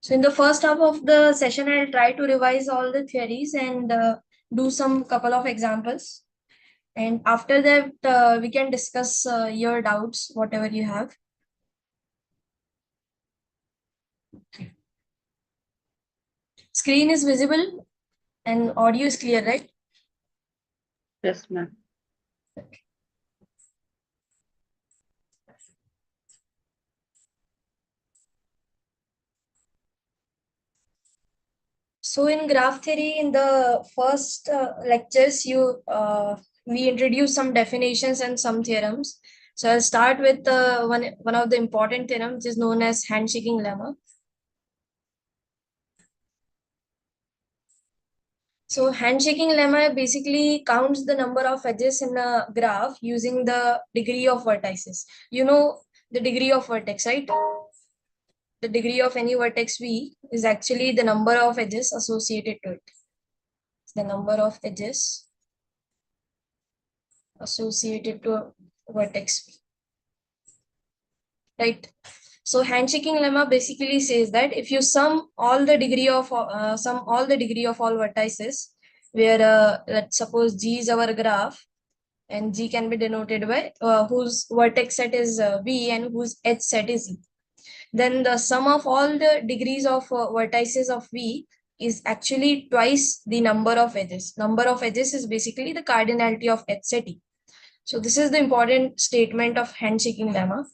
So in the first half of the session, I'll try to revise all the theories and do some couple of examples. And after that, we can discuss your doubts, whatever you have. Screen is visible and audio is clear, right? Yes, ma'am. So in graph theory, in the first lectures, we introduced some definitions and some theorems. So I'll start with one of the important theorems, which is known as handshaking lemma. So handshaking lemma basically counts the number of edges in a graph using the degree of vertices. You know the degree of vertex, right? The degree of any vertex V is actually the number of edges associated to it. It's the number of edges associated to a vertex V. Right? So handshaking lemma basically says that if you sum all the degree of all vertices, where let's suppose G is our graph, and G can be denoted by whose vertex set is V and whose edge set is E. Then the sum of all the degrees of vertices of V is actually twice the number of edges. Number of edges is basically the cardinality of edge set E. So this is the important statement of handshaking lemma.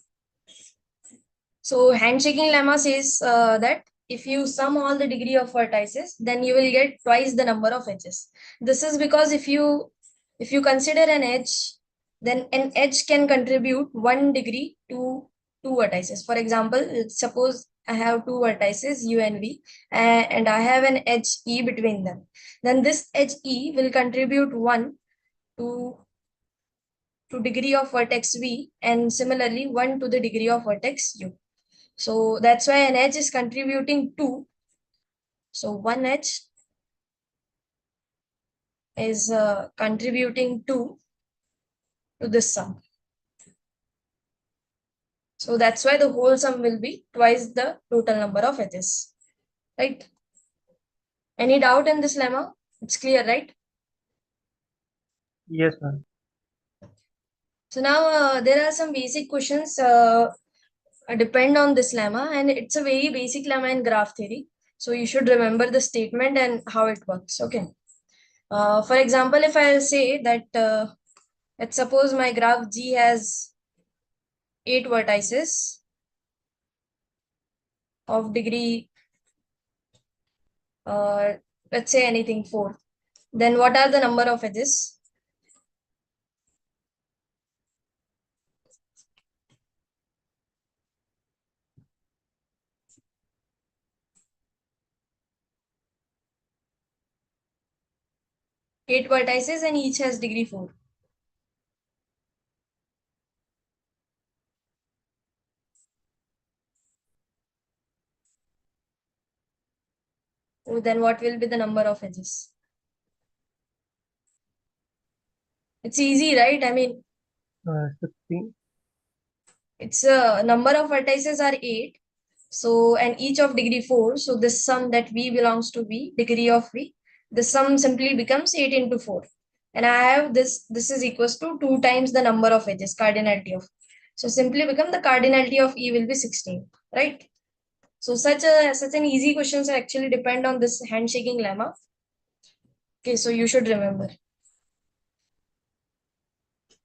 So handshaking lemma says that if you sum all the degree of vertices, then you will get twice the number of edges. This is because if you consider an edge, then an edge can contribute 1 degree to 2 vertices. For example, suppose I have 2 vertices U and V, and I have an edge E between them. Then this edge E will contribute 1 to degree of vertex V, and similarly 1 to the degree of vertex U. So that's why an edge is contributing 2. So one edge is contributing 2 to this sum. So that's why the whole sum will be twice the total number of edges. Right? Any doubt in this lemma? It's clear, right? Yes, ma'am. So now there are some basic questions depend on this lemma, and it's a very basic lemma in graph theory. So you should remember the statement and how it works. Okay. For example, if I say that let's suppose my graph G has 8 vertices of degree, let's say anything 4. Then what are the number of edges? Eight vertices and each has degree 4. So then what will be the number of edges? It's easy, right? I mean, 16. it's a number of vertices are 8. So, and each of degree 4. So this sum that V belongs to V, degree of V, the sum simply becomes 8 into 4. And I have this is equals to 2 times the number of edges, cardinality of. So simply become the cardinality of E will be 16, right? So such an easy questions actually depend on this handshaking lemma. Okay, so you should remember.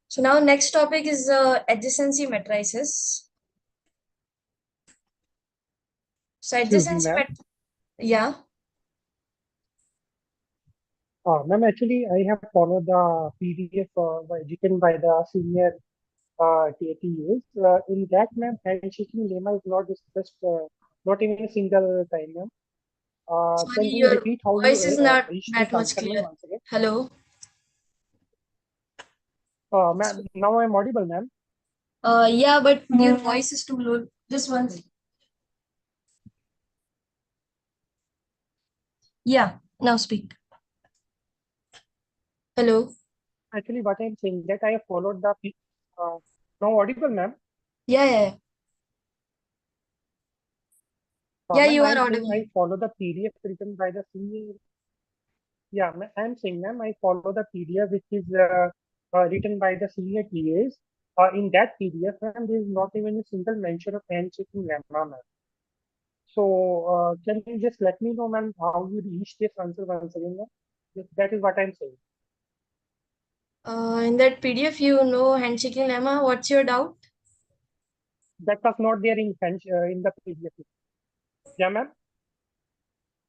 So now next topic is adjacency matrices. So adjacency yeah. Ma'am, actually, I have followed the PDF given by the senior TATUs. In that, ma'am, handshaking lemma is not discussed, not even a single time, ma'am. Can Sorry, you your repeat how you voice is not reached that this much answer, ma'am, clear. once again? Hello. Ma'am, now I'm audible, ma'am. Yeah, but your voice is too low. Just one second. Yeah, now speak. Hello. Actually, what I'm saying that I have followed the now audible, ma'am. Yeah, yeah, yeah. Yeah, Ma'am, you are I'm saying audible. I follow the PDF written by the senior. Yeah, I'm saying, ma'am, I follow the PDF which is written by the senior TAs. In that PDF, ma'am, there is not even a single mention of handshaking lemma, ma'am. So, can you just let me know, ma'am, how you reach this answer once again, ma'am? That is what I'm saying. In that PDF, you know handshaking lemma. What's your doubt? That was not there in the PDF. Yeah, ma'am.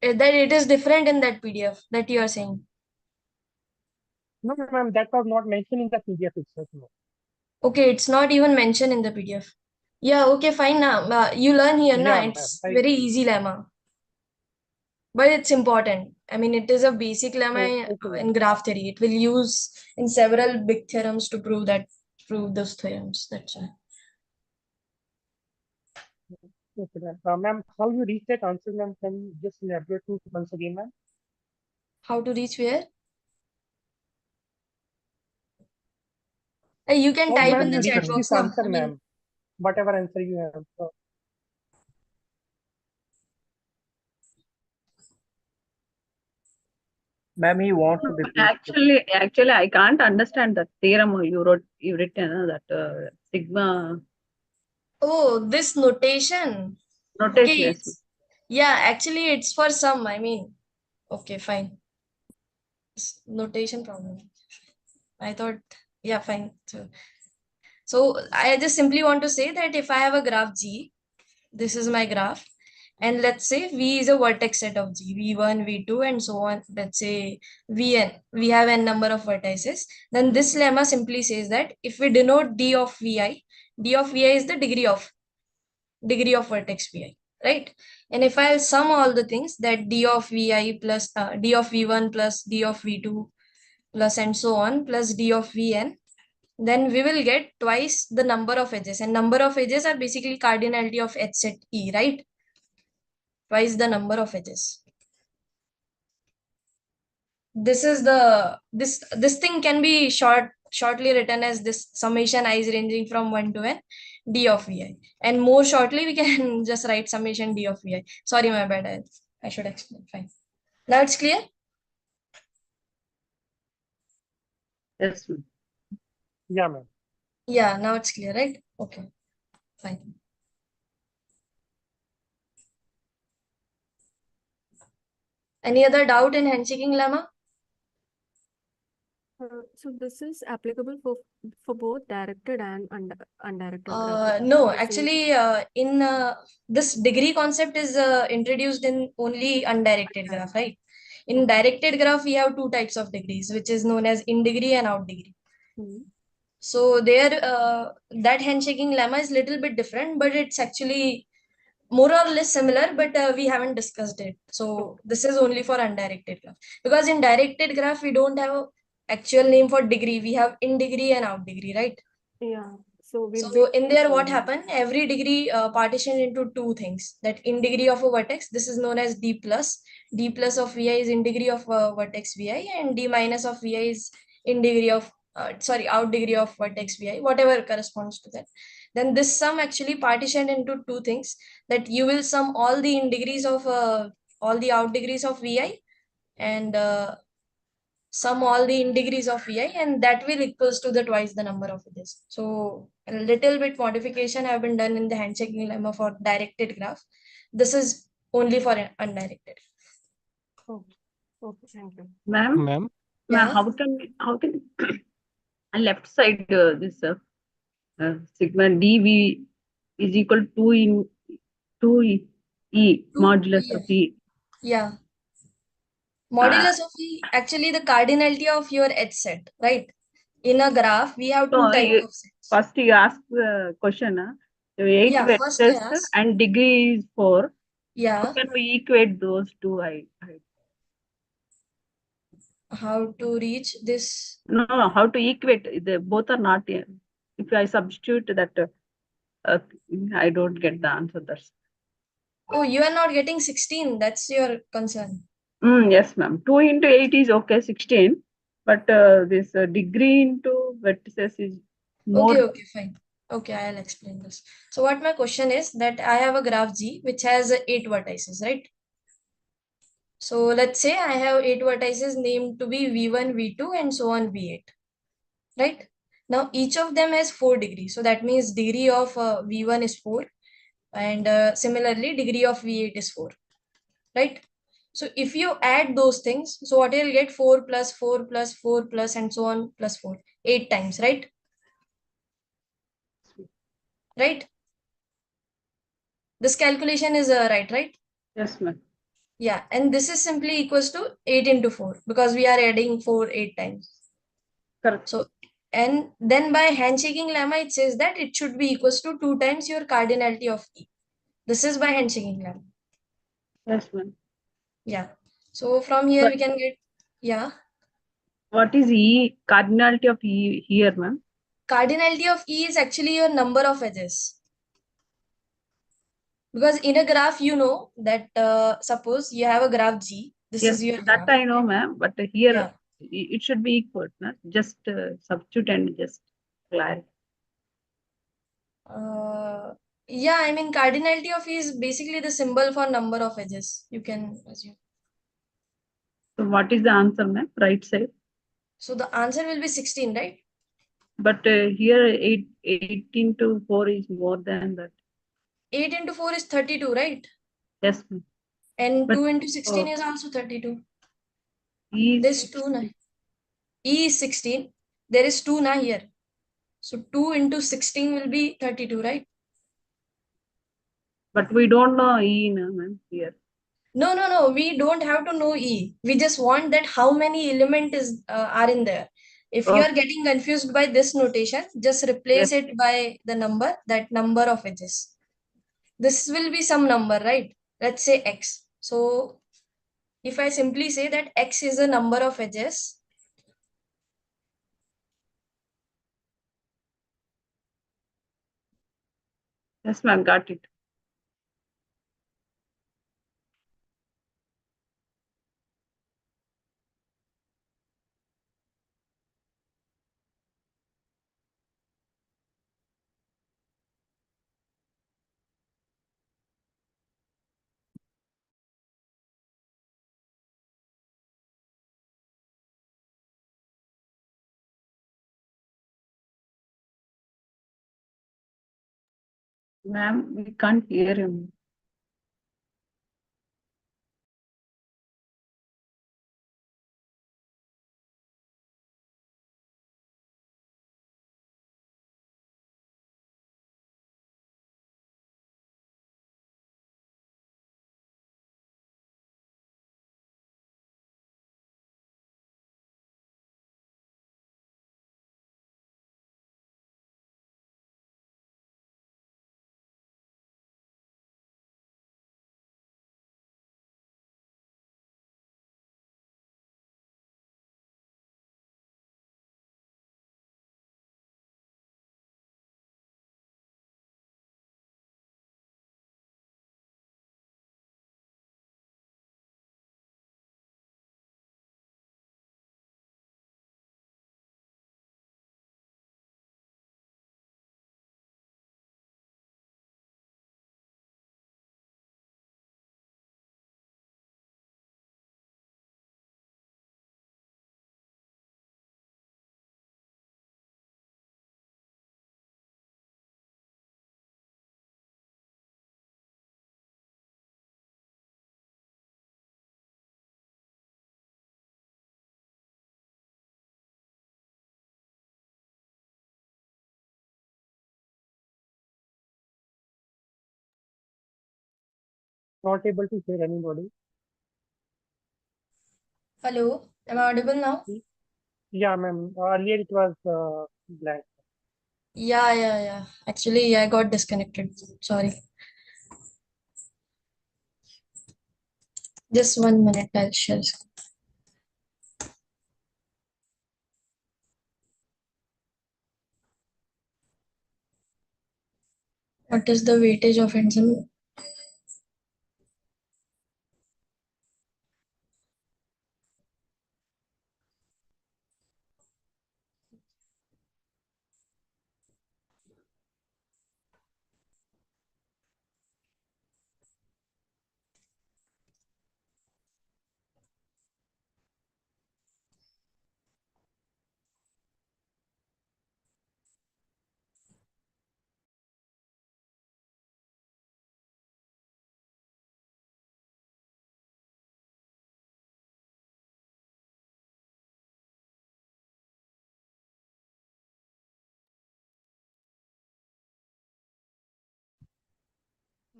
That it is different in that PDF that you are saying. No, ma'am, that was not mentioned in the PDF itself. No. Okay, it's not even mentioned in the PDF. Yeah, okay, fine now. You learn here, na? Yeah, ma'am. It's very easy lemma, but it's important. I mean, it is a basic lemma Okay, in ma'am. graph theory. It will use in several big theorems to prove those theorems. That's why. Okay, ma'am. Ma'am, how you reach that answer, ma'am? Can you just elaborate to once again, ma'am? How to reach where? You can How, type in ma'am, the you chat reach box this now. answer, I mean, ma'am? Whatever answer you have. Ma'am, he wants to repeat. Actually, I can't understand the theorem you written that sigma oh, this notation. notation. Okay, Yes. yeah, actually, it's for some. I mean, okay, fine. Notation problem. I thought, yeah, fine. So I just simply want to say that if I have a graph G, this is my graph, and let's say V is a vertex set of G, V1, V2, and so on. Let's say Vn, we have n number of vertices. Then this lemma simply says that if we denote D of Vi, D of Vi is the degree of vertex Vi, right? And if I'll sum all the things, that D of Vi plus D of V1 plus D of V2 plus and so on plus D of Vn, then we will get twice the number of edges, and number of edges are basically cardinality of H set E, right? Twice the number of edges. This is the this thing can be shortly written as this summation I is ranging from 1 to n d of Vi, and more shortly we can just write summation d of Vi. Sorry, my bad. I should explain. Fine. Now it's clear. Yes, ma'am. Yeah, ma'am. Yeah, now it's clear, right? Okay, fine. Any other doubt in handshaking lemma? So this is applicable for both directed and undirected graph. No, The same actually, in this degree concept is introduced in only undirected graph, right? In directed graph, we have two types of degrees, which is known as in degree and out degree. Mhm. So there, that handshaking lemma is little bit different, but it's actually more or less similar, but we haven't discussed it. So this is only for undirected graph, because in directed graph we don't have a actual name for degree. We have in degree and out degree, right? Yeah. So we'll So be in there, what happened? Every degree partitioned into two things. That in degree of a vertex, this is known as d plus. D plus of Vi is in degree of vertex Vi, and d minus of Vi is in degree of out degree of vertex Vi, whatever corresponds to that. Then this sum actually partitioned into two things. That you will sum all the in degrees of all the out degrees of Vi, and sum all the in degrees of Vi, and that will equals to the twice the number of edges. So a little bit modification have been done in the handshaking lemma for directed graph. This is only for undirected. Okay. Okay. Thank you. Ma'am, Ma'am. Yeah. how can left side this sigma dv is equal to in 2e modulus of e. Yeah. Modulus of E, actually the cardinality of your H set, right? In a graph, we have two So types of sets. first you ask the question, 8 Yeah, first I vectors ask. and degree is 4. How Yeah. can we equate those two? How to reach this? No, how to equate? They both are not here. If I substitute that, I don't get the answer. That's Oh, you are not getting 16. That's your concern. yes, ma'am. 2 into 8 is okay, 16. But this degree into vertices is more. Okay, okay, fine. Okay, I'll explain this. So what my question is that I have a graph G which has 8 vertices, right? So let's say I have 8 vertices named to be V1, V2 and so on V8, right? Now each of them has 4 degrees. So that means degree of V1 is 4 and similarly degree of V8 is 4, right? So if you add those things, so what you'll get 4 plus 4 plus 4 plus and so on plus 4, 8 times, right? Right? This calculation is right? Yes, ma'am. Yeah, and this is simply equals to 8 into 4 because we are adding 4 8 times. Correct. So, and then by handshaking lemma, it says that it should be equals to 2 times your cardinality of E. This is by handshaking lemma. Yes, ma'am. Yeah. So from here But we can get, yeah. what is E, cardinality of E here, ma'am? Cardinality of E is actually your number of edges. Because in a graph, you know that suppose you have a graph G, this Yes, is your that graph. I know, ma'am. But here Yeah. it should be equal, no? Just substitute and just clarify. Yeah, I mean cardinality of E is basically the symbol for number of edges. You can assume. So what is the answer, ma'am? Right side. So the answer will be 16, right? But here 18 to 4 is more than that. 8 into 4 is 32, right? Yes, ma'am. And But 2 into 16 oh, is also 32. E There's is 2 na. E is 16. There is 2 na here. So 2 into 16 will be 32, right? but we don't know E, no, ma'am, here. No. We don't have to know E. We just want that how many element is are in there. If you Oh, are getting confused by this notation, just replace yes, it by the number, that number of edges. This will be some number, right? Let's say X. So if I simply say that X is the number of edges, yes, ma'am, got it. Ma'am, we can't hear him. Not able to hear anybody. hello, am I audible now? Yeah, ma'am. Earlier it was blank. Yeah. Actually, I got disconnected. Sorry. Just 1 minute, I'll share. What is the weightage of enzyme?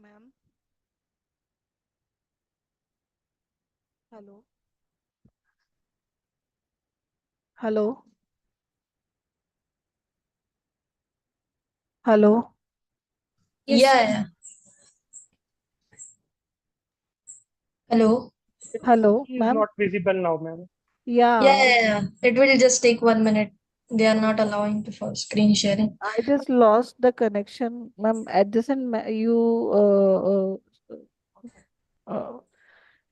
Ma'am. Hello. Hello. Hello. Yes, Yeah. Hello. Hello, He is ma'am. not visible now, ma'am. Yeah, It will just take 1 minute. They are not allowing for screen sharing. I just lost the connection, ma'am. Uh,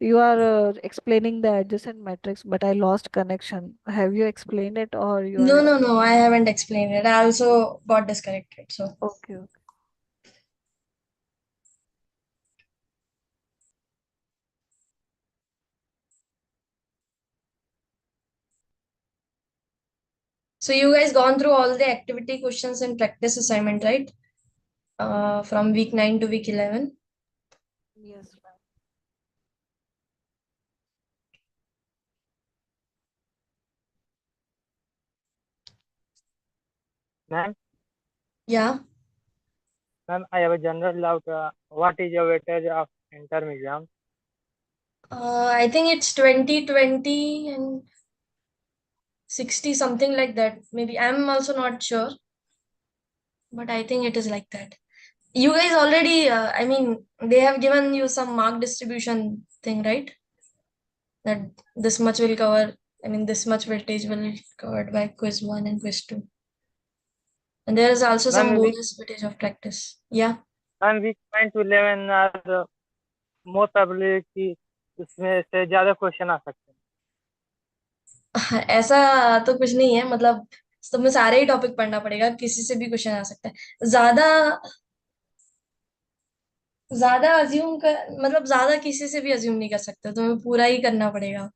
you are explaining the adjacent matrix, but I lost connection. Have you explained it, or you are? No, I haven't explained it. I also got disconnected. So Okay. you guys gone through all the activity questions and practice assignment, right? From week 9 to week 11. Yes, ma'am. Ma'am, Yeah. I have a general doubt. What is your weightage of interim exam? I think it's 20, and 60, something like that. Maybe I'm also not sure, but I think it is like that. You guys already, I mean, they have given you some mark distribution thing, right? That this much will cover, I mean, this much weightage will covered by quiz 1 and quiz 2. And there is also some Ma'am, bonus weightage of practice. Yeah. week 9 to 11 are more probability कि उसमें से ज़्यादा question आ सकते हैं. ऐसा तो कुछ नहीं है, मतलब तुम्हें सारे ही टॉपिक पढ़ना पड़ेगा, किसी से भी क्वेश्चन आ सकता है. ज्यादा अज्यूम कर, मतलब ज्यादा किसी से भी अज्यूम नहीं कर सकते, तुम्हें पूरा ही करना पड़ेगा.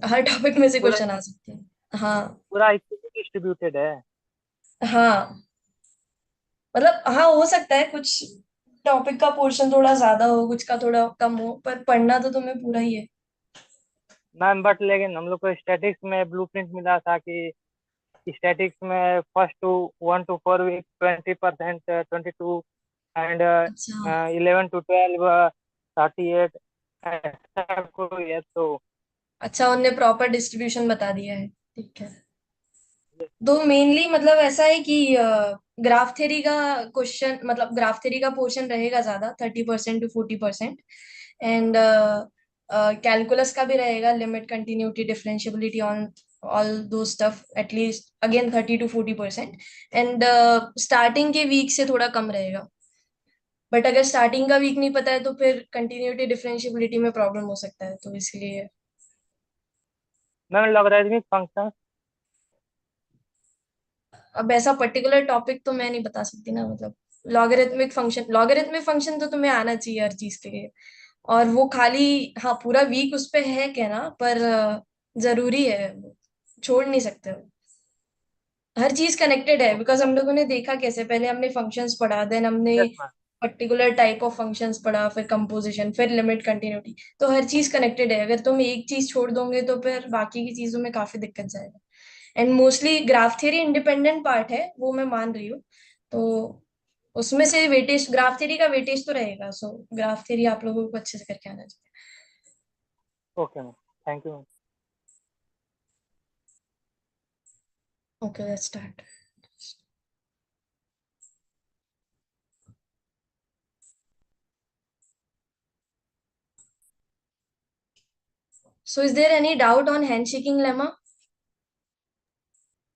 हर टॉपिक में से पूरा क्वेश्चन आ सकते हैं. हाँ. पूरा इक्वली डिस्ट्रीब्यूटेड है. हाँ, मतलब हाँ, हो सकता है कुछ टॉपिक का पोर्शन थोड़ा ज्यादा हो, कुछ का थोड़ा कम हो, पर पढ़ना तो तुम्हें पूरा ही है. मैम बट लेकिन हम लोग को स्टैटिक्स में ब्लूप्रिंट मिला था कि स्टैटिक्स में first two 1 to 4 week 20%, 22 and अच्छा 11 to 12 38 ऐसा कोई है तो. अच्छा, उनने प्रॉपर डिस्ट्रीब्यूशन बता दिया है. ठीक है. तो मेनली मतलब ऐसा है कि ग्राफ थ्योरी का क्वेश्चन, मतलब ग्राफ थ्योरी का पोर्शन रहेगा ज्यादा, 30% to 40%. एंड कैलकुलस का भी रहेगा, limit, continuity, differentiability, on all those stuff, at least again 30 to 40%. And starting के वीक से थोड़ा कम रहेगा, बट अगर स्टार्टिंग का वीक नहीं पता है तो फिर कंटिन्यूटी, डिफरेंशियबिलिटी में प्रॉब्लम हो सकता है, तो इसलिए. Ma'am logarithmic function. अब ऐसा पर्टिकुलर टॉपिक तो मैं नहीं बता सकती ना, मतलब लॉगरिथमिक फंक्शन तो तुम्हें आना चाहिए हर चीज के लिए. और वो खाली, हाँ, पूरा वीक उस पे है कहना, पर जरूरी है, वो छोड़ नहीं सकते हो. हर चीज कनेक्टेड है, बिकॉज हम लोगों ने देखा कैसे, पहले हमने फंक्शंस पढ़ा, देन हमने yes ma'am. Particular type of functions पढ़ा, फिर कंपोजिशन, फिर लिमिट, कंटिन्यूटी. तो हर चीज कनेक्टेड है, अगर तुम एक चीज छोड़ दोगे तो फिर बाकी की चीजों में काफी दिक्कत जाएगा. And mostly graph theory independent part है, वो मैं मान रही हूँ. तो उसमें से वेटेज, ग्राफ थ्योरी का वेटेज तो रहेगा. सो ग्राफ थ्योरी आप लोगों को अच्छे से करके आना चाहिए. Okay ma'am, thank you ma'am. Okay, let's start. So is there any doubt on handshaking lemma?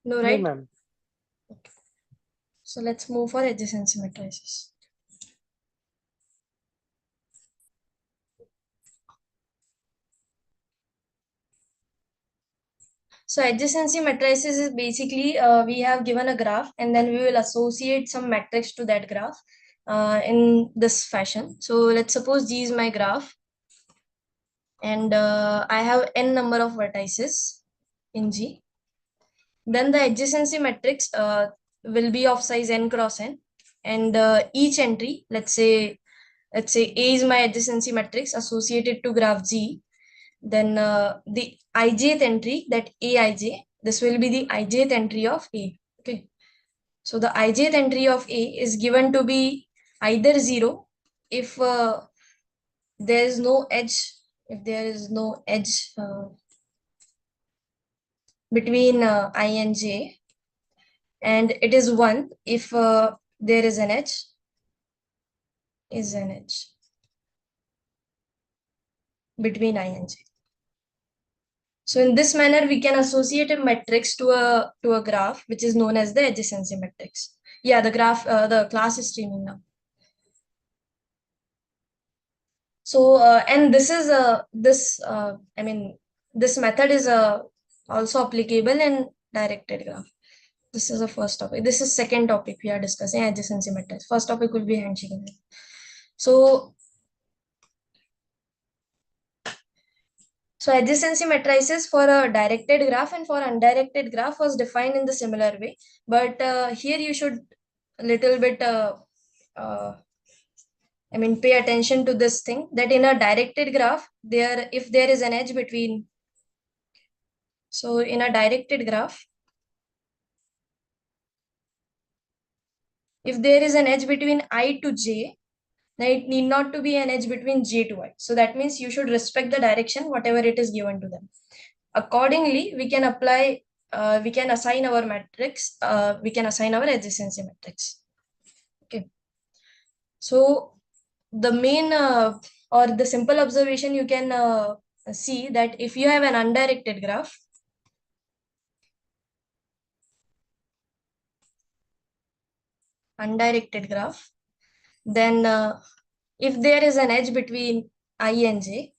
No, No, right? ma'am. So let's move for adjacency matrices. So adjacency matrices is basically we have given a graph and then we will associate some matrix to that graph in this fashion. So let's suppose G is my graph and I have n number of vertices in G. Then the adjacency matrix will be of size n cross n, and each entry, let's say A is my adjacency matrix associated to graph G. Then the ijth entry, that Aij, this will be the ijth entry of A. Okay. So the ijth entry of A is given to be either 0 if there is no edge, if there is no edge between I and j, and it is 1 if there is an edge, between I and j. So in this manner, we can associate a matrix to a graph, which is known as the adjacency matrix. Yeah, the graph, the class is streaming now. So and this is this method is also applicable in directed graph. This is the first topic. This is second topic we are discussing, adjacency matrix. First topic will be handshaking. So adjacency matrices for a directed graph and for undirected graph was defined in the similar way. But here you should a little bit pay attention to this thing, that in a directed graph, if there is an edge between, so in a directed graph, if there is an edge between I to j, then it need not to be an edge between j to I. So that means you should respect the direction, whatever it is given to them. Accordingly, we can apply, we can assign our matrix, we can assign our adjacency matrix. Okay. So the main or the simple observation you can see that if you have an undirected graph, then if there is an edge between I and j,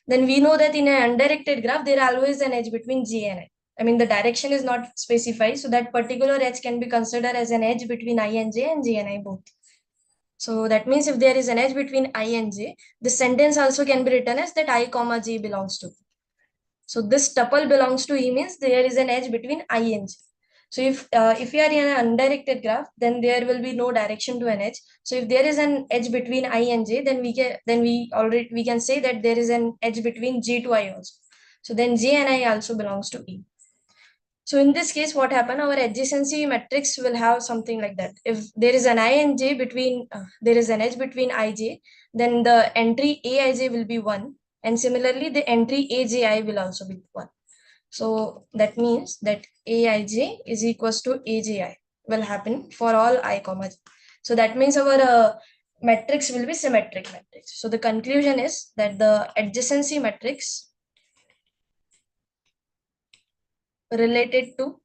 then we know that in an undirected graph, there are always an edge between j and I. I mean, the direction is not specified, so that particular edge can be considered as an edge between I and j and I both. So that means if there is an edge between I and j, the sentence also can be written as that I comma j belongs to. So this tuple belongs to E means there is an edge between I and j. So if you are in an undirected graph, then there will be no direction to an edge. So if there is an edge between I and j, then we can say that there is an edge between j to I also. So then j and I also belongs to E. So in this case, what happened? Our adjacency matrix will have something like that. If there is an I and j between, there is an edge between ij, then the entry aij will be 1. And similarly, the entry aji will also be 1. So that means that aij is equals to aji will happen for all I comma j. So that means our matrix will be symmetric matrix. So the conclusion is that the adjacency matrix related to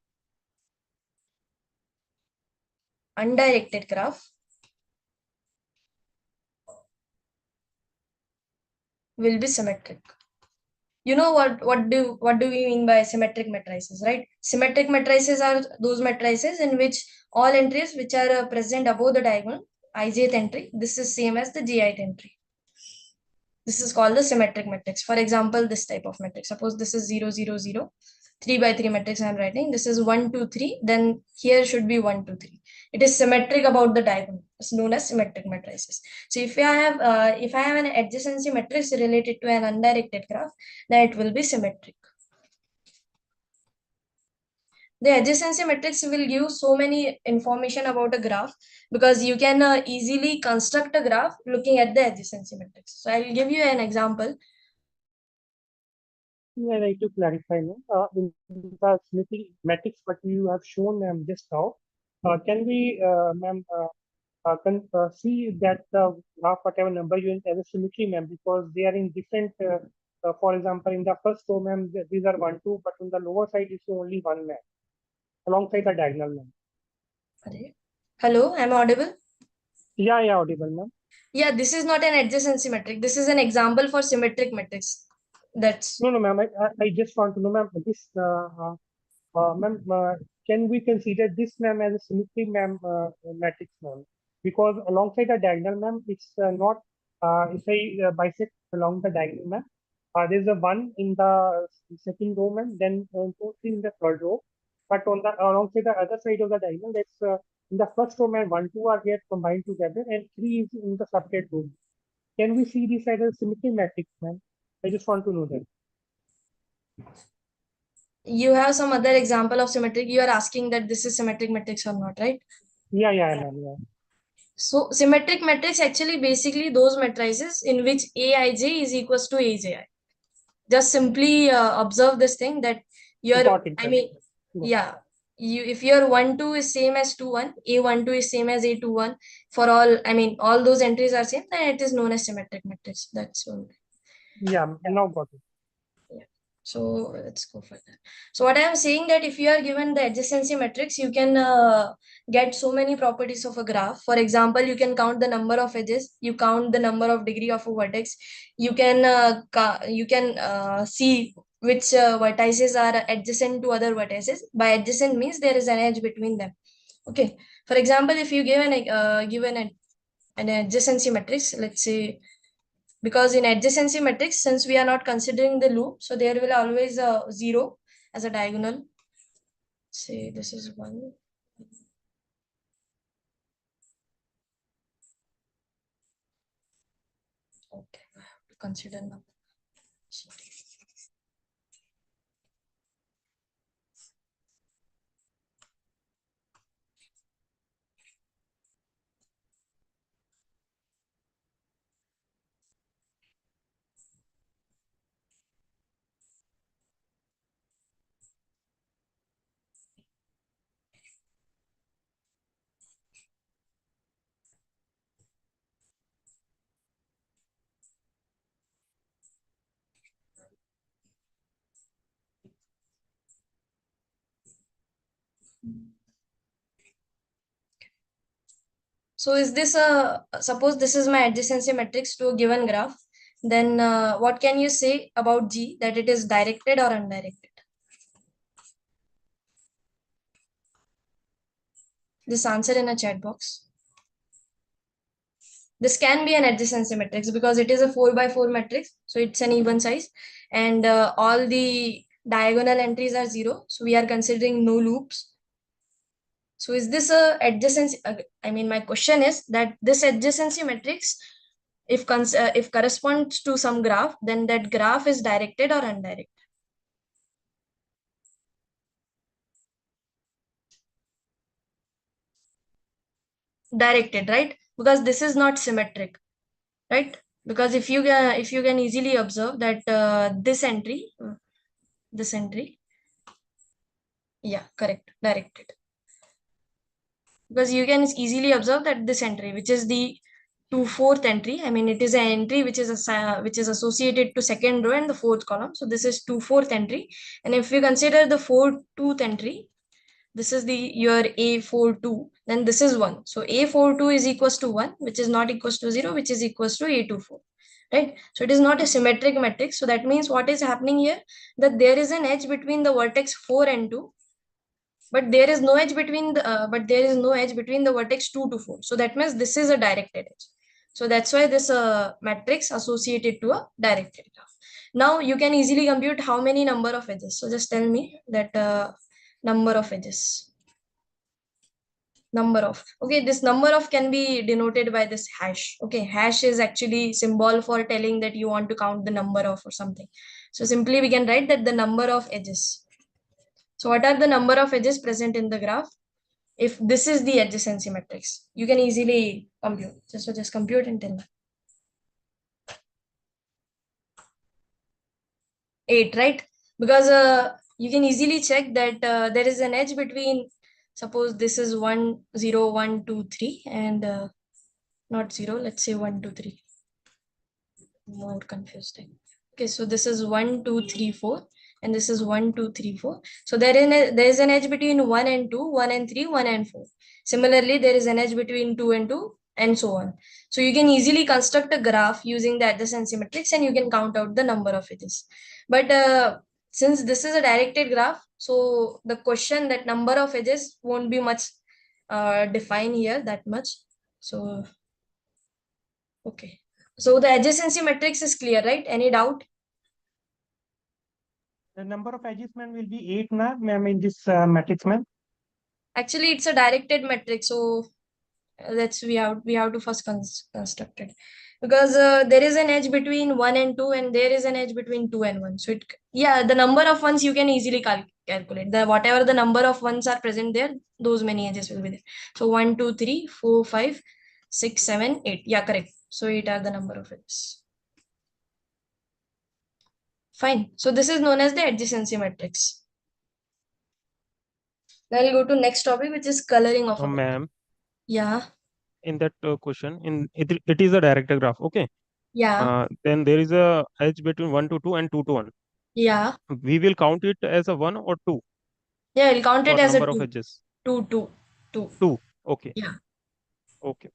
undirected graph will be symmetric. You know what do we mean by symmetric matrices, right? Symmetric matrices are those matrices in which all entries which are present above the diagonal ijth entry, this is same as the jith entry. This is called the symmetric matrix. For example, this type of matrix, suppose this is 0 0 0 3 by 3 matrix I am writing, this is 1 2 3, then here should be 1 2 3. It is symmetric about the diagonal. It's known as symmetric matrices. So if I have an adjacency matrix related to an undirected graph, then it will be symmetric. The adjacency matrix will give so many information about a graph, because you can easily construct a graph looking at the adjacency matrix. So I will give you an example. I like to clarify now. In the symmetric matrix, what you have shown just now, can we, ma'am, see that the graph, whatever number you enter as a symmetry, ma'am, because they are in different. For example, in the first row, ma'am, these are 1 2, but on the lower side is only 1, ma'am, alongside the diagonal, ma'am. Hello, am I audible? Yeah, audible, ma'am. Yeah, this is not an adjacency matrix. This is an example for symmetric matrix. That's No, ma'am. I just want to know, ma'am, this, ma'am, can we consider this, ma'am, as a symmetry, ma'am, matrix, ma'am? Because alongside the diagonal, ma'am, it's not, if I bisect along the diagonal, ma'am, there's a 1 in the second row, ma'am, then 2 3 in the third row. But on the alongside the other side of the diagonal, that's in the first row, ma'am, 1 2 are here combined together, and 3 is in the separate row. Can we see this as a symmetry matrix, ma'am? I just want to know that. You have some other example of symmetric. You are asking that this is symmetric matrix or not, right? Yeah, ma'am. Yeah. So symmetric matrix actually basically those matrices in which Aij is equals to Aji. Just simply observe this thing that your, Got it. I mean, Got it. yeah, if your 1 2 is same as 2 1, A12 is same as A21 for all, I mean, all those entries are same, then it is known as symmetric matrix. That's all. Yeah, now got it. Yeah. So let's go for that. So what I am saying that if you are given the adjacency matrix, you can get so many properties of a graph. For example, you can count the number of edges, you count the number of degree of a vertex, you can see which vertices are adjacent to other vertices. By adjacent means there is an edge between them. Okay. For example, if you given an adjacency matrix, let's say, because in adjacency matrix, since we are not considering the loop, so there will always a 0 as a diagonal. Say this is 1. Okay, I have to consider now. Sorry. So is this suppose this is my adjacency matrix to a given graph, then what can you say about G, that it is directed or undirected? This answer in a chat box. This can be an adjacency matrix because it is a 4 by 4 matrix, so it's an even size, and all the diagonal entries are 0, so we are considering no loops. So is this a adjacency? I mean, my question is that this adjacency matrix, if corresponds to some graph, then that graph is directed or undirected? Directed, right? Because this is not symmetric, right? Because if you can easily observe that this entry, yeah, correct, directed. Because you can easily observe that this entry, which is the 2/4 entry, I mean, it is an entry which is associated to second row and the fourth column. So this is 2/4 entry. And if you consider the 4/2 entry, this is the your A42, then this is 1. So A42 is equals to 1, which is not equals to 0, which is equals to A24. Right? So it is not a symmetric matrix. So that means what is happening here? That there is an edge between the vertex 4 and 2, but there is no edge between the vertex 2 to 4. So that means this is a directed edge. So that's why this matrix associated to a directed graph. Now you can easily compute how many number of edges. So just tell me that number of edges. Okay, this number of can be denoted by this hash. Okay, hash is actually symbol for telling that you want to count the number of or something. So simply we can write that the number of edges. So what are the number of edges present in the graph? If this is the adjacency matrix, you can easily compute. Just compute and tell me. 8, right? Because you can easily check that there is an edge between, suppose this is 1 0 1 2 3 and not 0, let's say 1 2 3. More confusing. Okay, so this is 1 2 3 4 and this is 1 2 3 4. So there is an edge between 1 and 2, 1 and 3, 1 and 4. Similarly, there is an edge between 2 and 2 and so on. So you can easily construct a graph using the adjacency matrix and you can count out the number of edges. But since this is a directed graph, so the question that number of edges won't be much defined here that much. So okay. So the adjacency matrix is clear, right? Any doubt? The number of edges, ma'am, will be 8, ma'am, in this matrix, ma'am. Actually, it's a directed matrix. So That's we have to first construct it, because there is an edge between 1 and 2, and there is an edge between 2 and 1. So it, yeah, the number of ones you can easily calculate. The whatever the number of ones are present there, those many edges will be there. So 1, 2, 3, 4, 5, 6, 7, 8. Yeah, correct. So 8 are the number of edges. Fine. So this is known as the adjacency matrix. Now I'll go to next topic, which is coloring of a vector. Ma'am, Yeah. in that question, it is a directed graph. Okay. Yeah. Then there is a edge between 1 to 2 and 2 to 1. Yeah. We will count it as a 1 or 2 Yeah, I'll count it for as a number of 2. edges. 2, 2, 2. 2. Okay. Yeah. Okay.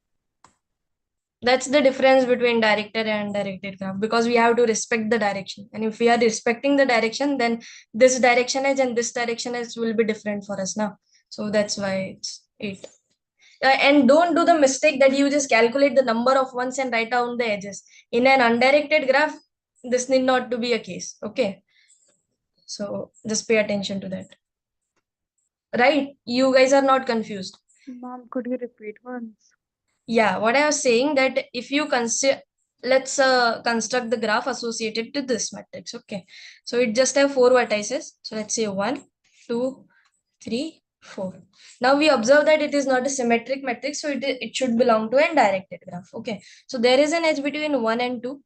That's the difference between directed and undirected graph, because we have to respect the direction. And if we are respecting the direction, then this direction edge and this direction edge will be different for us now. So that's why it's 8. And don't do the mistake that you just calculate the number of ones and write down the edges. In an undirected graph, this need not to be a case. Okay. So just pay attention to that. Right? You guys are not confused. Mom, could you repeat once? Yeah, what I was saying, that if you consider, let's construct the graph associated to this matrix. Okay, so it just have 4 vertices. So let's say 1, 2, 3, 4. Now we observe that it is not a symmetric matrix, so it should belong to a directed graph. Okay, so there is an edge between 1 and 2.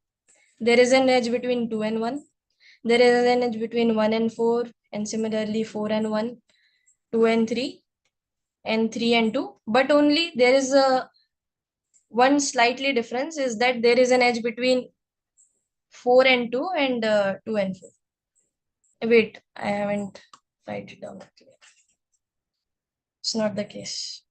There is an edge between 2 and 1. There is an edge between 1 and 4, and similarly 4 and 1, 2 and 3, and 3 and 2. But only there is a one slightly difference, is that there is an edge between 4 and 2 and 2 and 4. Wait, I haven't write it down. It's not the case.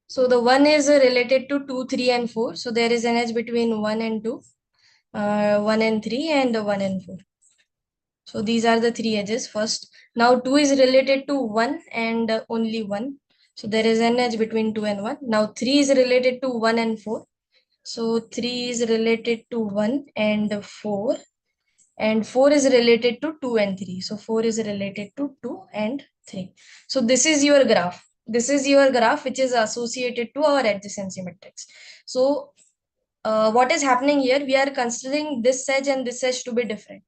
So the 1 is related to 2, 3 and 4. So there is an edge between 1 and 2, 1 and 3, and 1 and 4. So these are the 3 edges first. Now 2 is related to 1 and only 1. So there is an edge between 2 and 1. Now 3 is related to 1 and 4. So 3 is related to 1 and 4. And 4 is related to 2 and 3. So 4 is related to 2 and 3. So this is your graph. This is your graph which is associated to our adjacency matrix. So what is happening here? We are considering this edge and this edge to be different.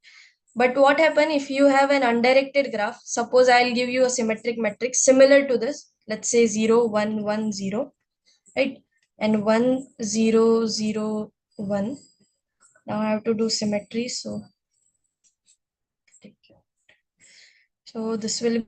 But what happen if you have an undirected graph? Suppose I'll give you a symmetric matrix similar to this. Let's say 0, 1, 1, 0, right? And 1, 0, 0, 1. Now I have to do symmetry. So this will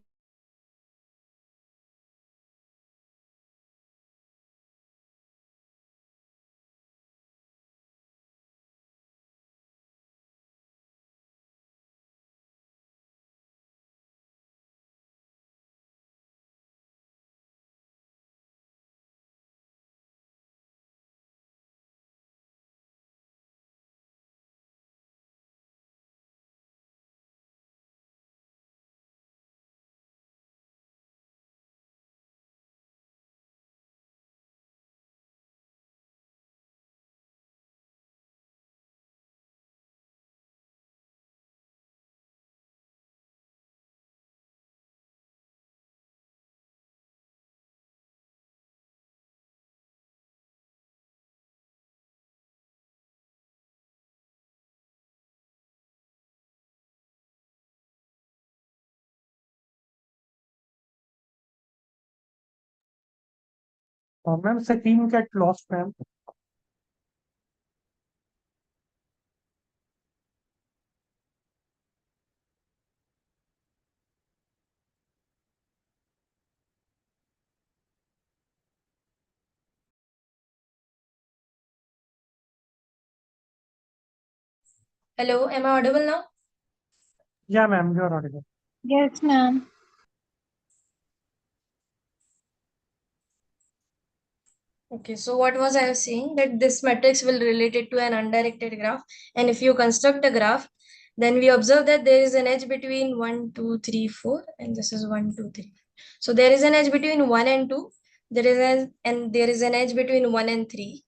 Ma'am, screen get lost, ma'am. Hello, am I audible now? Yeah, ma'am, you're audible. Yes, ma'am. Okay, so what was I saying? That this matrix will relate it to an undirected graph. And if you construct a graph, then we observe that there is an edge between 1, 2, 3, 4, and this is 1, 2, 3. So there is an edge between 1 and 2. There is an edge between 1 and 3.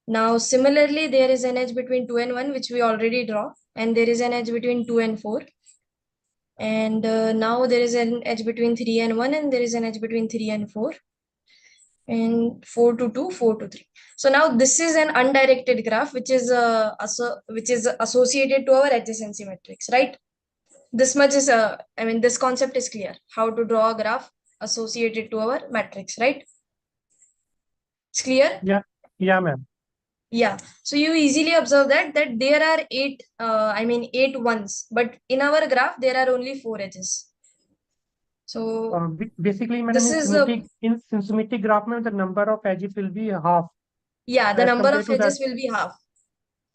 Now, similarly, there is an edge between 2 and 1, which we already draw, and there is an edge between 2 and 4. And now there is an edge between 3 and 1, and there is an edge between 3 and 4. And 4 to 2, 4 to 3. So now this is an undirected graph, which is associated to our adjacency matrix, right? This much is, I mean, this concept is clear, how to draw a graph associated to our matrix, right? It's clear? Yeah, ma'am. Yeah. So you easily observe that there are 8 ones, but in our graph, there are only 4 edges. So Basically, madam, this is a, in symmetric graph, the number of edges will be half. yeah, the as number compared of to that, edges will be half.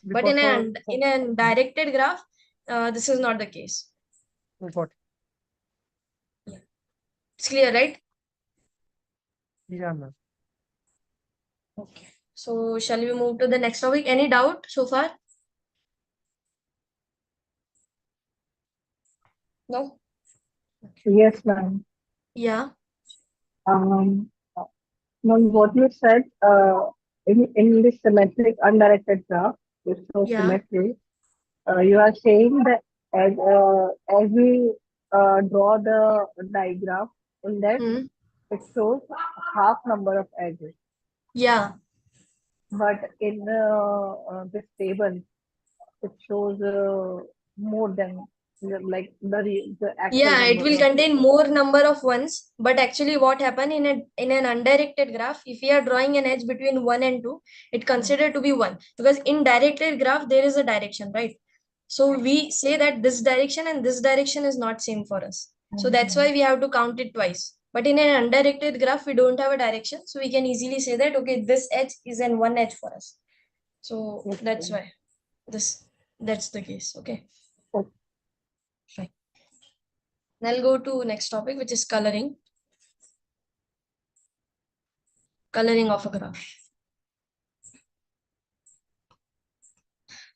But because in a directed graph, this is not the case. Got it. It's clear, right? Yeah, ma'am. Okay. So shall we move to the next topic? Any doubt so far? No? Yes, ma'am. Yeah. Ma'am, what you said, in this symmetric undirected graph, which shows Yeah. symmetry, you are saying that as we draw the diagram, in that Hmm. it shows half number of edges, Yeah. but in this table, it shows more than like the actual Yeah, it number will of. contain more number of ones, but actually what happened in an undirected graph, if we are drawing an edge between 1 and 2, it considered to be 1, because in directed graph there is a direction, right? So we say that this direction and this direction is not same for us. So that's why we have to count it twice. But in an undirected graph, we don't have a direction, so we can easily say that, okay, this edge is an one edge for us. So that's why that's the case. Okay. Okay. Fine. I'll go to next topic, which is coloring. Coloring of a graph.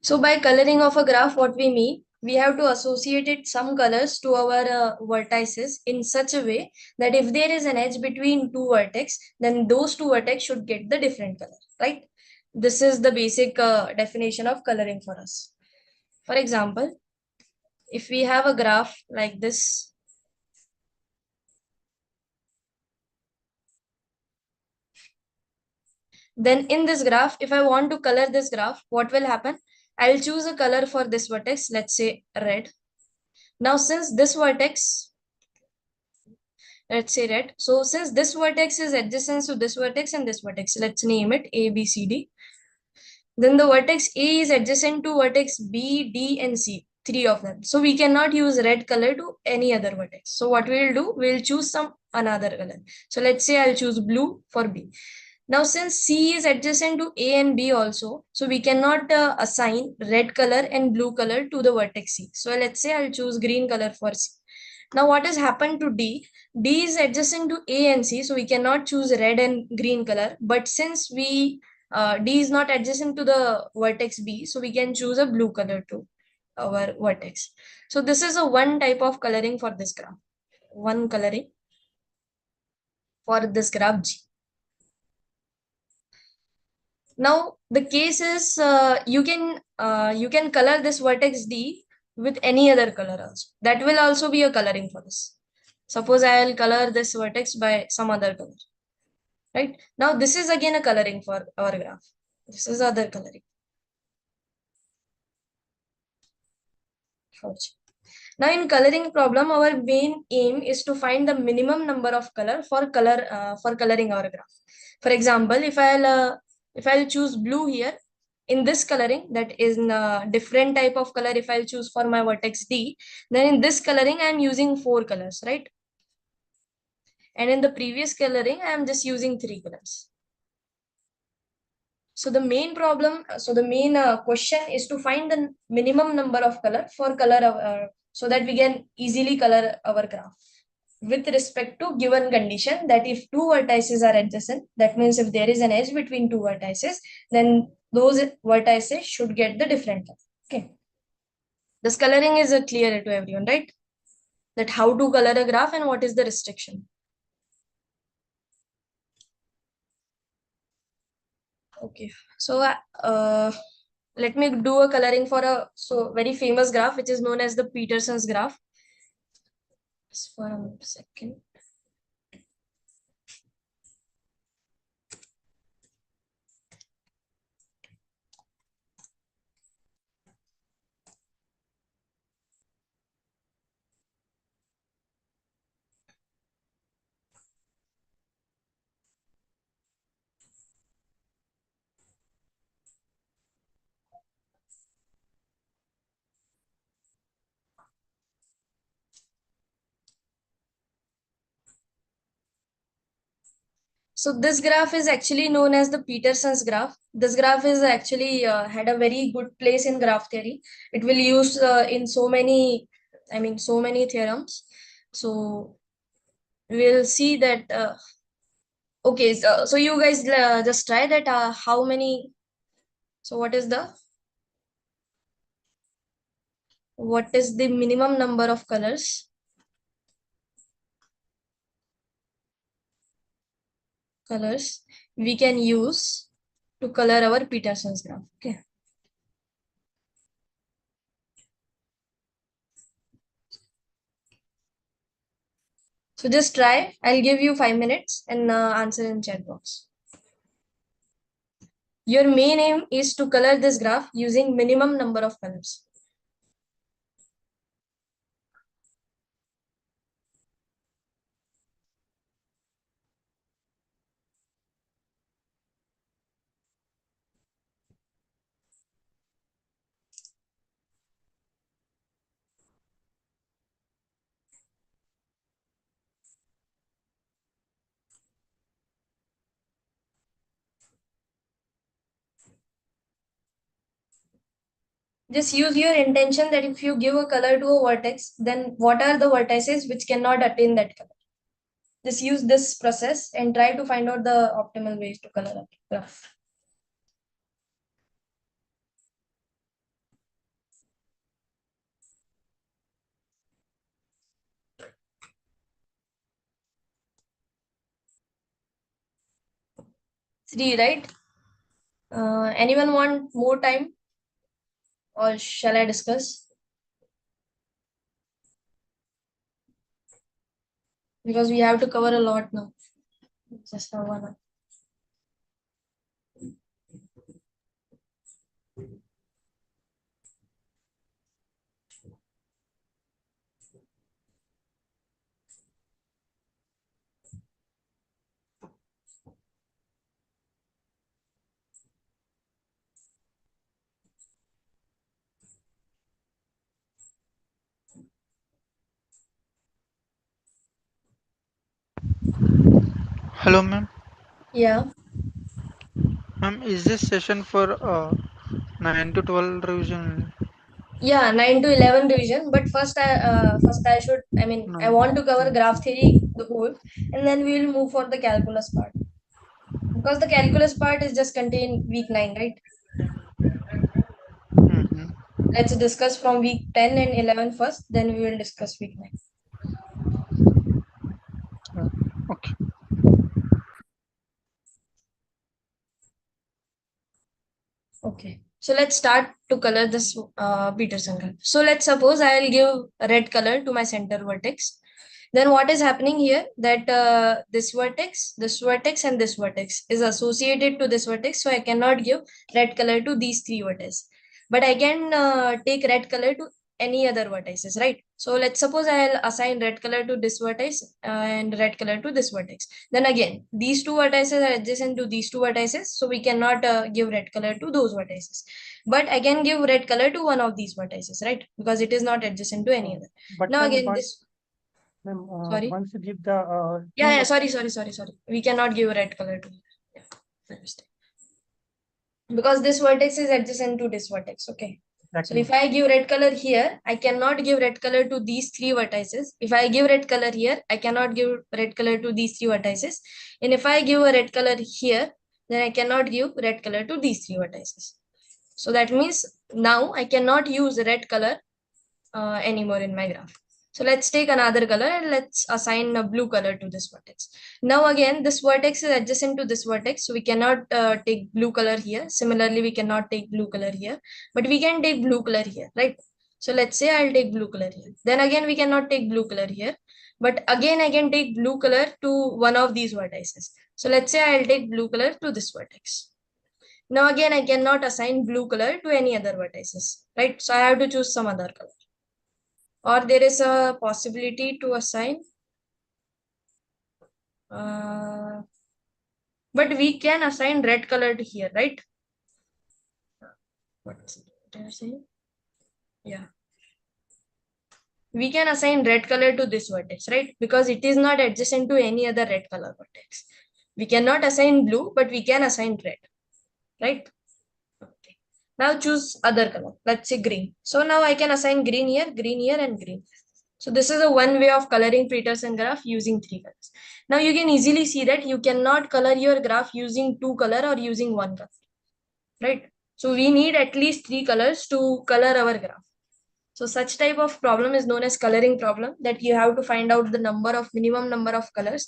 So by coloring of a graph, what we mean, we have to associate it some colors to our vertices in such a way that if there is an edge between two vertex, then those two vertex should get the different color, right? This is the basic definition of coloring for us. For example, if we have a graph like this, then in this graph, if I want to color this graph, what will happen? I'll choose a color for this vertex, let's say red. Now, since this vertex, let's say red. So since this vertex is adjacent to this vertex and this vertex, let's name it A, B, C, D. Then the vertex A is adjacent to vertex B, D, and C, 3 of them. So we cannot use red color to any other vertex. So what we'll do, we'll choose another color. So let's say I'll choose blue for B. Now, since C is adjacent to A and B also, so we cannot assign red color and blue color to the vertex C. So let's say I'll choose green color for C. Now, what has happened to D? D is adjacent to A and C, so we cannot choose red and green color. But since D is not adjacent to the vertex B, so we can choose a blue color to our vertex. So this is a one type of coloring for this graph. One coloring for this graph G. Now the case is you can color this vertex D with any other color also. That will also be a coloring for this. Suppose I will color this vertex by some other color. Right? Now this is again a coloring for our graph. This is other coloring. Now in coloring problem, our main aim is to find the minimum number of color for coloring our graph. For example, if I'll choose blue here, in this coloring, that is a different type of color if I'll choose for my vertex D, then in this coloring I'm using 4 colors, right? And in the previous coloring, I'm just using 3 colors. So the main question is to find the minimum number of color for so that we can easily color our graph with respect to given condition that if two vertices are adjacent, that means if there is an edge between two vertices, then those vertices should get the different color. Okay. This coloring is clear to everyone, right? That how to color a graph and what is the restriction. Okay, so let me do a coloring for a very famous graph, which is known as the Peterson's graph. Just for a second. So this graph is actually known as the Peterson's graph. This graph is actually had a very good place in graph theory. It will use in so many, so many theorems. So we'll see that. Okay, so you guys just try that. How many? So what is the minimum number of colors we can use to color our Peterson's graph? Okay. So just try. I'll give you 5 minutes and answer in chat box. Your main aim is to color this graph using minimum number of colors. Just use your intention that if you give a color to a vertex, then what are the vertices which cannot attain that color? Just use this process and try to find out the optimal ways to color a graph. Three, right? Anyone want more time? Or shall I discuss? Because we have to cover a lot now. Just for 1 hour. Hello, ma'am. Yeah. Ma'am, is this session for 9 to 12 revision? Yeah, 9 to 11 revision. But first I should, I 9 want to cover to graph theory, the whole, and then we will move for the calculus part. Because the calculus part is just contained week 9, right? Mhm. Let's discuss from week 10 and 11 first, then we will discuss week 9. Okay. Okay. So let's start to color this Peterson graph. So let's suppose I'll give a red color to my center vertex. Then what is happening here that this vertex, and this vertex is associated to this vertex. So I cannot give red color to these three vertices, but I can take red color to any other vertices, right? So let's suppose I'll assign red color to this vertex and red color to this vertex. Then again, these two vertices are adjacent to these two vertices, so we cannot give red color to those vertices. But I can give red color to one of these vertices, right? Because it is not adjacent to any other. But Now ma'am, again, this. ma'am, Sorry. once you give the Yeah, sorry. We cannot give red color to. Yeah, my mistake. Because this vertex is adjacent to this vertex. Okay. So if I give red color here, I cannot give red color to these three vertices. If I give red color here, I cannot give red color to these three vertices. And if I give a red color here, then I cannot give red color to these three vertices. So that means now I cannot use red color anymore in my graph. So let's take another color and let's assign a blue color to this vertex. Now again, this vertex is adjacent to this vertex, so we cannot take blue color here. Similarly, we cannot take blue color here, but we can take blue color here, right? So let's say I'll take blue color here. Then again, we cannot take blue color here, but again, I can take blue color to one of these vertices. So let's say I'll take blue color to this vertex. Now again, I cannot assign blue color to any other vertices, right? So I have to choose some other color. Or there is a possibility to assign, but we can assign red color to here, right? What is it? Yeah. We can assign red color to this vertex, right? Because it is not adjacent to any other red color vertex. We cannot assign blue, but we can assign red, right? Okay. Now choose other color. Let's say green. So now I can assign green here, and green. So this is a one way of coloring Peterson graph using 3 colors. Now you can easily see that you cannot color your graph using 2 color or using 1 color, right? So we need at least 3 colors to color our graph. So such type of problem is known as coloring problem, that you have to find out the minimum number of colors.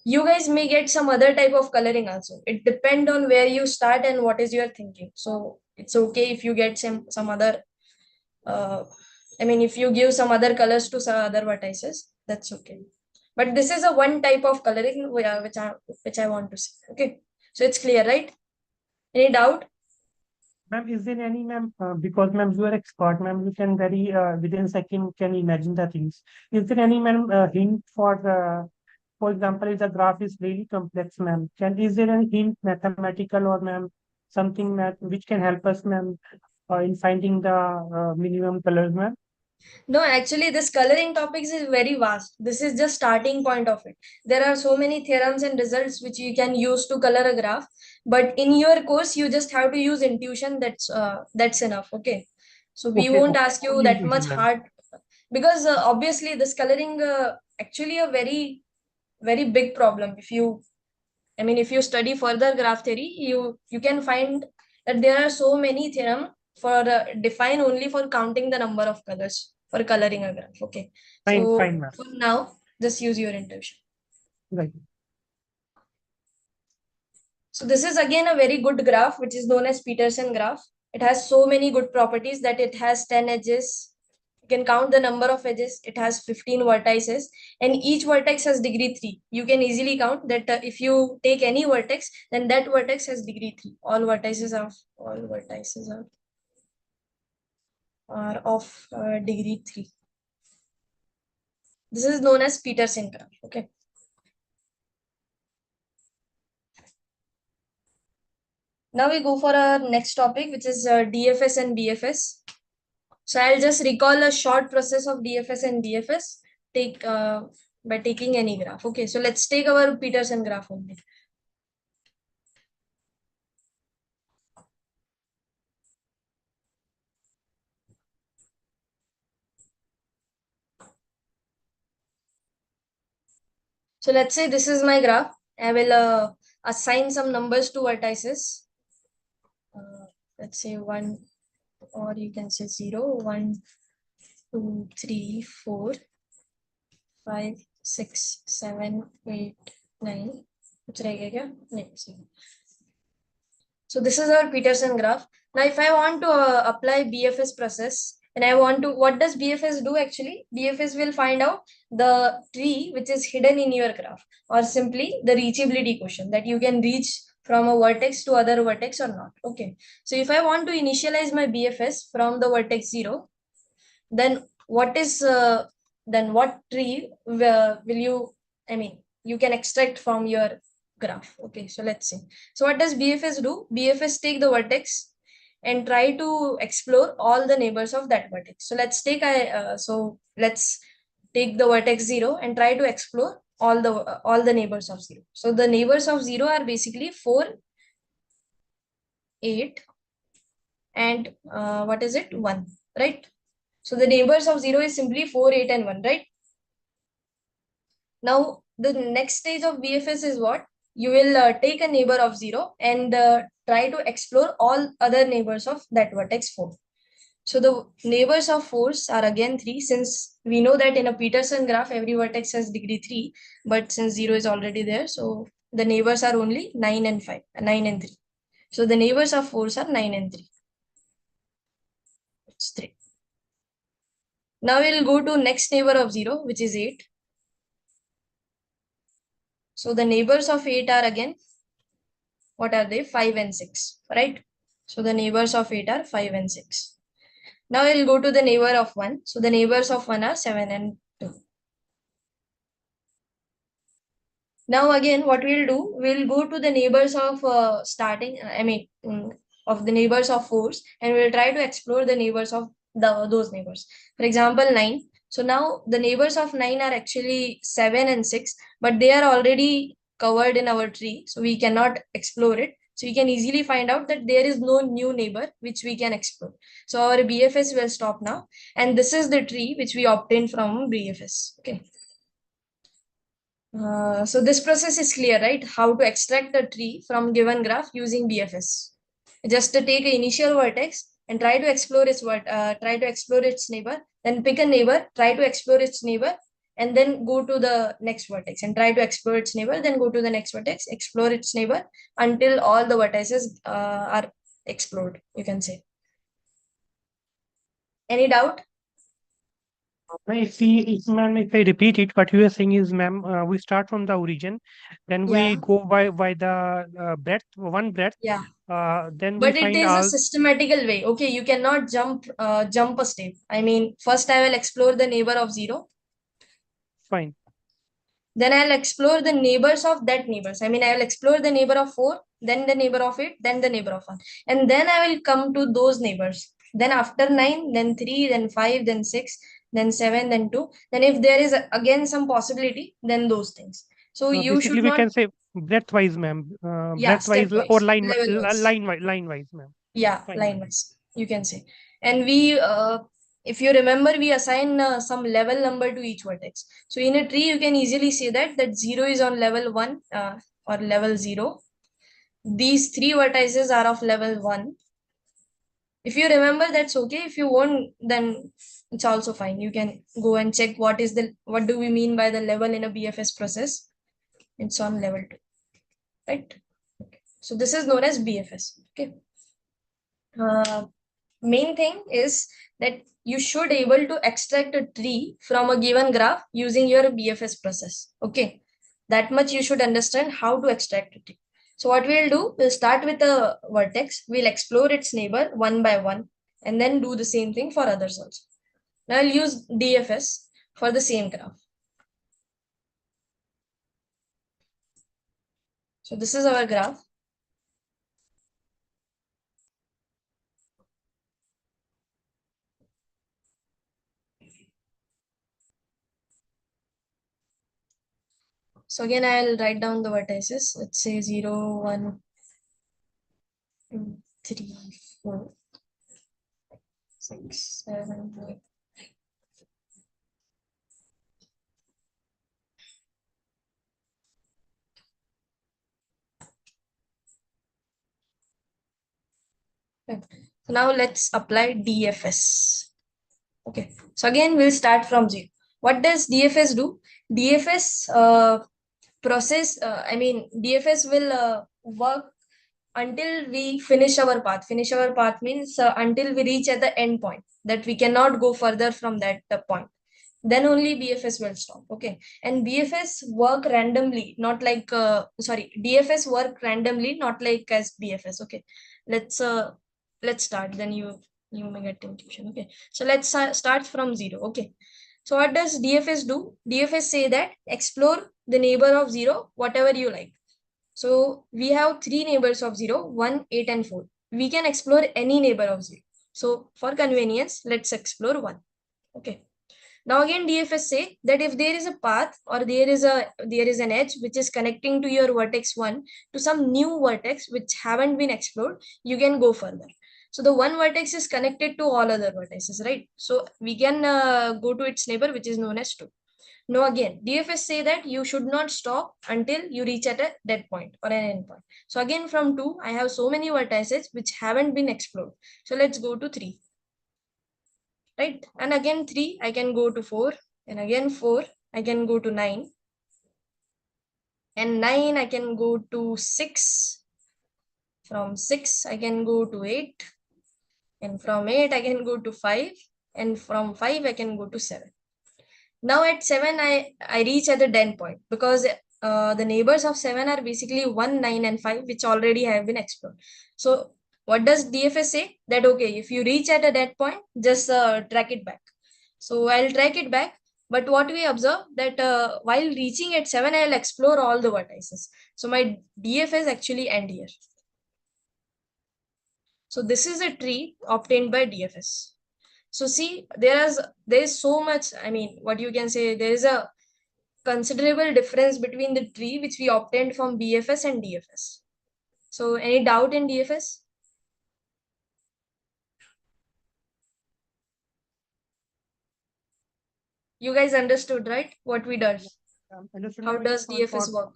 You guys may get some other type of coloring also. It depends on where you start and what is your thinking. So it's okay if you get some other, if you give some other colors to some other vertices, that's okay. But this is a one type of coloring which I want to see. Okay, so it's clear, right? Any doubt? Ma'am, is there any, ma'am, because ma'am, you are expert, ma'am, you can very, within a second can imagine the things. Is there any, ma'am, hint for example, if the graph is really complex, ma'am, is there any hint mathematical or ma'am, something which can help us, ma'am, in finding the minimum colors, ma'am? No, actually, this coloring topics is very vast. This is just starting point of it. There are so many theorems and results which you can use to color a graph. But in your course, you just have to use intuition. That's enough. Okay. So we Okay, won't okay. ask you Only that much intuition, ma'am. hard, because obviously this coloring actually a very very big problem. If you study further graph theory, you can find that there are so many theorem for define only for counting the number of colors for coloring a graph. Okay, Fine, so fine, ma'am. for now, just use your intuition. Right. So this is again a very good graph, which is known as Peterson graph. It has so many good properties that it has 10 edges. You can count the number of edges. It has 15 vertices, and each vertex has degree 3. You can easily count that if you take any vertex, then that vertex has degree 3. All vertices are of degree 3. This is known as Peterson graph. Okay. Now we go for our next topic, which is DFS and BFS. So I'll just recall a short process of DFS and DFS by taking any graph. Okay, so let's take our Peterson graph only. So let's say this is my graph. I will assign some numbers to vertices. Let's say 1, or you can say 0, 1, 2, 3, 4, 5, 6, 7, 8, 9. So this is our Peterson graph. Now, if I want to apply BFS process, and what does BFS do actually? BFS will find out the tree which is hidden in your graph, or simply the reachability question, that you can reach from a vertex to other vertex or not. Okay. So if I want to initialize my BFS from the vertex 0, then what tree will you, you can extract from your graph. Okay, so let's see. So what does BFS do? BFS take the vertex and try to explore all the neighbors of that vertex. So let's take the vertex 0 and try to explore all the neighbors of 0. So the neighbors of 0 are basically 4, 8, and 1, right? So the neighbors of 0 is simply 4, 8, and 1, right? Now, the next stage of BFS is what? You will take a neighbor of 0 and try to explore all other neighbors of that vertex 4. So the neighbors of 4s are again 3, since we know that in a Peterson graph, every vertex has degree 3, but since 0 is already there, so the neighbors are only 9 and 5, 9 and 3. So the neighbors of 4s are 9 and 3. It's 3. Now we'll go to next neighbor of 0, which is 8. So the neighbors of 8 are again, what are they? 5 and 6, right? So the neighbors of 8 are 5 and 6. Now we'll go to the neighbor of 1. So the neighbors of 1 are 7 and 2. Now again, what we'll do, we'll go to the neighbors of of the neighbors of 4s, and we'll try to explore the neighbors of those neighbors. For example, 9. So now the neighbors of 9 are actually 7 and 6, but they are already covered in our tree, so we cannot explore it. So we can easily find out that there is no new neighbor which we can explore. So our BFS will stop now, and this is the tree which we obtained from BFS. Okay. So this process is clear, right? How to extract a tree from given graph using BFS. Just to take an initial vertex and try to explore its neighbor, then pick a neighbor, try to explore its neighbor, and then go to the next vertex and try to explore its neighbor, then go to the next vertex, explore its neighbor until all the vertices are explored, you can say. Any doubt? If I repeat it, what you are saying is, ma'am, we start from the origin, then we Yeah. go by the breadth, one breadth. Yeah. Then we But it find is a all. systematical way. Okay, you cannot jump a step. I mean, first I will explore the neighbor of 0. Fine. Then I'll explore the neighbors of that neighbors. I mean, I will explore the neighbor of 4, then the neighbor of 8, then the neighbor of 1. And then I will come to those neighbors. Then after 9, then 3, then 5, then 6, then 7, then 2. Then if there is again some possibility, then those things. So you Basically, should we not, can say breadth-wise, ma'am. yeah, Breadth-wise or stepwise, level-wise. line-wise, ma'am. Yeah, Fine, line ma'am. wise, you can say. And we, if you remember, we assign some level number to each vertex. So in a tree, you can easily say that 0 is on level 1 or level 0. These 3 vertices are of level 1. If you remember, that's okay. If you won't, then it's also fine. You can go and check what do we mean by the level in a BFS process. It's on level 2, right? Okay. So this is known as BFS. Okay. Main thing is that you should able to extract a tree from a given graph using your BFS process. Okay, that much you should understand how to extract a tree. So what we'll do, we'll start with a vertex, we'll explore its neighbor one by one, and then do the same thing for others also. Now I'll use DFS for the same graph. So this is our graph. So again, I'll write down the vertices. Let's say 0, 1, 2, 3, 4, 6, 7, 8. Okay. So now let's apply DFS. Okay. So again, we'll start from 0. What does DFS do? DFS DFS will work until we finish our path. Finish our path means until we reach at the end point, that we cannot go further from that point. Then only BFS will stop. Okay. And BFS work randomly, not like DFS work randomly, not like as BFS. Okay. Let's start, then you may get intuition. Okay. So let's start from 0. Okay. So what does DFS do? DFS say that explore the neighbor of 0, whatever you like. So we have 3 neighbors of 0, 1, 8, and 4. We can explore any neighbor of 0. So for convenience, let's explore 1. Okay. Now again, DFS say that if there is a path or there is an edge which is connecting to your vertex 1 to some new vertex which haven't been explored, you can go further. So the one vertex is connected to all other vertices, right? So we can go to its neighbor, which is known as 2. Now again, DFS say that you should not stop until you reach at a dead point or an end point. So again, from 2, I have so many vertices which haven't been explored. So let's go to 3. right? And again 3, I can go to 4, and again 4, I can go to 9, and 9, I can go to 6. From 6, I can go to 8, and from 8, I can go to 5, and from 5, I can go to 7. Now at 7, I reach at the den point, because the neighbors of 7 are basically 1, 9, and 5, which already have been explored. So what does DFS say? That okay, if you reach at a dead point, just track it back. So I'll track it back. But what we observe that while reaching at 7, I'll explore all the vertices. So my DFS actually end here. So this is a tree obtained by DFS. So see, there is so much, I mean, what you can say, there is a considerable difference between the tree which we obtained from BFS and DFS. So any doubt in DFS? You guys understood, right? What we did? Understood, How ma'am. does DFS work?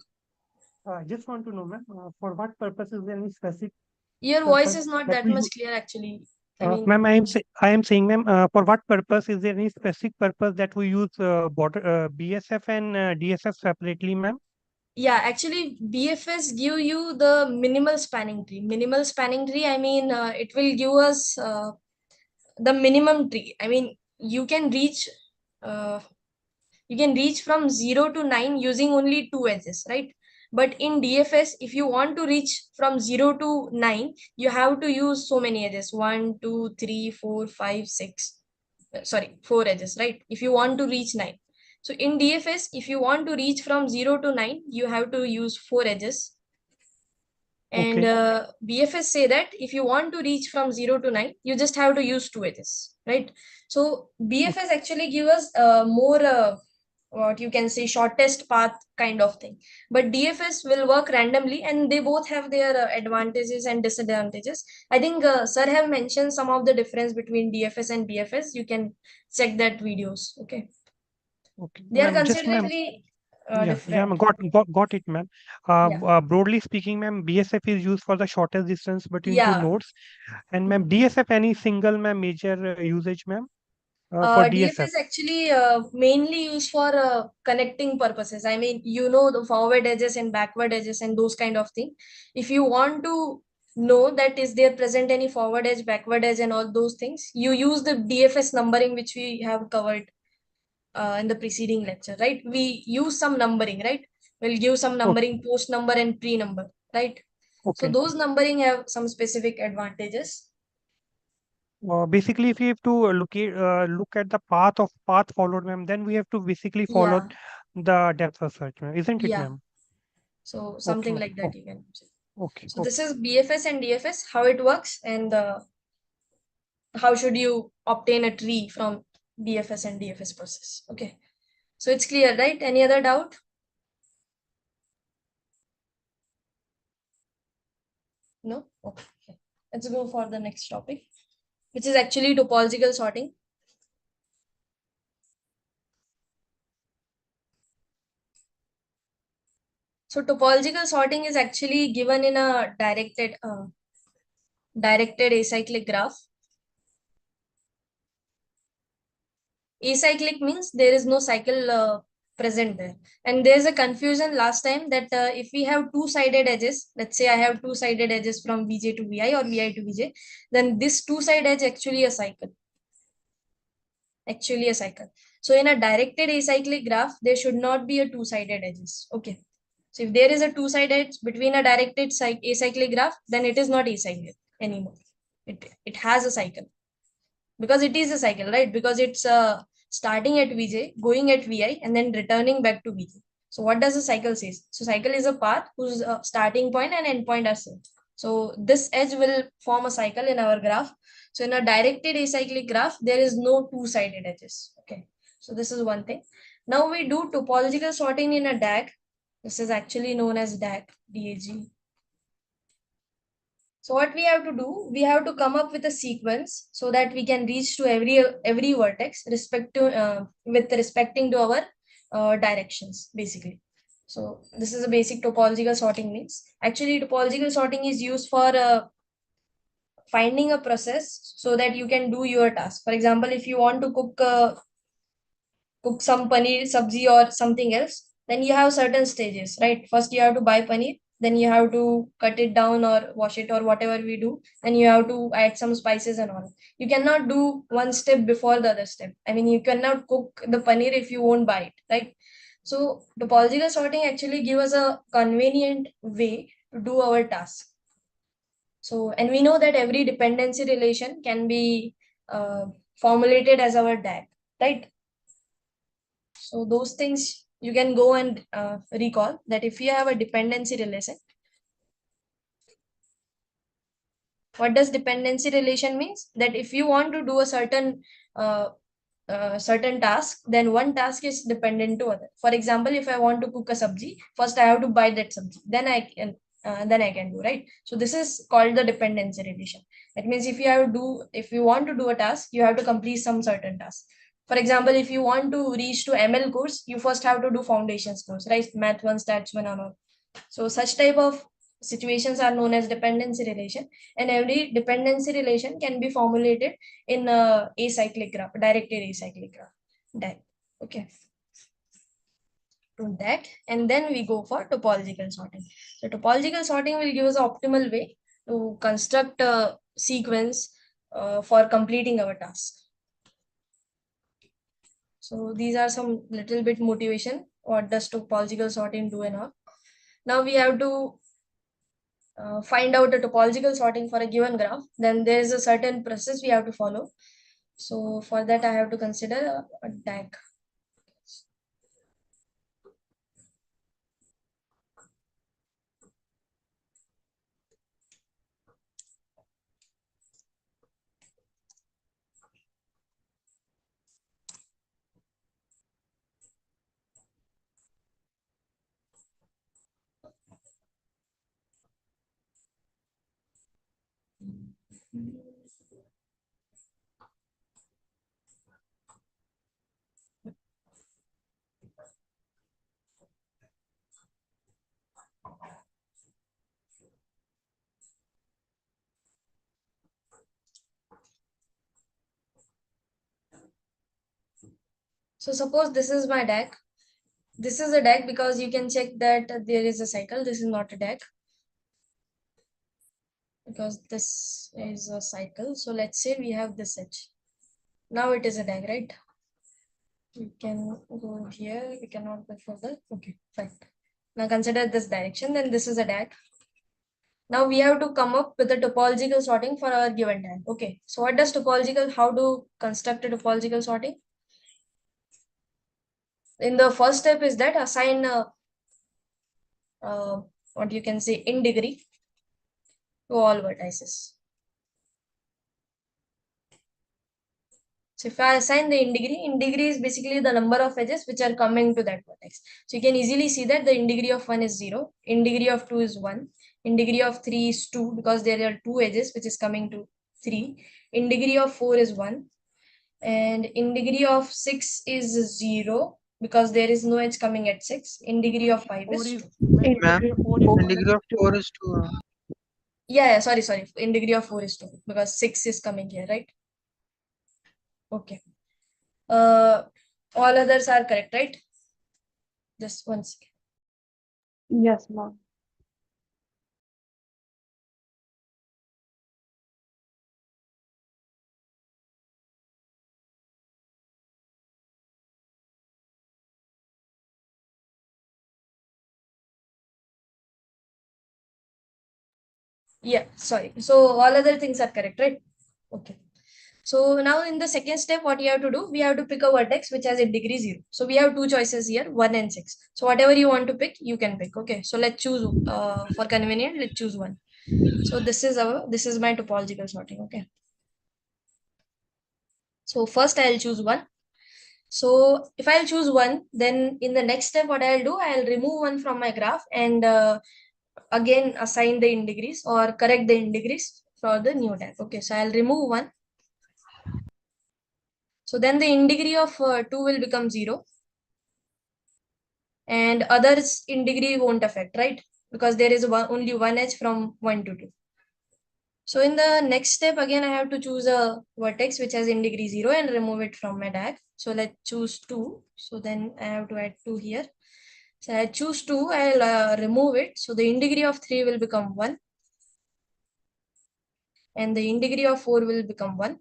I just want to know, ma'am, for what purpose is there any specific Your voice purpose is not that that we much use? clear actually. I mean, Ma'am, I am saying, ma'am, for what purpose is there any specific purpose that we use border BSF and DSF separately, ma'am? yeah, actually BFS give you the minimal spanning tree. Minimal spanning tree, I mean, it will give us the minimum tree. I mean, you can reach from 0 to 9 using only 2 edges, right? But in DFS, if you want to reach from 0 to 9, you have to use so many edges: 1, 2, 3, 4, 5, 6. Sorry, 4 edges, right? If you want to reach 9. So in DFS, if you want to reach from 0 to 9, you have to use 4 edges. And BFS say that if you want to reach from 0 to 9, you just have to use 2 edges, right? So BFS actually give us more what you can say shortest path kind of thing, but DFS will work randomly, and they both have their advantages and disadvantages. I think sir have mentioned some of the difference between DFS and BFS. You can check that videos. Okay, Okay, they are ma'am, just ma'am. considerably Yeah, different. got it, ma'am. Yeah, Broadly speaking, ma'am, BSF is used for the shortest distance between two yeah. nodes, and ma'am, DSF any single ma'am major usage, ma'am, for DSF. DFS actually mainly used for connecting purposes. I mean, you know, the forward edges and backward edges and those kind of thing. If you want to know that is there present any forward edge, backward edge, and all those things, you use the DFS numbering which we have covered in the preceding lecture, right? We use some numbering, right? We'll give some numbering, post number and pre number, right? So Okay. those numbering have some specific advantages. Basically, if you have to look at the path followed, ma'am, then we have to basically follow Yeah, the depth of search, ma'am, isn't it, yeah. ma'am? So Okay, something ma'am. like that you can say. Okay, So this is BFS and DFS, how it works, and how should you obtain a tree from BFS and DFS process. Okay, so it's clear, right? Any other doubt? No? Okay. Let's go for the next topic, which is actually topological sorting. So topological sorting is actually given in a directed acyclic graph. Acyclic means there is no cycle present there. And there's a confusion last time that if we have two-sided edges, let's say I have two-sided edges from Vj to Vi or Vi to Vj, then this two-side edge actually a cycle. Actually a cycle. So in a directed acyclic graph, there should not be a two-sided edges. Okay. So if there is a two-sided edge between a directed acyclic graph, then it is not acyclic anymore. It has a cycle. Because it is a cycle, right? Because it's starting at Vj, going at Vi, and then returning back to Vj. So what does a cycle say? So cycle is a path whose starting point and end point are same. So this edge will form a cycle in our graph. So in a directed acyclic graph, there is no two-sided edges. Okay. So this is one thing. Now we do topological sorting in a DAG. This is actually known as DAG, DAG. So what we have to do, we have to come up with a sequence so that we can reach to every vertex with respecting to our directions, basically. So this is a basic topological sorting means. Actually, topological sorting is used for finding a process so that you can do your task. For example, if you want to cook some paneer sabzi or something else, then you have certain stages, right? First you have to buy paneer, then you have to cut it down or wash it or whatever we do, then you have to add some spices and all. You cannot do one step before the other step. I mean, you cannot cook the paneer if you won't buy it, right? So topological sorting actually give us a convenient way to do our task. So, and we know that every dependency relation can be formulated as our DAG, right? So those things you can go and recall that if you have a dependency relation, what does dependency relation means? That if you want to do a certain task, then one task is dependent to other. For example, if I want to cook a sabji, first I have to buy that sabji, then I can do, right? So this is called the dependency relation. That means if you want to do a task, you have to complete some certain task. For example, if you want to reach to ML course, you first have to do foundations course, right? Math 1, stats 1 and all. So such type of situations are known as dependency relation, and every dependency relation can be formulated in a acyclic graph, directed acyclic graph. That okay. To that, and then we go for topological sorting. So topological sorting will give us an optimal way to construct a sequence for completing our task. So these are some little bit motivation. What does topological sorting do and all? Now we have to find out the topological sorting for a given graph. Then there is a certain process we have to follow. So for that, I have to consider a DAG. So suppose this is my DAG. This is a DAG because you can check that there is a cycle. This is not a DAG because this is a cycle. So let's say we have this edge. Now it is a DAG, right? We can go here. We cannot go further. Okay, fine. Now consider this direction. Then this is a DAG. Now we have to come up with a topological sorting for our given DAG. Okay, so what does topological? How to construct a topological sorting? In the first step is that assign what you can say in degree to all vertices. So if I assign the in degree is basically the number of edges which are coming to that vertex. So you can easily see that the in degree of 1 is 0, in degree of 2 is 1, in degree of 3 is 2 because there are 2 edges which is coming to 3, in degree of 4 is 1, and in degree of 6 is 0 because there is no edge coming at 6, in degree of 5 is 2. Ma'am, in degree of 4 is 2. Yeah, sorry. In degree of 4 is 2 because 6 is coming here, right? Okay. All others are correct, right? Just one second. Yes, ma'am. Yeah, sorry. So all other things are correct, right? Okay. So now in the second step, what you have to do, we have to pick a vertex which has a degree 0. So we have two choices here, 1 and 6. So whatever you want to pick, you can pick. Okay. So let's choose for convenient, let's choose 1. So this is my topological sorting. Okay. So first I'll choose 1. So if I'll choose 1, then in the next step, what I'll do, I'll remove 1 from my graph and again assign the in degrees or correct the in degrees for the new DAG. Okay, so I'll remove 1. So then the in degree of 2 will become 0. And others in degree won't affect, right? Because there is only one edge from 1 to 2. So in the next step, again, I have to choose a vertex which has in degree 0 and remove it from my DAG. So let's choose 2. So then I have to add 2 here. So I choose 2, I'll remove it. So the in degree of 3 will become 1. And the in degree of 4 will become 1.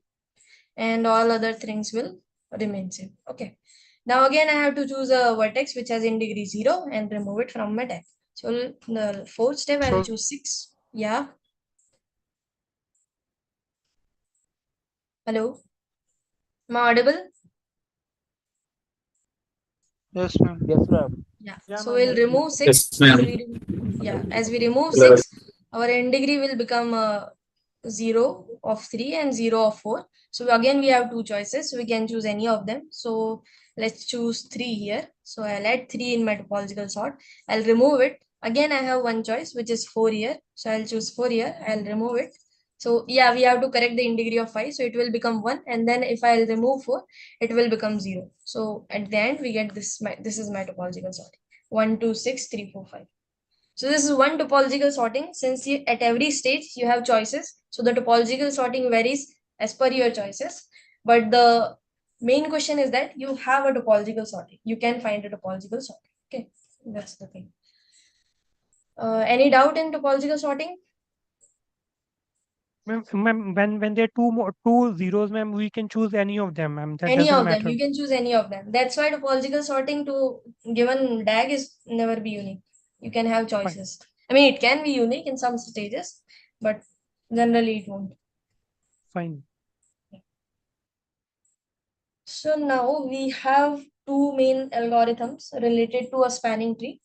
And all other things will remain same. Okay. Now again, I have to choose a vertex which has in degree 0 and remove it from my DAG. So the fourth step, I will So choose 6. Yeah. Hello. Am I audible? yes, ma'am. Yes, ma'am. Yeah. Yeah, So ma'am. we'll Yes, remove 6. Yes, ma'am. As we remove 6, our n degree will become 0 of 3 and 0 of 4. So again, we have two choices. So we can choose any of them. So let's choose 3 here. So I'll add 3 in my topological sort. I'll remove it. Again, I have one choice, which is 4 here. So I'll choose 4 here. I'll remove it. So yeah, we have to correct the in degree of 5. So it will become 1. And then if I'll remove 4, it will become 0. So at the end, we get this. This is my topological sorting. 1, 2, 6, 3, 4, 5. So this is one topological sorting. Since at every stage you have choices, so the topological sorting varies as per your choices. But the main question is that you have a topological sorting. You can find a topological sorting. Okay, that's the thing. Any doubt in topological sorting? Ma'am, when there are two zeros, ma'am, we can choose any of them, ma'am. That Any doesn't of them. matter. You can choose any of them. That's why topological sorting to given DAG is never be unique. You can have choices. I mean, it can be unique in some stages, but generally it won't. Fine. So now we have two main algorithms related to a spanning tree,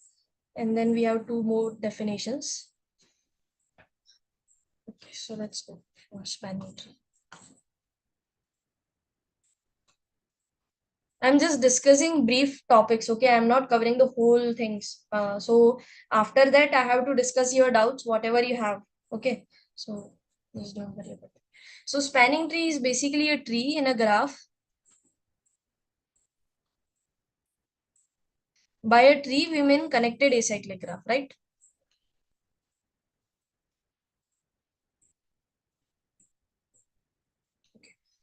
and then we have two more definitions. Okay, so let's go for spanning tree. I'm just discussing brief topics, okay? I'm not covering the whole things. So after that, I have to discuss your doubts, whatever you have, okay? So please don't worry about it. So spanning tree is basically a tree in a graph. By a tree, we mean connected acyclic graph, right?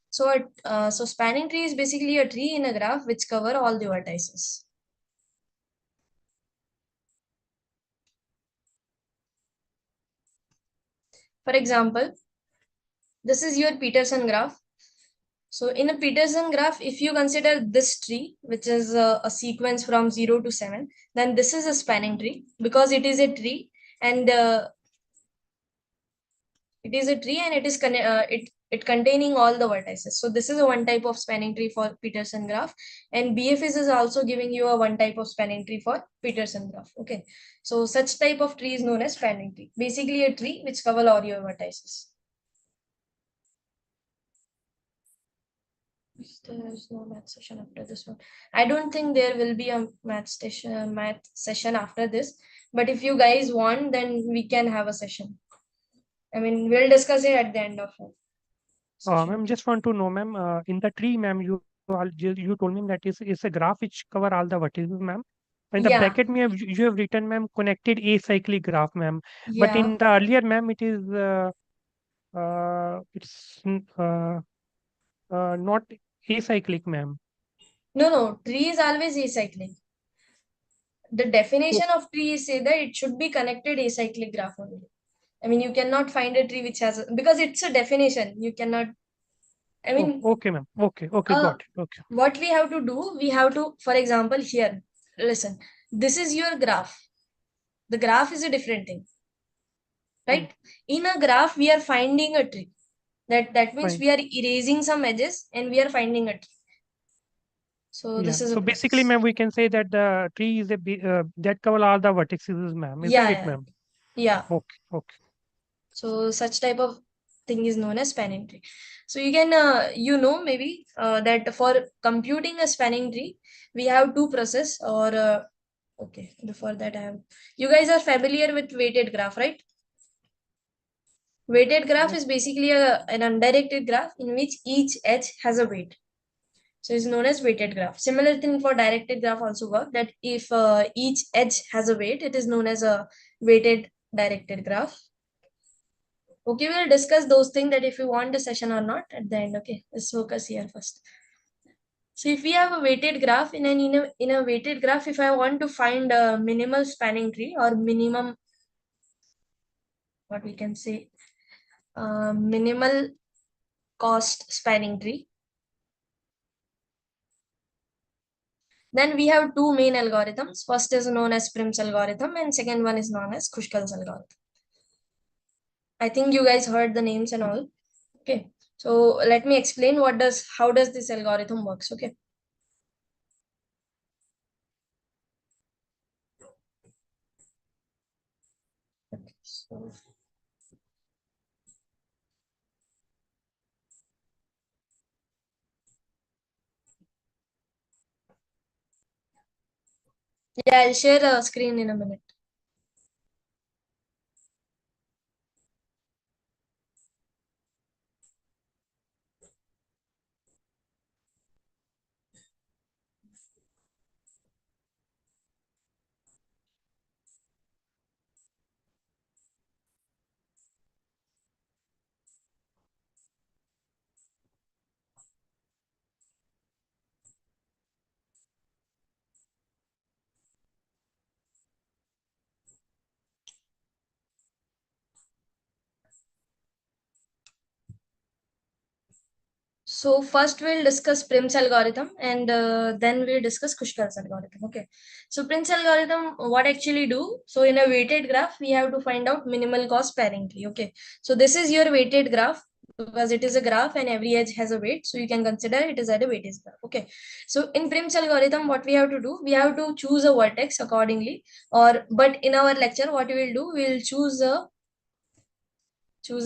So spanning tree is basically a tree in a graph which cover all the vertices. For example, this is your Peterson graph. So in a Peterson graph, if you consider this tree, which is a sequence from 0 to 7, then this is a spanning tree because it is a tree and it containing all the vertices. So this is a one type of spanning tree for Peterson graph, and BFS is also giving you a one type of spanning tree for Peterson graph. Okay, so such type of tree is known as spanning tree. Basically, a tree which cover all your vertices. There is no math session after this one. I don't think there will be a math session after this. But if you guys want, then we can have a session. I mean, we'll discuss it at the end of it. Ma'am, just want to know, ma'am, in the tree, ma'am, you told me that is a graph which cover all the vertices, ma'am. In the Yeah, bracket, ma'am, you have written, ma'am, connected acyclic graph, ma'am. But yeah. in the earlier, ma'am, it's not acyclic, ma'am. No, tree is always acyclic. The definition of tree is say that it should be connected acyclic graph only. I mean, you cannot find a tree which has because it's a definition. You cannot. I mean, Okay, ma'am. Okay, got it. Okay. what we have to do, we have to, for example, here, listen, this is your graph. The graph is a different thing, right? In a graph, we are finding a tree. That means Fine. we are erasing some edges and we are finding a tree. So Yeah. this is a So basically, process. ma'am, we can say that the tree is that cover all the vertices, ma'am. Isn't it, Yeah. ma'am? Yeah. Okay. Okay. So such type of thing is known as spanning tree. So you can, maybe that for computing a spanning tree, we have two process or, okay, before that I have, you guys are familiar with weighted graph, right? Weighted graph is basically an undirected graph in which each edge has a weight. So it's known as weighted graph. Similar thing for directed graph also work that if each edge has a weight, it is known as a weighted directed graph. Okay, we'll discuss those things that if you want the session or not at the end. Okay, let's focus here first. So if we have a weighted graph, in a weighted graph, if I want to find a minimal spanning tree or minimum, what we can say, minimal cost spanning tree, then we have two main algorithms. First is known as Prim's algorithm and second one is known as Kruskal algorithm. I think you guys heard the names and all. Okay, so let me explain how does this algorithm works. Okay. So yeah, I'll share a screen in a minute. So first we'll discuss Prim's algorithm and then we'll discuss Kruskal algorithm. Okay. So Prim's algorithm, what actually do? So in a weighted graph, we have to find out minimal cost pairing tree. Okay. So this is your weighted graph because it is a graph and every edge has a weight. So you can consider it is at a weighted graph. Okay. So in Prim's algorithm, what we have to do? We have to choose a vertex accordingly. But in our lecture, what we will do? We'll choose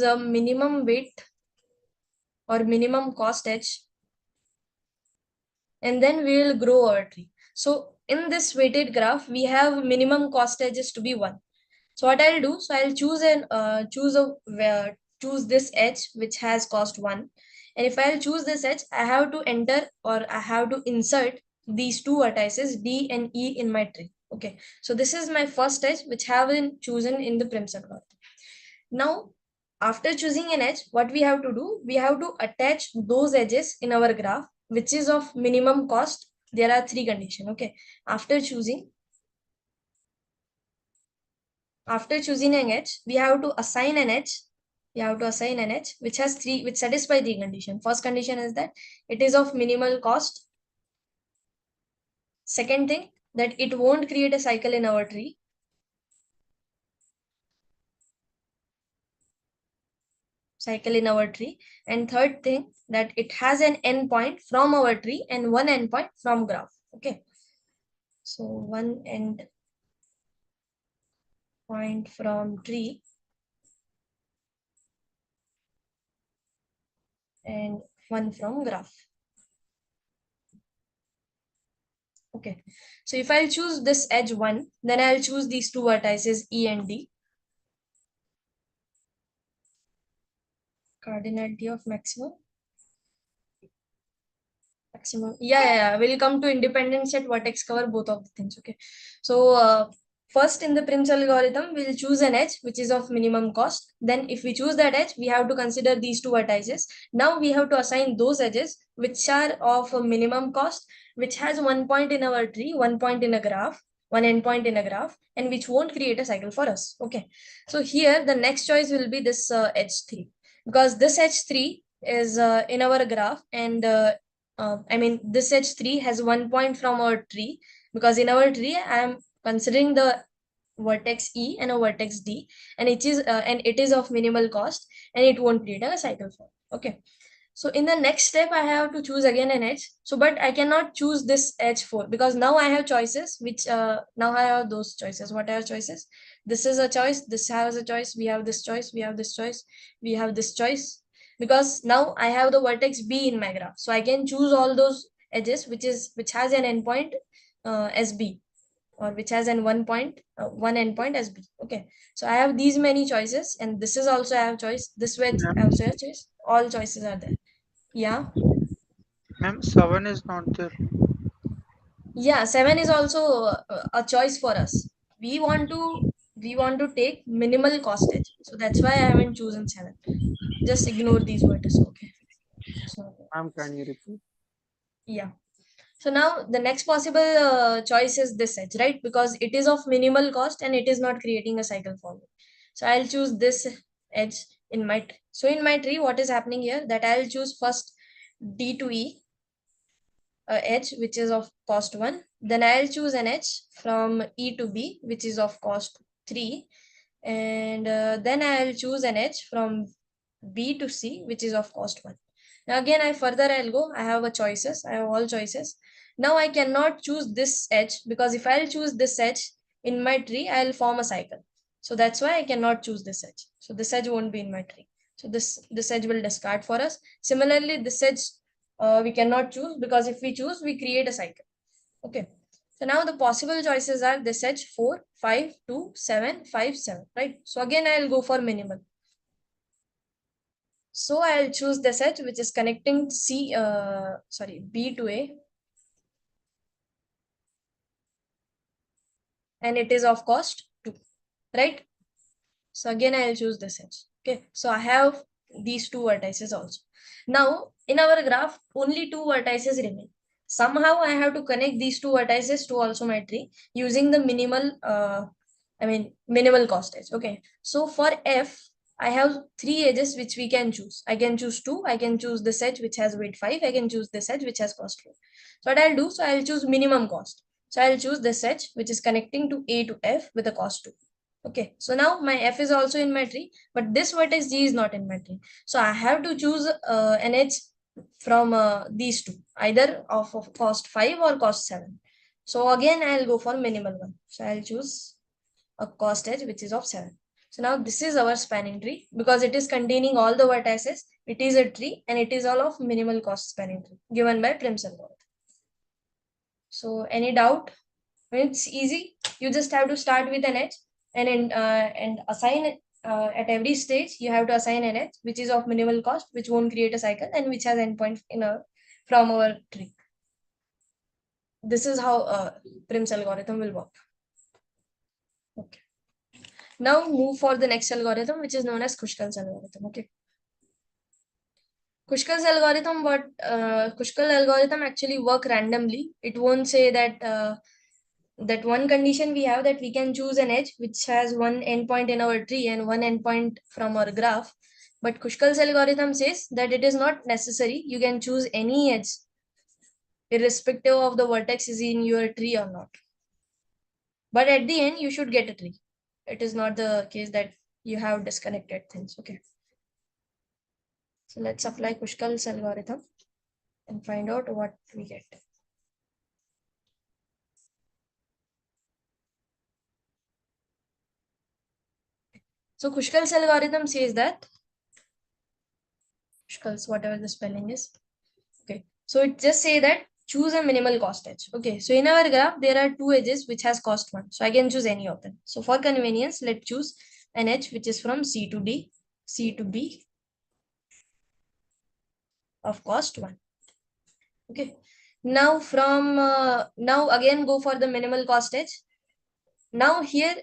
a minimum weight or minimum cost edge, and then we will grow our tree. So in this weighted graph, we have minimum cost edges to be 1. So what I'll do, so I'll choose this edge which has cost 1. And if I'll choose this edge, I have to enter or I have to insert these two vertices D and E in my tree. Okay, so this is my first edge which have been chosen in the Prim's algorithm. Now, after choosing an edge, what we have to do, we have to attach those edges in our graph, which is of minimum cost. There are 3 conditions. Okay. After choosing an edge, we have to assign an edge. We have to assign an edge which satisfies 3 conditions. First condition is that it is of minimal cost. Second thing, that it won't create a cycle in our tree. And third thing, that it has an endpoint from our tree and one endpoint from graph. Okay, so one endpoint from tree and one from graph. Okay, so if I'll choose this edge 1, then I'll choose these two vertices E and D. Cardinality of maximum. Yeah, we'll come to independent set vertex cover both of the things. Okay, so first in the Prim's algorithm, we'll choose an edge which is of minimum cost. Then if we choose that edge, we have to consider these two vertices. Now we have to assign those edges which are of a minimum cost, which has 1 point in our tree, 1 point in a graph, one endpoint in a graph, and which won't create a cycle for us. Okay, so here the next choice will be this edge 3, because this edge 3 is in our graph, and this edge 3 has 1 point from our tree, because in our tree I am considering the vertex E and a vertex D, and it is of minimal cost, and it won't create a cycle for. Okay, so in the next step I have to choose again an edge. So but I cannot choose this edge 4 because now I have choices which now I have those choices. What are choices? This is a choice, this has a choice, we have this choice, we have this choice, we have this choice, because now I have the vertex B in my graph. So I can choose all those edges which has an endpoint as B, or which has one endpoint as B. Okay, so I have these many choices, and this is also I have choice. This wedge I also have choice. All choices are there. Yeah. Ma'am, 7 is not there. Yeah, 7 is also a choice for us. We want to we want to take minimal cost edge. So that's why I haven't chosen 7. Just ignore these vertices. Okay. So Can you repeat? yeah. So now the next possible choice is this edge, right? Because it is of minimal cost and it is not creating a cycle for me. So I'll choose this edge in my tree. So in my tree, what is happening here? That I'll choose first D to E edge, which is of cost 1. Then I'll choose an edge from E to B, which is of cost 3. And then I'll choose an edge from B to C, which is of cost 1. Now again, I'll go. I have a choices. I have all choices. Now I cannot choose this edge because if I'll choose this edge in my tree, I'll form a cycle. So that's why I cannot choose this edge. So this edge won't be in my tree. So this edge will discard for us. Similarly, this edge we cannot choose because if we choose, we create a cycle. Okay. So now the possible choices are this edge 4, 5, 2, 7, 5, 7, right? So again, I'll go for minimal. So I'll choose this edge, which is connecting B to A. And it is of cost 2, right? So again, I'll choose this edge. Okay. So I have these 2 vertices also. Now, in our graph, only 2 vertices remain. Somehow I have to connect these 2 vertices to also my tree using the minimal cost edge. Okay. So for F, I have 3 edges which we can choose. I can choose 2. I can choose this edge which has weight 5. I can choose this edge which has cost 4. So what I'll do, so I'll choose minimum cost. So I'll choose this edge which is connecting to A to F with a cost 2. Okay, so now my F is also in my tree, but this vertex G is not in my tree. So I have to choose an edge from these 2, either of cost 5 or cost 7. So again, I'll go for minimal one. So I'll choose a cost edge which is of 7. So now this is our spanning tree because it is containing all the vertices. It is a tree and it is all of minimal cost spanning tree given by Prim's algorithm. So any doubt? It's easy. You just have to start with an edge and assign it at every stage. You have to assign an edge which is of minimal cost, which won't create a cycle, and which has endpoint from our tree. This is how Prim's algorithm will work. Okay. Now move for the next algorithm, which is known as Kruskal algorithm. Okay. Kruskal algorithm actually work randomly. It won't say that that one condition we have that we can choose an edge which has one endpoint in our tree and one endpoint from our graph. But Kruskal algorithm says that it is not necessary. You can choose any edge irrespective of the vertex is in your tree or not. But at the end, you should get a tree. It is not the case that you have disconnected things. Okay. So let's apply Kruskal algorithm and find out what we get. So Kruskal algorithm says that Kruskal, whatever the spelling is. Okay. So it just say that choose a minimal cost edge. Okay. So in our graph, there are 2 edges which has cost 1. So I can choose any of them. So for convenience, let's choose an edge which is from C to D, C to B of cost 1. Okay. Now now again go for the minimal cost edge. Now here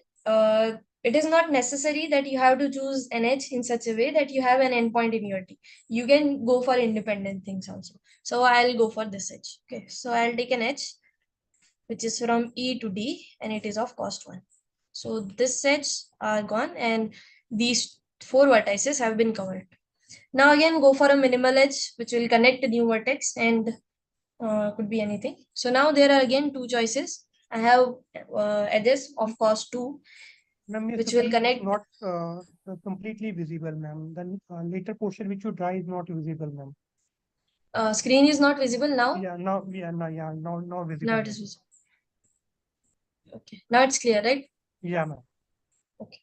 it is not necessary that you have to choose an edge in such a way that you have an endpoint in your tree. You can go for independent things also. So I'll go for this edge. Okay, so I'll take an edge which is from E to D and it is of cost 1. So this edge are gone and these 4 vertices have been covered. Now again go for a minimal edge which will connect a new vertex and could be anything. So now there are again 2 choices. I have edges of cost 2 which will connect. Not completely visible, ma'am. Then later portion which you draw is not visible, ma'am. Screen is not visible now. Now visible. Now it is visible. Okay. Now it's clear, right? Yeah, ma'am. Okay.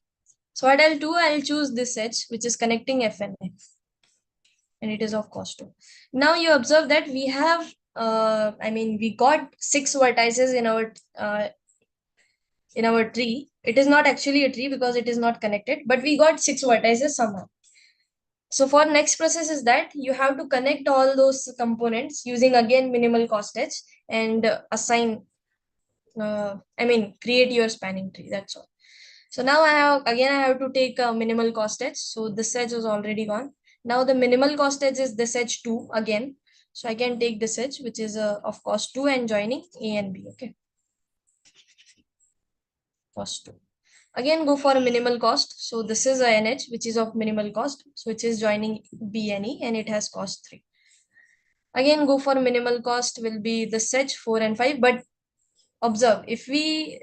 So what I'll do, I'll choose this edge which is connecting F and F, and it is of cost 2. Now you observe that we have, we got 6 vertices in our tree. It is not actually a tree because it is not connected, but we got 6 vertices somehow. So for next process is that you have to connect all those components using again minimal cost edge and assign, create your spanning tree. That's all. So now I have to take a minimal cost edge. So this edge was already gone. Now the minimal cost edge is this edge 2 again. So I can take this edge, which is of cost 2 and joining A and B. Okay. Cost 2. Again, go for a minimal cost. So this is a NH, which is of minimal cost. So which is joining B and E, and it has cost 3. Again, go for minimal cost will be this edge 4 and 5. But observe, if we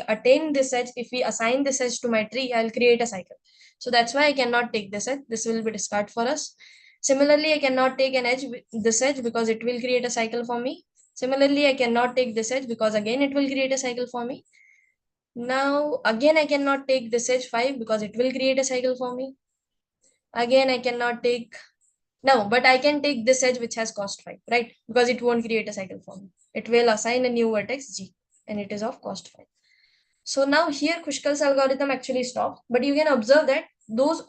attain this edge, if we assign this edge to my tree, I'll create a cycle. So that's why I cannot take this edge. This will be discard for us. Similarly, I cannot take an edge, this edge, because it will create a cycle for me. Similarly, I cannot take this edge because again it will create a cycle for me. Now again I cannot take this edge 5 because it will create a cycle for me. Again I cannot take, no, but I can take this edge which has cost 5, right? Because it won't create a cycle for me. It will assign a new vertex G and it is of cost 5. So now here Khushkal's algorithm actually stops, but you can observe that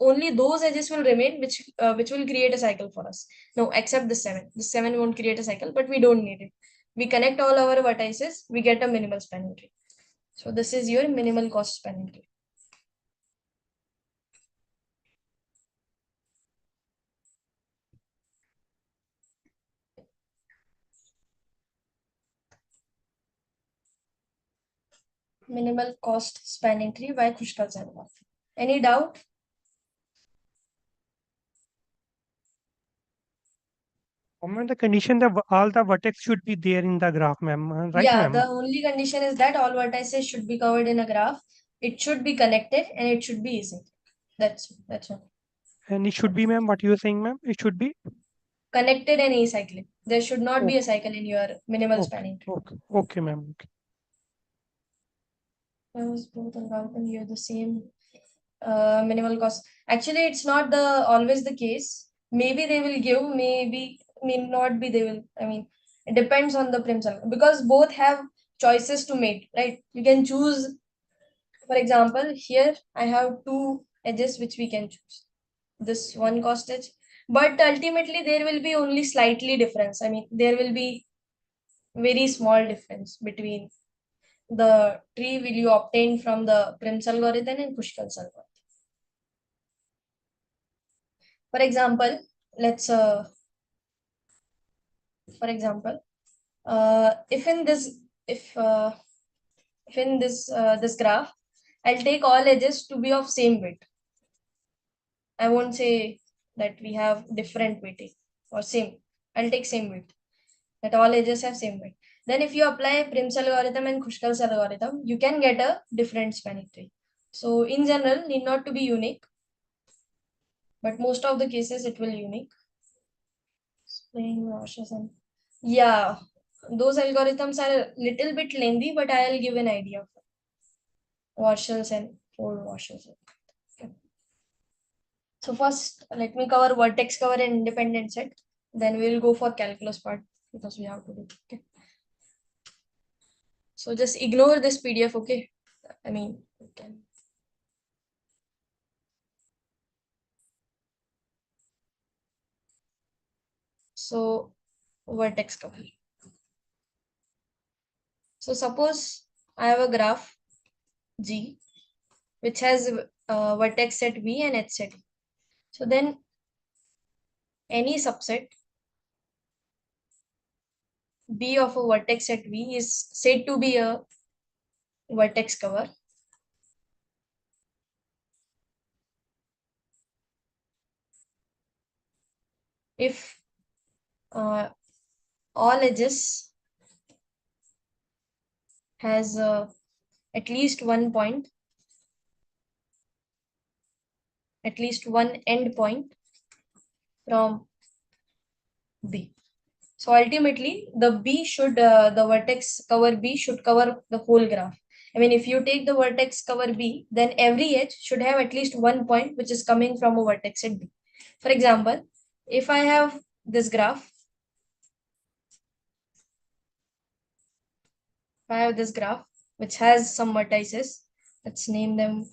only those edges will remain which will create a cycle for us. No, except the 7. The 7 won't create a cycle, but we don't need it. We connect all our vertices, we get a minimal spanning tree. So this is your minimal cost spanning tree. Minimal cost spanning tree by Khushkal's algorithm. Any doubt? The condition that all the vertex should be there in the graph, ma'am. Right, Yeah, ma'am? the only condition is that all vertices should be covered in a graph. It should be connected and it should be acyclic. That's all. And it should be, ma'am, what you are saying, ma'am? It should be Connected and acyclic. There should not be a cycle in your minimal okay, spanning tree. okay, ma'am. Okay. Both algorithm give the same minimal cost. Actually, it's not always the case. Maybe they will give, maybe may not be. They will. I mean, it depends on the principal because both have choices to make. Right? You can choose. For example, here I have 2 edges which we can choose. This one cost edge, but ultimately there will be only slightly difference. I mean, there will be very small difference between the tree will you obtain from the Prim's algorithm and Khushkal's algorithm. For example, let's for example, if in this graph, I'll take all edges to be of same weight. I won't say that we have different weighting or same. I'll take same weight. That all edges have same weight. Then if you apply Prim's algorithm and Khushkal's algorithm, you can get a different spanning tree. So in general, need not to be unique, but most of the cases it will unique. Yeah, those algorithms are a little bit lengthy, but I'll give an idea of Warshalls and 4 Warshalls. Okay. So first, let me cover vertex cover and independent set. Then we'll go for calculus part because we have to do. Okay. So just ignore this PDF, okay? I mean, okay. So vertex cover. So suppose I have a graph G which has vertex set V and edge set. So then any subset B of a vertex set V is said to be a vertex cover. If all edges has at least one point, at least one end point from B. So ultimately, the vertex cover B should cover the whole graph. I mean, if you take the vertex cover B, then every edge should have at least one point which is coming from a vertex at B. For example, if I have this graph, which has some vertices, let's name them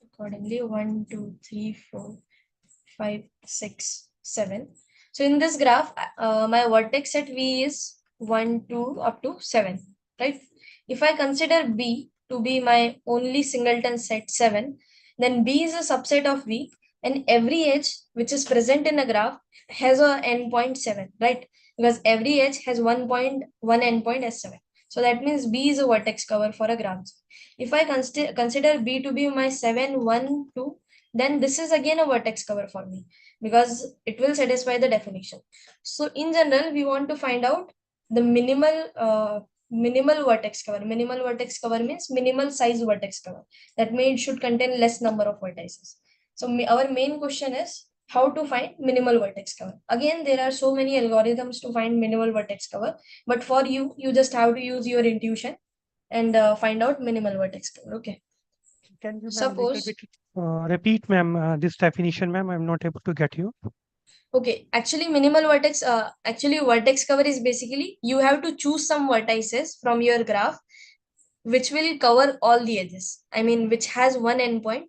accordingly 1, 2, 3, 4, 5, 6, 7. So in this graph, my vertex set V is 1, 2 up to 7, right? If I consider B to be my only singleton set 7, then B is a subset of V, and every edge which is present in a graph has a endpoint 7, right? Because every edge has one endpoint as 7. So that means B is a vertex cover for a graph. If I consider B to be my 7, 1, 2, then this is again a vertex cover for me because it will satisfy the definition. So in general, we want to find out the minimal vertex cover. Minimal vertex cover means minimal size vertex cover. That means it should contain less number of vertices. So our main question is how to find minimal vertex cover. Again, there are so many algorithms to find minimal vertex cover, but for you, you just have to use your intuition and find out minimal vertex cover. Okay. Can you, ma'am, little Suppose, bit repeat, ma'am, this definition, ma'am? I'm not able to get you. okay, actually vertex cover is basically you have to choose some vertices from your graph which will cover all the edges. I mean, which has one endpoint,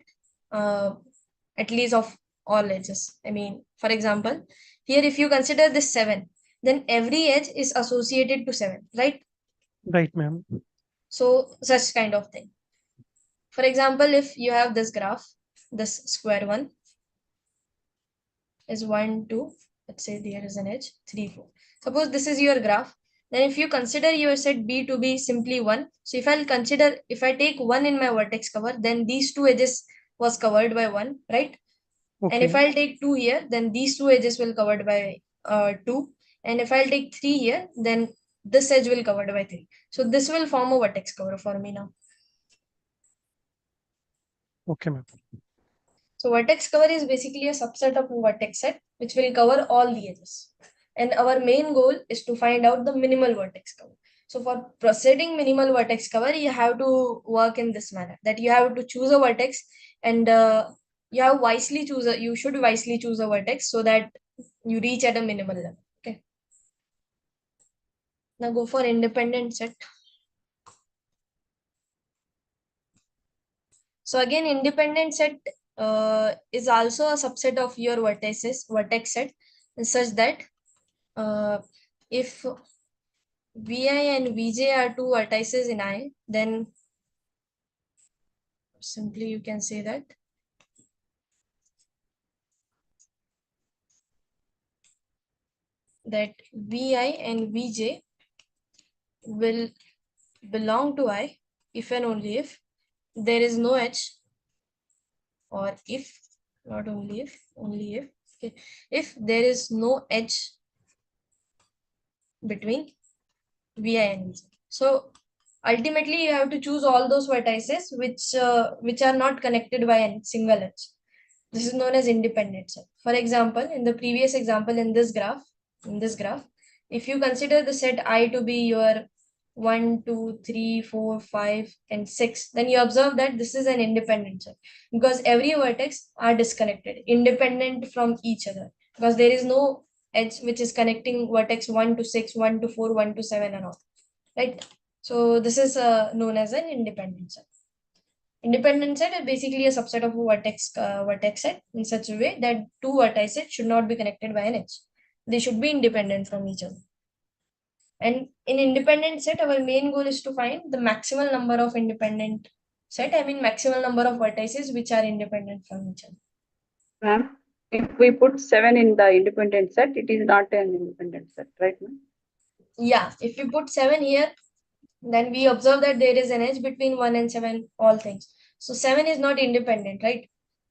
at least of all edges. I mean, for example, here if you consider this 7, then every edge is associated to 7, right? Right, ma'am. So such kind of thing. For example, if you have this graph, this square one is 1, 2, let's say there is an edge, 3, 4. Suppose this is your graph. Then if you consider your set B to be simply 1, so if I take 1 in my vertex cover, then these two edges was covered by 1, right? And if Okay. I'll take 2 here, then these two edges will covered by 2. And if I'll take 3 here, then this edge will covered by 3. So this will form a vertex cover for me now. Okay, ma'am. So vertex cover is basically a subset of a vertex set which will cover all the edges. And our main goal is to find out the minimal vertex cover. So for proceeding minimal vertex cover, you have to work in this manner, that you have to choose a vertex and you should wisely choose a vertex so that you reach at a minimal level. Okay. Now go for independent set. So again, independent set is also a subset of your vertex set, such that if Vi and Vj are two vertices in I, then simply you can say that Vi and Vj will belong to I if and only if there is no edge, or if, not only if, only if, okay, if there is no edge between Vi and Vj. So ultimately you have to choose all those vertices which are not connected by a single edge. This is known as independent set. For example, in the previous example in this graph, if you consider the set I to be your 1, 2, 3, 4, 5, and 6, then you observe that this is an independent set because every vertex are disconnected, independent from each other, because there is no edge which is connecting vertex 1 to 6, 1 to 4, 1 to 7 and all, right? So this is known as an independent set. Independent set is basically a subset of a vertex set in such a way that two vertices should not be connected by an edge. They should be independent from each other. And in independent set, our main goal is to find the maximal number of independent set. I mean, maximal number of vertices which are independent from each other. Ma'am, if we put 7 in the independent set, it is not an independent set, right, ma'am? Yeah, if we put 7 here, then we observe that there is an edge between 1 and 7, all things. So 7 is not independent, right?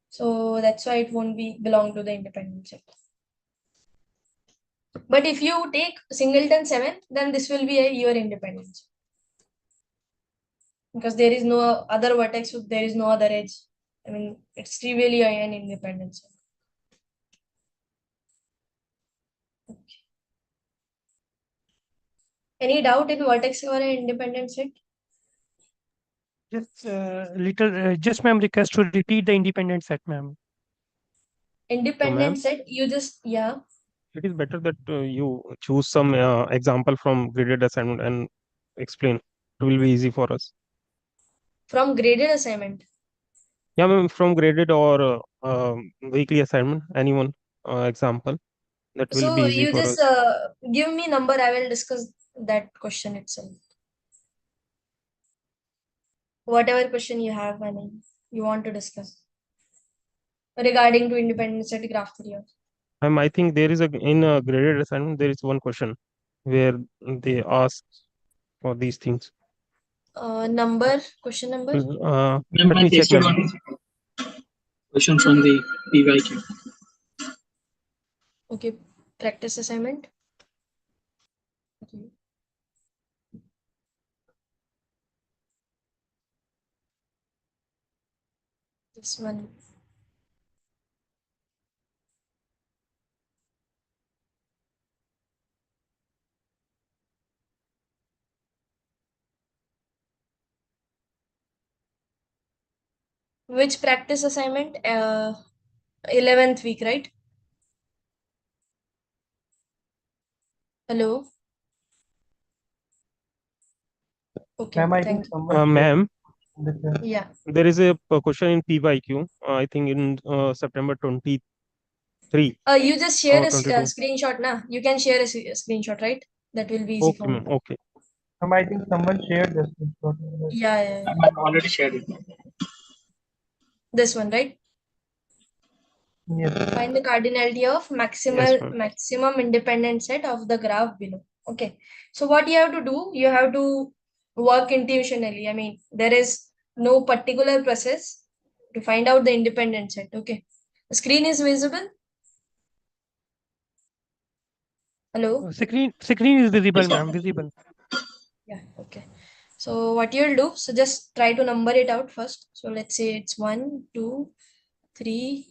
So that's why it won't belong to the independent set. But if you take singleton 7, then this will be your independence. Because there is no other vertex, so there is no other edge. I mean, it's trivially an independent set. Okay. Any doubt in vertex cover and independent set? Just ma'am, request to repeat the independent set, ma'am. Independent set, you just, yeah. It is better that you choose some example from graded assignment and explain. It will be easy for us. From graded assignment. Yeah, ma'am, from graded or weekly assignment, anyone example. That will be So easy you for just us. give me number, I will discuss that question itself. whatever question you have, I mean, you want to discuss regarding to independent set graph theory. I think there is in a graded assignment there is one question where they ask for these things. Question number? Let me check, ma'am. Question from the PYQ. Okay, practice assignment. Okay. This one. Which practice assignment? 11th week, right? Hello. Okay, Ma'am, I thank think you. someone Ma'am, Yeah. there is a question in PYQ. I think in September 23 You just share or a 22. screenshot, na? You can share a screenshot, right? That will be easy Okay, for me. ma'am. Okay. I think someone shared this. Yeah. I've already shared it. This one, right? Yes. Find the cardinality of maximum independent set of the graph below. Okay. So what you have to do, you have to work intuitionally. I mean, there is no particular process to find out the independent set. Okay. The screen is visible. Hello. Screen is visible, ma'am. Visible. Yeah. Okay. So what you'll do, so just try to number it out first. So let's say it's 1, 2, 3,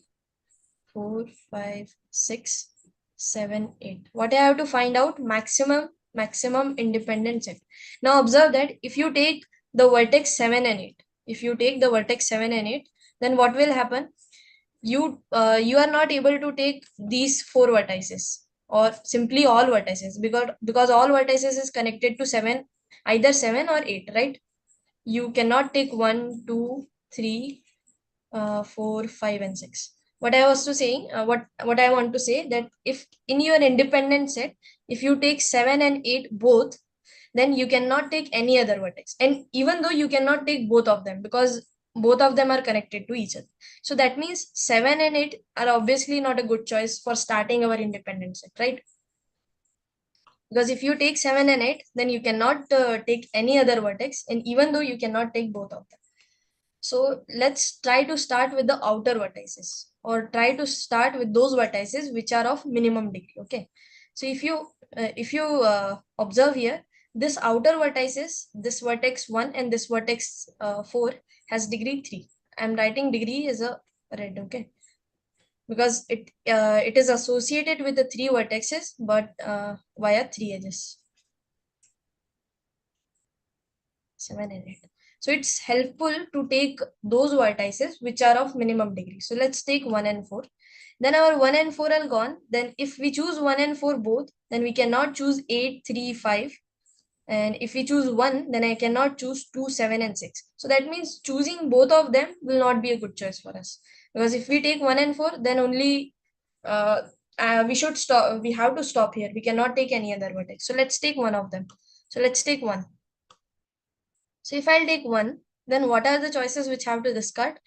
4, 5, 6, 7, 8. What I have to find out? Maximum independent set. Now observe that if you take the vertex 7 and 8, then what will happen? You are not able to take these 4 vertices or simply all vertices because all vertices is connected to 7, either 7 or 8, right? You cannot take 1, 2, 3, 4, 5, and 6. What I was to saying, what I want to say that if in your independent set, if you take 7 and 8 both, then you cannot take any other vertex. And even though you cannot take both of them because both of them are connected to each other. So that means 7 and 8 are obviously not a good choice for starting our independent set, right? Because if you take 7 and 8, then you cannot take any other vertex, and even though you cannot take both of them. So let's try to start with the outer vertices, or try to start with those vertices which are of minimum degree. Okay. So if you observe here, this outer vertices, this vertex 1 and this vertex 4 has degree 3. I'm writing degree as a red, okay, because it is associated with the 3 vertices, but via 3 edges. 7 and 8. So it's helpful to take those vertices which are of minimum degree. So let's take 1 and 4. Then our 1 and 4 are gone. Then if we choose 1 and 4 both, then we cannot choose 8, 3, 5. And if we choose 1, then I cannot choose 2, 7, and 6. So that means choosing both of them will not be a good choice for us. Because if we take 1 and 4, then only we should stop. We have to stop here. We cannot take any other vertex. So let's take one of them. So let's take 1. So if I'll take 1, then what are the choices which have to discard?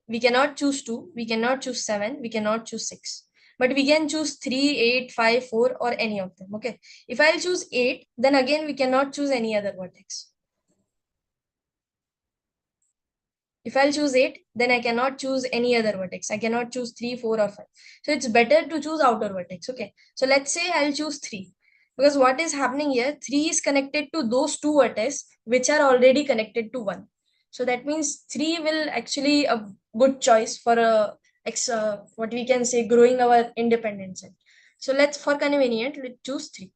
We cannot choose 2, we cannot choose 7, we cannot choose 6. But we can choose 3, 8, 5, 4, or any of them. Okay. If I'll choose 8, then again we cannot choose any other vertex. If I'll choose 8, then I cannot choose any other vertex. I cannot choose 3, 4, or 5. So it's better to choose outer vertex. Okay. So let's say I'll choose 3. Because what is happening here, 3 is connected to those 2 vertices which are already connected to 1. So that means 3 will actually a good choice for what we can say growing our independent set. So let's, for convenient, let's choose 3.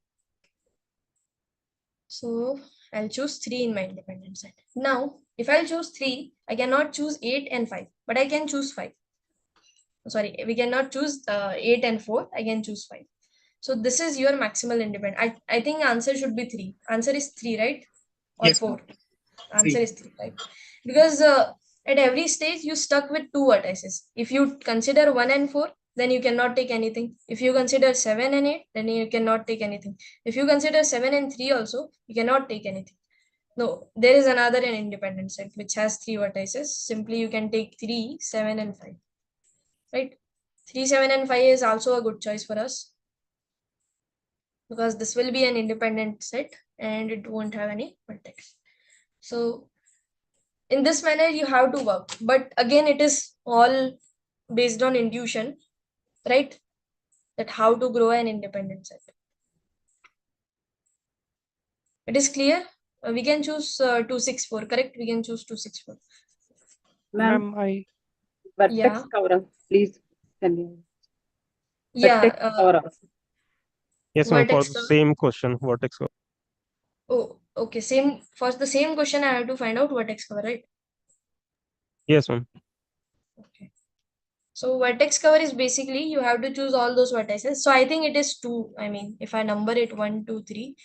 So I'll choose 3 in my independent set. Now, if I'll choose 3, I cannot choose 8 and 5, but I can choose 5. Sorry, we cannot choose 8 and 4. I can choose 5. So this is your maximal independent. I think answer should be 3. Answer is 3, right? Or Yes, 4. Answer is 3, right? Because at every stage you stuck with 2 vertices. If you consider 1 and 4, then you cannot take anything. If you consider 7 and 8, then you cannot take anything. If you consider 7 and 3 also, you cannot take anything. No, there is another an independent set which has 3 vertices. Simply you can take 3, 7 and 5. Right? 3, 7 and 5 is also a good choice for us, because this will be an independent set and it won't have any vertex. So in this manner you have to work, but again it is all based on intuition, right? That how to grow an independent set. It is clear. We can choose 264, correct? We can choose 264. Ma'am, Ma'am, vertex Yeah. cover up, please. Can you? Yeah. Vertex cover up. Yes, ma'am, for Vertex the cover. same question, vertex cover. Oh, okay. Same for the same question. I have to find out vertex cover, right? Yes, ma'am. Okay. So vertex cover is basically you have to choose all those vertices. So I think it is 2. I mean, if I number it 1, 2, 3,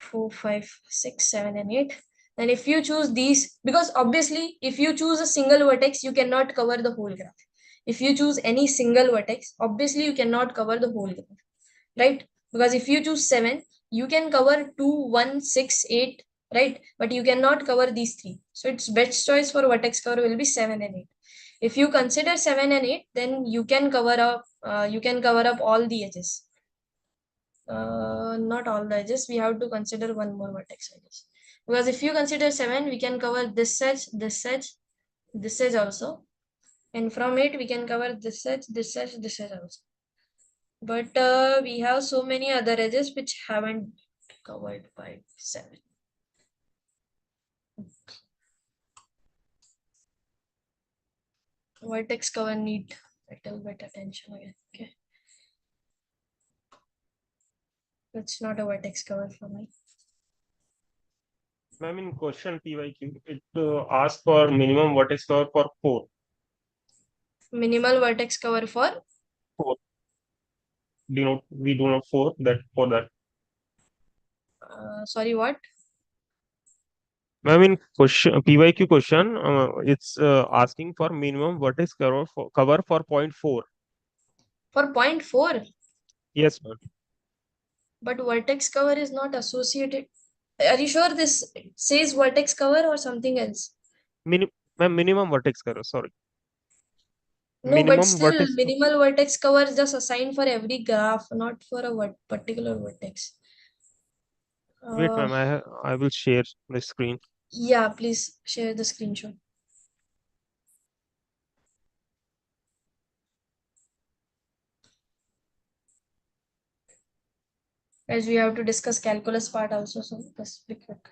4, 5, 6, 7, and 8. And if you choose these, because obviously if you choose a single vertex, you cannot cover the whole graph. If you choose any single vertex, obviously you cannot cover the whole graph, right? Because if you choose 7, you can cover 2, 1, 6, 8, right? But you cannot cover these 3. So its best choice for vertex cover will be 7 and 8. If you consider 7 and 8, then you can cover up all the edges. Not all the edges. We have to consider one more vertex, I guess. Because if you consider 7, we can cover this edge, this edge, this edge also. And from it, we can cover this edge, this edge, this edge also. But we have so many other edges which haven't covered by 7. Vertex cover need a little bit attention again. Okay. That's not a vertex cover for me. Ma'am, in question PYQ, it asks for minimum vertex cover for 4. Minimal vertex cover for 4. We do not 4 that for that. sorry, what? Ma'am, in question PYQ question, it's asking for minimum vertex cover for 0.4. For 0.4. Yes, ma'am. But vertex cover is not associated. Are you sure this says vertex cover or something else? Ma'am, minimum vertex cover. Sorry. No, but Minimum still, vertex. minimal vertex cover is just assigned for every graph, not for a particular vertex. Wait, ma'am. I will share the screen. Yeah, please share the screenshot. As we have to discuss calculus part also, so just be quick.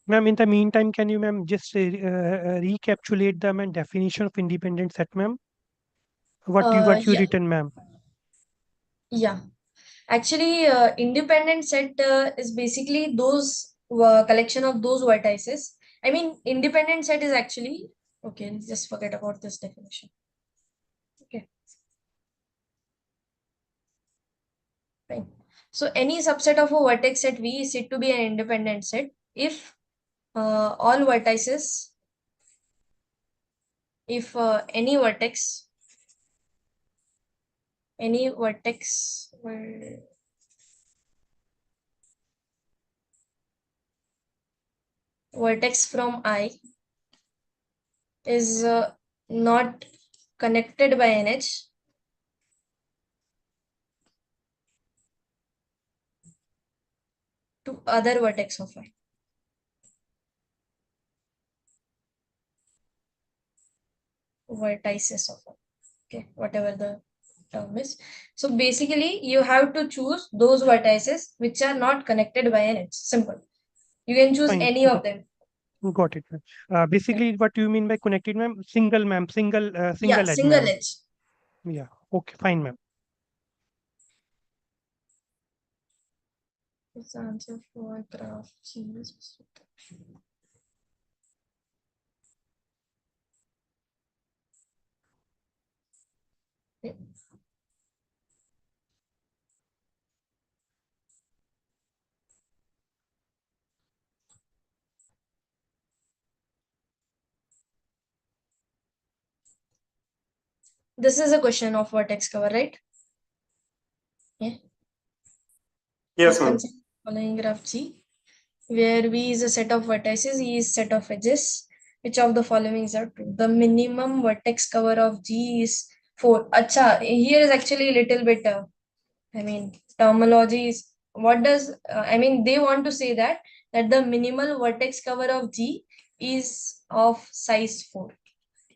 Ma'am, in the meantime, can you, ma'am, just recapitulate the definition of independent set, ma'am? What you Yeah. written, ma'am? Yeah. Actually, independent set is basically those collection of those vertices. I mean, independent set is actually, okay, just forget about this definition. Okay. Fine. So any subset of a vertex set V is said to be an independent set if all vertices, if any vertex vertex from I is not connected by an edge to other vertex of I. Vertices of I. Okay, whatever the term is. So basically, you have to choose those vertices which are not connected by an edge. Simple. You can choose Fine. any of them. Got it, ma'am. Basically, what do you mean by connected, ma'am? Single, ma'am. Single Yeah, edge, single ma'am. edge. Yeah. Okay, fine, ma'am. It's the answer for graph G. This is a question of vertex cover, right? Yeah. Yes, So ma'am. consider following graph G, where V is a set of vertices, E is set of edges. Which of the following are true? The minimum vertex cover of G is 4. Acha, here is actually a little bit, I mean, terminology is, what does, I mean, they want to say that the minimal vertex cover of G is of size 4.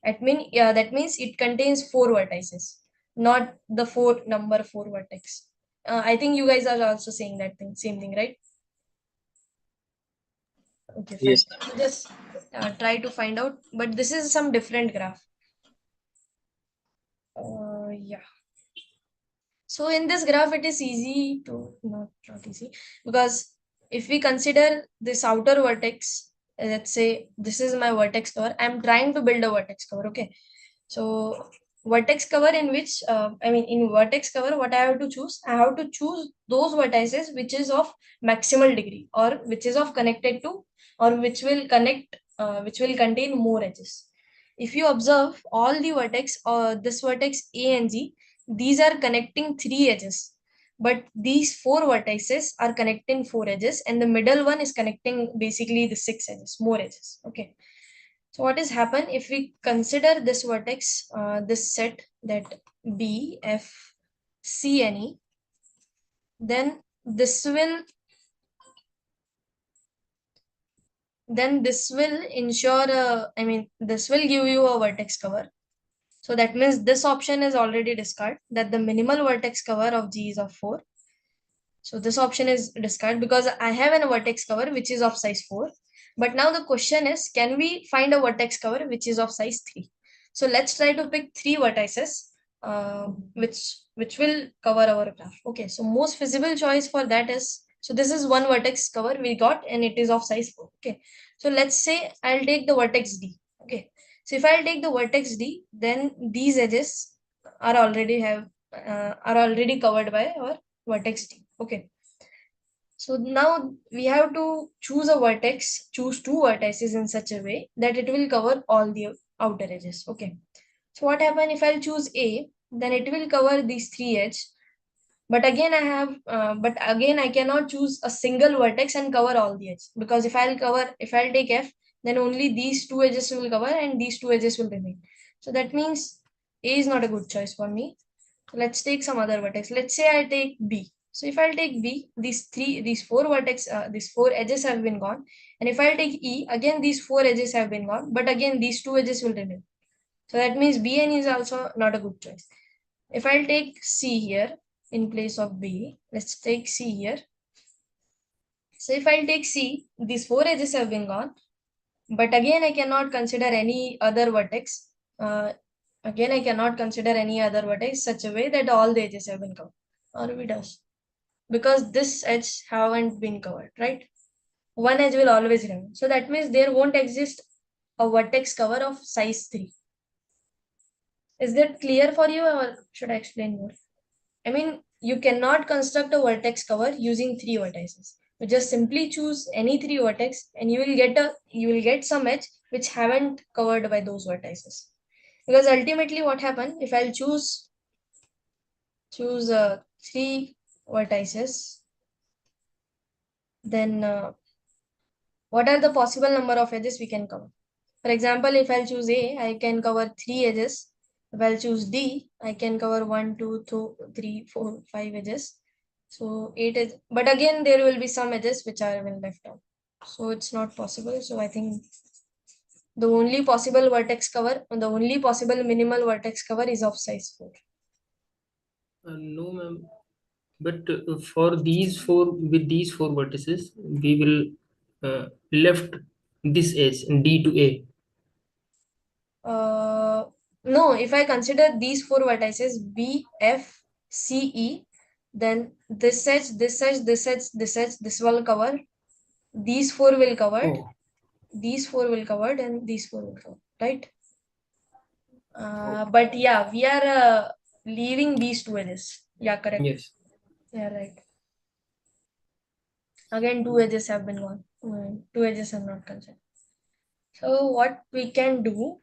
That means it contains 4 vertices, not the number 4 vertex. I think you guys are also saying that thing, same thing, right? Okay, fine. Yes. So just try to find out, but this is some different graph. Yeah. So in this graph, it is easy to, not easy, because if we consider this outer vertex, let's say this is my vertex cover. I'm trying to build a vertex cover. Okay. So vertex cover in which, in vertex cover, what I have to choose? I have to choose those vertices which is of maximal degree, or which is of connected to, or which will connect, which will contain more edges. If you observe all the vertex, or this vertex A and G, these are connecting 3 edges, but these 4 vertices are connecting 4 edges, and the middle one is connecting basically the 6 edges, more edges. Okay. So what is happen if we consider this vertex, this set, that B, F, C, and E, then this will ensure, this will give you a vertex cover. So that means this option is already discarded, that the minimal vertex cover of G is of 4. So this option is discarded because I have a vertex cover which is of size 4. But now the question is, can we find a vertex cover which is of size 3? So let's try to pick 3 vertices, which will cover our graph. Okay, so most feasible choice for that is, so this is one vertex cover we got and it is of size 4. Okay, so let's say I'll take the vertex D. Okay, so if I'll take the vertex D, then these edges are already covered by our vertex D. Okay, so now we have to choose choose 2 vertices in such a way that it will cover all the outer edges. Okay, so what happens if I'll choose A, then it will cover these 3 edges. But again, I cannot choose a single vertex and cover all the edges, because if I'll take F, then only these 2 edges will cover and these 2 edges will remain. So that means A is not a good choice for me. So let's take some other vertex. Let's say I take B. So if I'll take B, these 4 edges have been gone. And if I'll take E, again these 4 edges have been gone, but again these 2 edges will remain. So that means B and E is also not a good choice. If I'll take C here in place of B, let's take C here. So if I'll take C, these 4 edges have been gone, but again I cannot consider any other vertex. Again, I cannot consider any other vertex such a way that all the edges have been covered. Or we does, because this edge haven't been covered, right? One edge will always remain. So that means there won't exist a vertex cover of size 3. Is that clear for you, or should I explain more? I mean, you cannot construct a vertex cover using 3 vertices. You just simply choose any 3 vertex and you will get some edge which haven't covered by those vertices. Because ultimately what happens if I'll choose 3 vertices, then what are the possible number of edges we can cover? For example, if I'll choose A, I can cover 3 edges. If I'll choose D, I can cover 1, 2, 3, 4, 5 edges. So 8 edges. But again, there will be some edges which are left out. So it's not possible. So I think the only possible minimal vertex cover is of size 4. No, ma'am. But for with these 4 vertices, we will left this edge D to A. No, if I consider these 4 vertices B, F, C, E, then this edge, this edge, this edge, this edge, this will cover. These 4 will cover. Oh. These 4 will cover, and these 4 will cover, right? But yeah, we are leaving these 2 edges. Yeah, correct. Yes. Yeah, right. Again, 2 edges have been gone. 2 edges are not considered. So what we can do,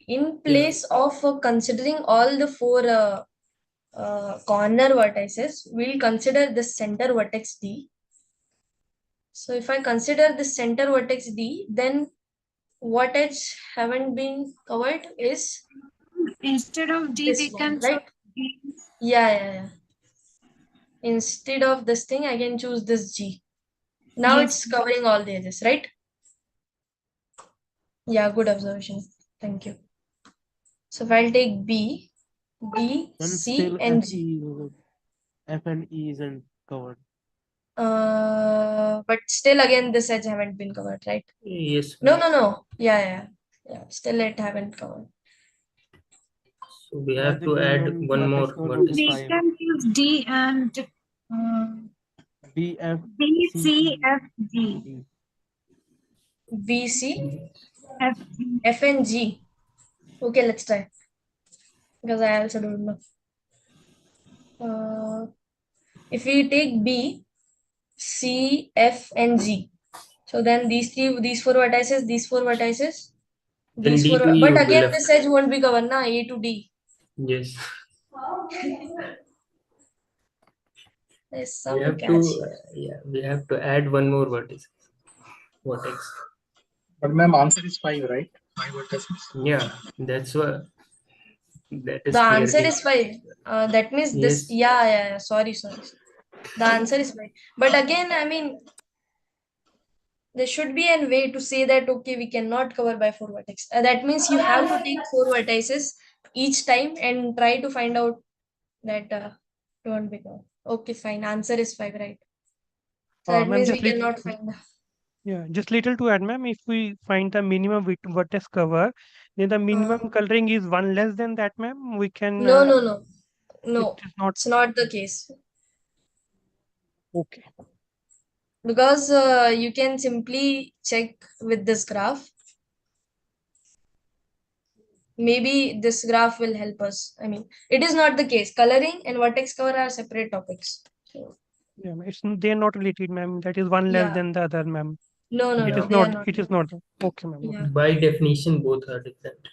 in place of considering all the 4 corner vertices, we'll consider this center vertex D. So if I consider this center vertex D, then what edge haven't been covered is Instead of D, this we one, can choose right? D. Yeah. Instead of this thing, I can choose this G. Now Yes. it's covering all the edges, right? Yeah, good observation. Thank you. So if I'll take B, D, And C, still and G. F and E isn't covered. But still again this edge haven't been covered, right? Yes. No. Yeah. Still it haven't covered. So we have to add one more vertex. We can choose D and B, F, B, C, C, E. F, G. B, C, F, F and G. Okay, let's try. Because I also don't know. If we take B, C, F, and G. So then these four vertices, Then these D four. to E But would be again, left. this edge won't be covered, na? A to D. Yes. There's some We have catch. we have to add one more vertex. But ma'am, answer is 5, right? 5 vertices. Yeah, that's what. That is The clear. answer is 5. That means this. Yes. Yeah. Sorry. The answer is 5. But again, I mean, there should be a way to say that, okay, we cannot cover by 4 vertex. That means you have to take 4 vertices each time and try to find out that don't be covered. Okay, fine. Answer is 5, right? So that Ma'am, means we cannot find. Yeah, just little to add, ma'am. If we find the minimum vertex cover, then the minimum coloring is one less than that, ma'am. We can. No. It is not It's not the case. okay. Because you can simply check with this graph. Maybe this graph will help us. I mean, it is not the case. Coloring and vertex cover are separate topics. So, Yeah, they're not related, ma'am. That is one less yeah. than the other, ma'am. No, It is they are not. not. It is not. Okay, ma'am. Yeah. By definition, both are different.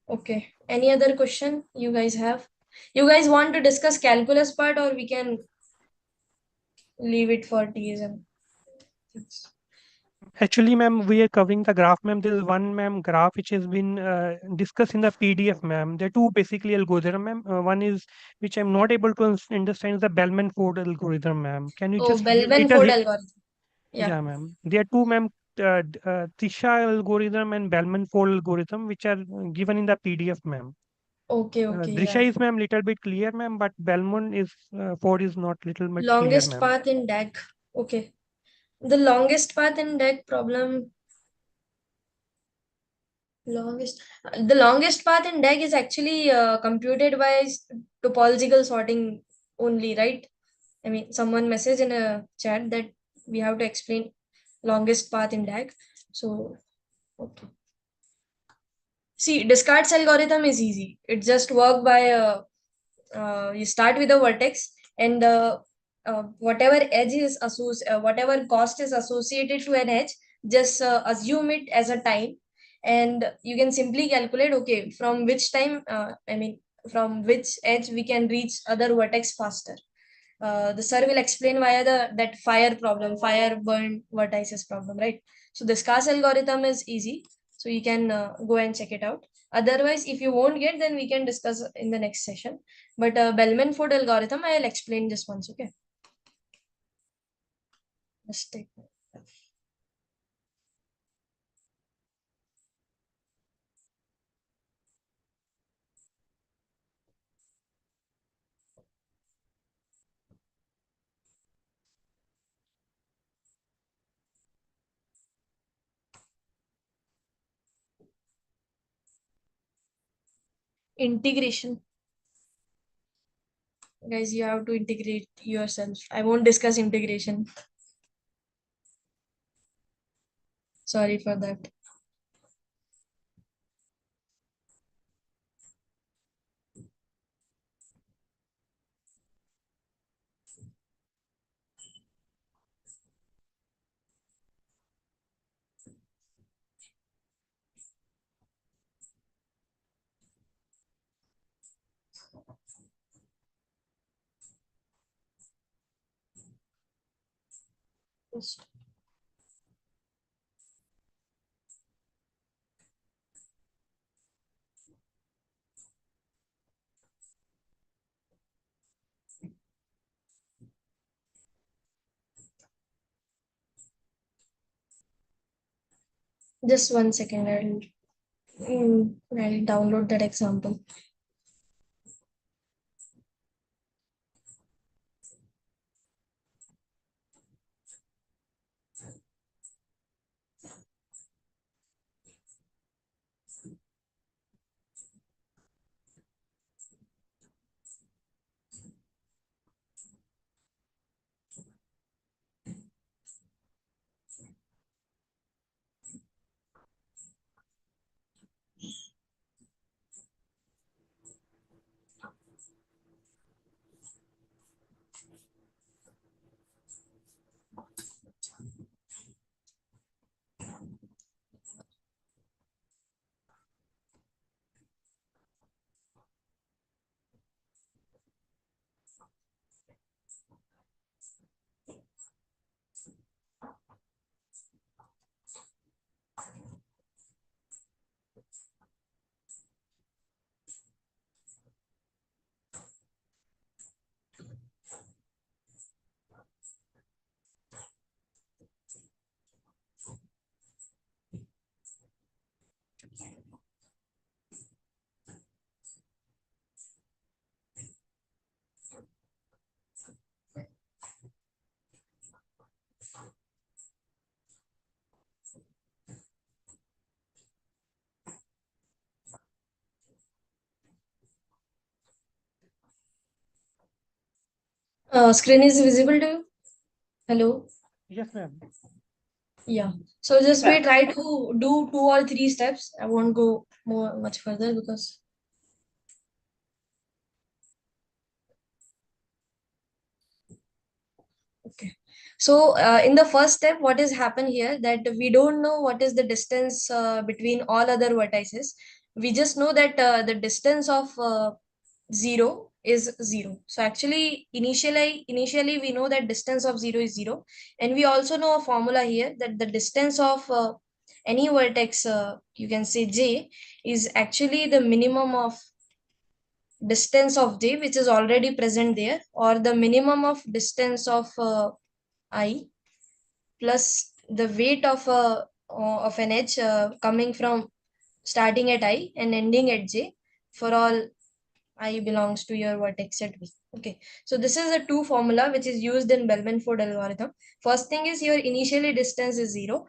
Okay. Any other question you guys have? You guys want to discuss calculus part, or we can leave it for TSM? Actually, ma'am, we are covering the graph, ma'am. There is one, ma'am, graph which has been discussed in the PDF, ma'am. There are two basically algorithm, ma'am. One is which I'm not able to understand is the Bellman-Ford algorithm, ma'am. Can you Oh, just give Bellman-Ford algorithm. Yeah, ma'am. There are two, ma'am, Tisha algorithm and Bellman-Ford algorithm, which are given in the PDF, ma'am. Okay, Drisha is, ma'am, little bit clear, ma'am, but Bellman is Ford is not little bit clear, Longest ma'am. path in DAG. Okay. The longest path in DAG problem. The longest path in DAG is actually computed by topological sorting only, right? I mean, someone messaged in a chat that we have to explain longest path in DAG. So, okay. See, Descartes' algorithm is easy. It just work by you start with a vertex, and whatever edge is whatever cost is associated to an edge, just assume it as a time, and you can simply calculate, okay, from which time, from which edge we can reach other vertex faster. The sir will explain via that fire burn vertices problem, right? So the Descartes algorithm is easy, so you can go and check it out. Otherwise, if you won't get, then we can discuss in the next session. But Bellman-Ford algorithm, I'll explain just once, okay? Just take. Integration. Guys, you have to integrate yourself. I won't discuss integration. Sorry for that. Just 1 second, I'll download that example. Screen is visible to you? Hello? Yes, ma'am. Yeah. So just we try to do 2 or 3 steps. I won't go much further because okay. So in the first step, what is happen here that we don't know what is the distance between all other vertices. We just know that the distance of 0 is 0. So actually initially we know that distance of 0 is 0, and we also know a formula here that the distance of any vertex, you can say j, is actually the minimum of distance of j which is already present there, or the minimum of distance of I plus the weight of an edge coming from starting at I and ending at j for all I belongs to your vertex at V. Okay, so this is a two formula which is used in Bellman-Ford algorithm. First thing is your initially distance is 0.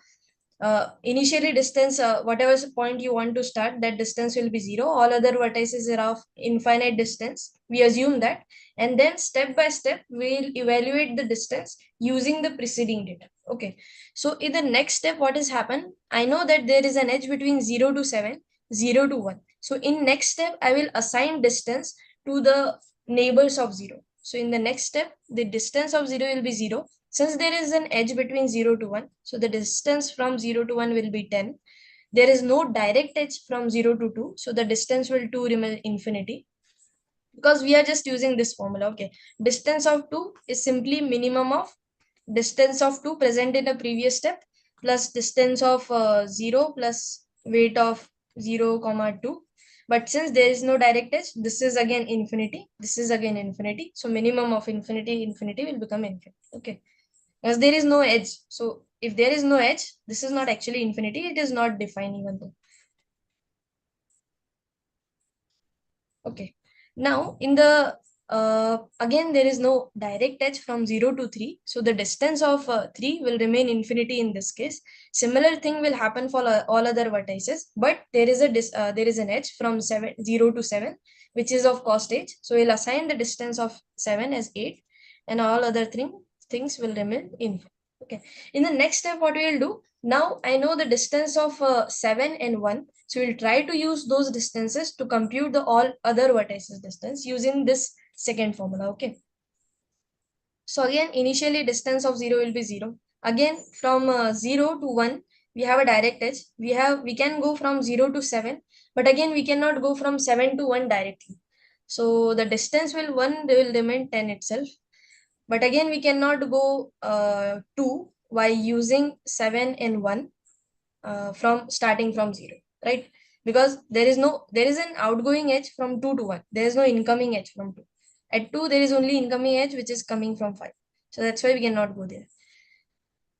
Initially distance, whatever point you want to start, that distance will be 0. All other vertices are of infinite distance. We assume that. And then step by step, we'll evaluate the distance using the preceding data. Okay, so in the next step, what has happened? I know that there is an edge between 0 to 7, 0 to 1. So in next step, I will assign distance to the neighbors of 0. So in the next step, the distance of 0 will be 0. Since there is an edge between 0 to 1, so the distance from 0 to 1 will be 10. There is no direct edge from 0 to 2, so the distance will 2 remain infinity. Because we are just using this formula, okay. Distance of 2 is simply minimum of distance of 2 present in a previous step plus distance of 0 plus weight of 0 comma 2. But since there is no direct edge, this is again infinity, this is again infinity. So minimum of infinity will become infinity. Okay, because there is no edge. So if there is no edge, this is not actually infinity, it is not defined even though. Okay, now in the again there is no direct edge from 0 to 3, so the distance of 3 will remain infinity in this case. Similar thing will happen for all other vertices, but there is an edge from 0 to 7 which is of cost edge, so we'll assign the distance of 7 as 8 and all other things will remain infinite. Okay, in the next step what we will do, now I know the distance of 7 and 1, so we'll try to use those distances to compute the all other vertices distance using this second formula. Okay, so again initially distance of 0 will be 0. Again from 0 to 1 we have a direct edge. We can go from 0 to 7, but again we cannot go from 7 to 1 directly. So the distance will remain 10 itself. But again, we cannot go 2 by using 7 and 1 from starting from 0, right? Because there is an outgoing edge from 2 to 1. There is no incoming edge from 2. At 2, there is only incoming edge which is coming from 5. So that's why we cannot go there.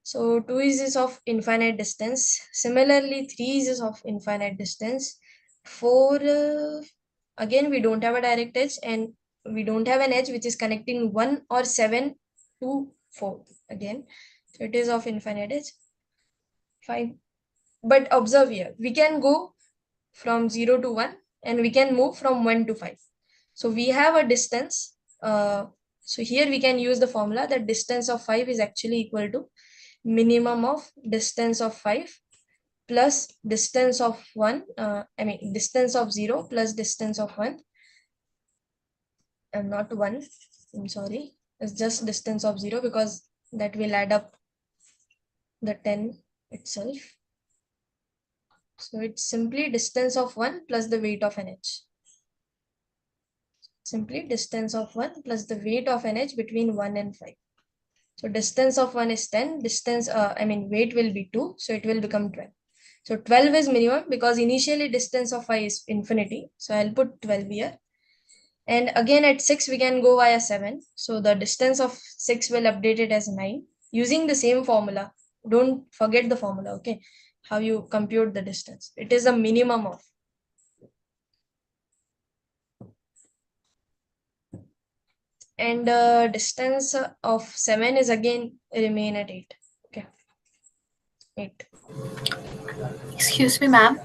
So 2 is of infinite distance. Similarly, 3 is of infinite distance. 4, again, we don't have a direct edge and we don't have an edge which is connecting 1 or 7 to 4 again. So it is of infinite edge. 5. But observe here, we can go from 0 to 1 and we can move from 1 to 5. So we have a distance. So here we can use the formula that distance of 5 is actually equal to minimum of distance of 5 plus distance of 1, distance of 0 plus distance of 1, and not 1, I'm sorry, it's just distance of 0 because that will add up the 10 itself. So it's simply distance of 1 plus the weight of an edge. Simply distance of 1 plus the weight of an edge between 1 and 5. So distance of 1 is 10, weight will be 2, so it will become 12. So 12 is minimum because initially distance of 5 is infinity. So I'll put 12 here. And again at 6, we can go via 7. So the distance of 6 will update it as 9 using the same formula. Don't forget the formula, okay? How you compute the distance. It is a minimum of. And distance of 7 is again remain at 8. Okay. 8. Excuse me, ma'am.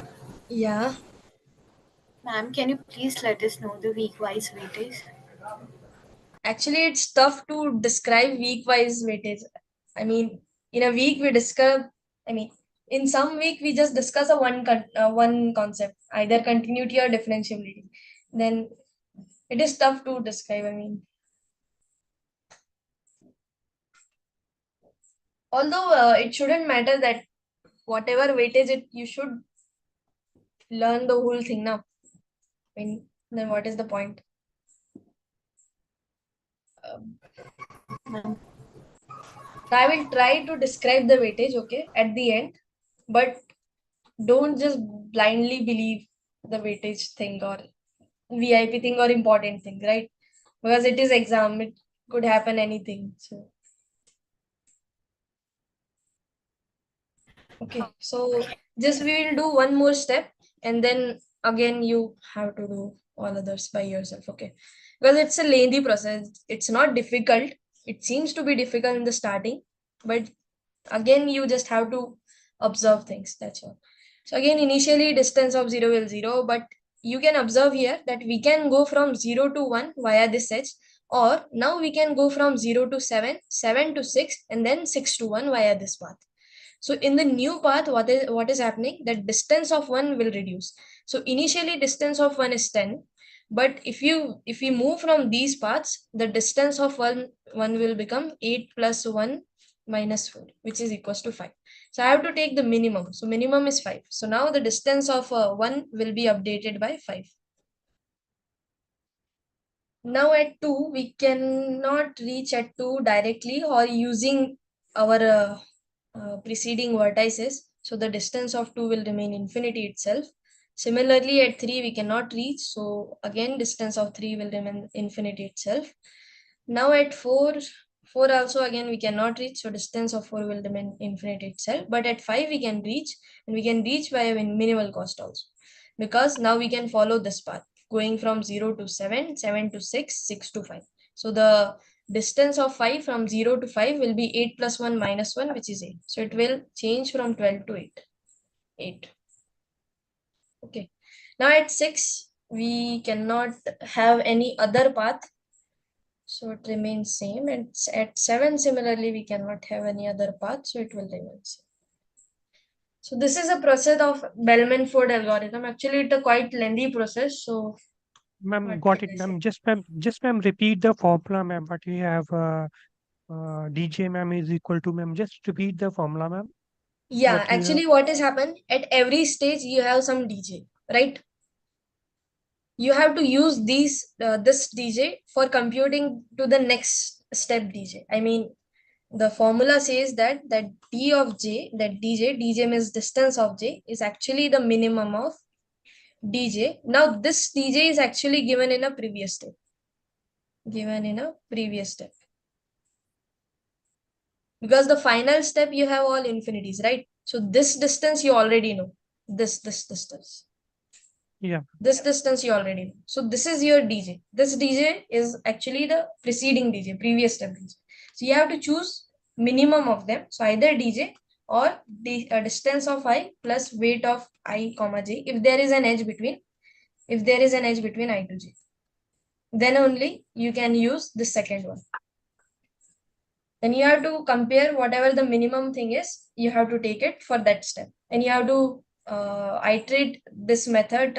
Yeah. Ma'am, can you please let us know the week-wise weightage? Actually, it's tough to describe week-wise weightage. I mean, in a week we discuss, in some week we just discuss one concept, either continuity or differentiability. Then it is tough to describe. Although it shouldn't matter that whatever weightage you should learn the whole thing now. Then what is the point? I will try to describe the weightage, okay, at the end, but don't just blindly believe the weightage thing or VIP thing or important thing, right? Because it is exam, it could happen anything. So okay, so just we will do one more step and then again you have to do all others by yourself, okay? Because it's a lengthy process. It's not difficult. It seems to be difficult in the starting, but again you just have to observe things, that's all. So again, initially distance of 0 will 0, but you can observe here that we can go from 0 to 1 via this edge, or now we can go from 0 to 7, 7 to 6, and then 6 to 1 via this path. So in the new path, what is happening? That distance of 1 will reduce. So initially distance of 1 is 10, but if we move from these paths, the distance of 1 will become 8 plus 1 minus 4, which is equals to 5. So I have to take the minimum. So minimum is 5. So now the distance of 1 will be updated by 5. Now at 2, we cannot reach at 2 directly or using our preceding vertices. So the distance of 2 will remain infinity itself. Similarly, at 3, we cannot reach. So again, distance of 3 will remain infinity itself. Now at 4 also again we cannot reach. So distance of 4 will remain infinity itself. But at 5, we can reach, and we can reach by minimal cost also. Because now we can follow this path, going from 0 to 7, 7 to 6, 6 to 5. So the distance of 5 from 0 to 5 will be 8 plus 1 minus 1, which is 8. So it will change from 12 to 8. 8. Okay. Now at 6, we cannot have any other path. So it remains same. And at 7, similarly, we cannot have any other path. So it will remain same. So this is a process of Bellman-Ford algorithm. Actually, it's a quite lengthy process. So Ma'am, got it, ma'am. Just ma'am, repeat the formula, ma'am. But we have DJ, ma'am, is equal to, ma'am. Just repeat the formula, ma'am. yeah, actually, what has happened at every stage, you have some DJ, right? You have to use this DJ for computing to the next step DJ. the formula says that d of j, that dj means distance of j, is actually the minimum of dj. Now this dj is actually given in a previous step. Because the final step you have all infinities, right? So this distance you already know. This distance. Yeah. This distance you already know. So this is your dj. This dj is actually the preceding dj, previous step dj. So you have to choose minimum of them. So either dj or the distance of I plus weight of I comma j. If there is an edge between, I to j, then only you can use the second one. Then you have to compare whatever the minimum thing is, you have to take it for that step. And you have to iterate this method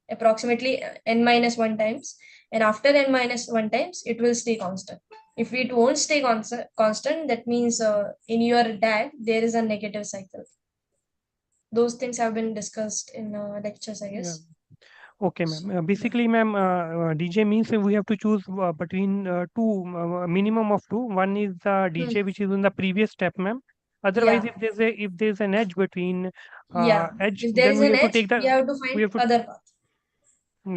approximately n minus 1 times. And after n minus 1 times, it will stay constant. If it won't stay constant, that means in your DAG, there is a negative cycle. Those things have been discussed in lectures, I guess. Okay, ma'am. Basically, ma'am, DJ means we have to choose between two, minimum of two. One is the DJ, which is in the previous step, ma'am. Otherwise, Yeah. if there's an edge between edge, If there then is we an have to edge, take the you have to find other path.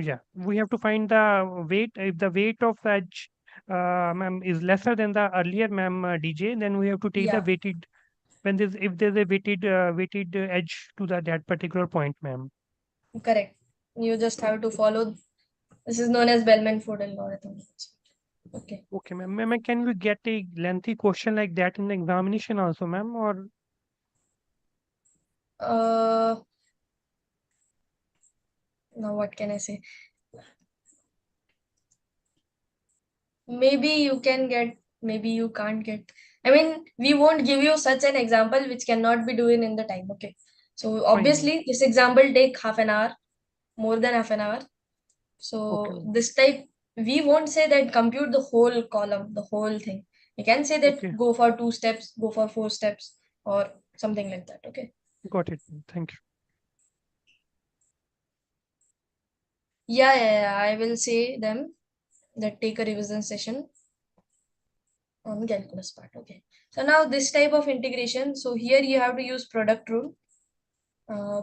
Yeah, we have to find the weight. If the weight of edge, ma'am, is lesser than the earlier, ma'am, DJ, then we have to take the Yeah. weighted. If there's a weighted edge to that particular point, ma'am. Correct. You just have to follow. This is known as Bellman-Ford algorithm. Okay. Okay, ma'am. Ma'am, can we get a lengthy question like that in the examination also, ma'am? Or now what can I say? Maybe you can get, maybe you can't get. I mean, we won't give you such an example which cannot be doing in the time. Okay. So obviously, this example take half an hour, more than half an hour. So this type, we won't say that compute the whole column, the whole thing. We can say that go for 2 steps, go for 4 steps, or something like that. Okay. Got it. Thank you. Yeah, I will say them that take a revision session on calculus part. Okay. So now this type of integration. So here you have to use product rule.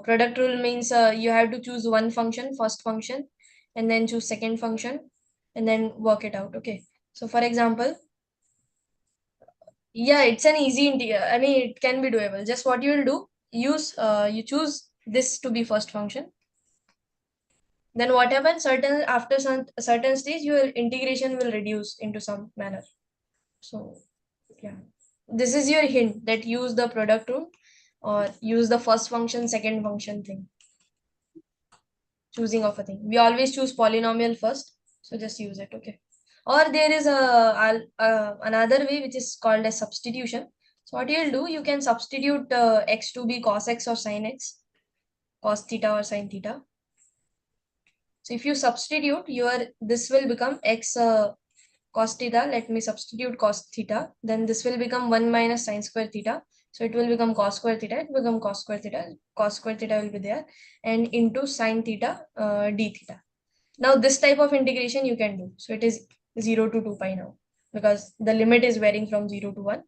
Product rule means you have to choose one function, first function, and then choose second function, and then work it out. Okay. So for example, yeah, it's an easy integer. I mean, it can be doable. Just what you will do, you choose this to be first function. Then what happens? After certain stage, your integration will reduce into some manner. So yeah, this is your hint that use the product rule or use the first function, second function thing. Choosing of a thing. We always choose polynomial first, so just use it. Okay. Or there is another way which is called as substitution. So what you'll do, you can substitute x to be cos x or sin x, cos theta or sin theta. So if you substitute, this will become x cos theta. Let me substitute cos theta. Then this will become 1 minus sin square theta. So it will become cos square theta. It will become cos square theta. Cos square theta will be there, and into sin theta d theta. Now this type of integration you can do. So it is 0 to 2 pi now, because the limit is varying from 0 to 1.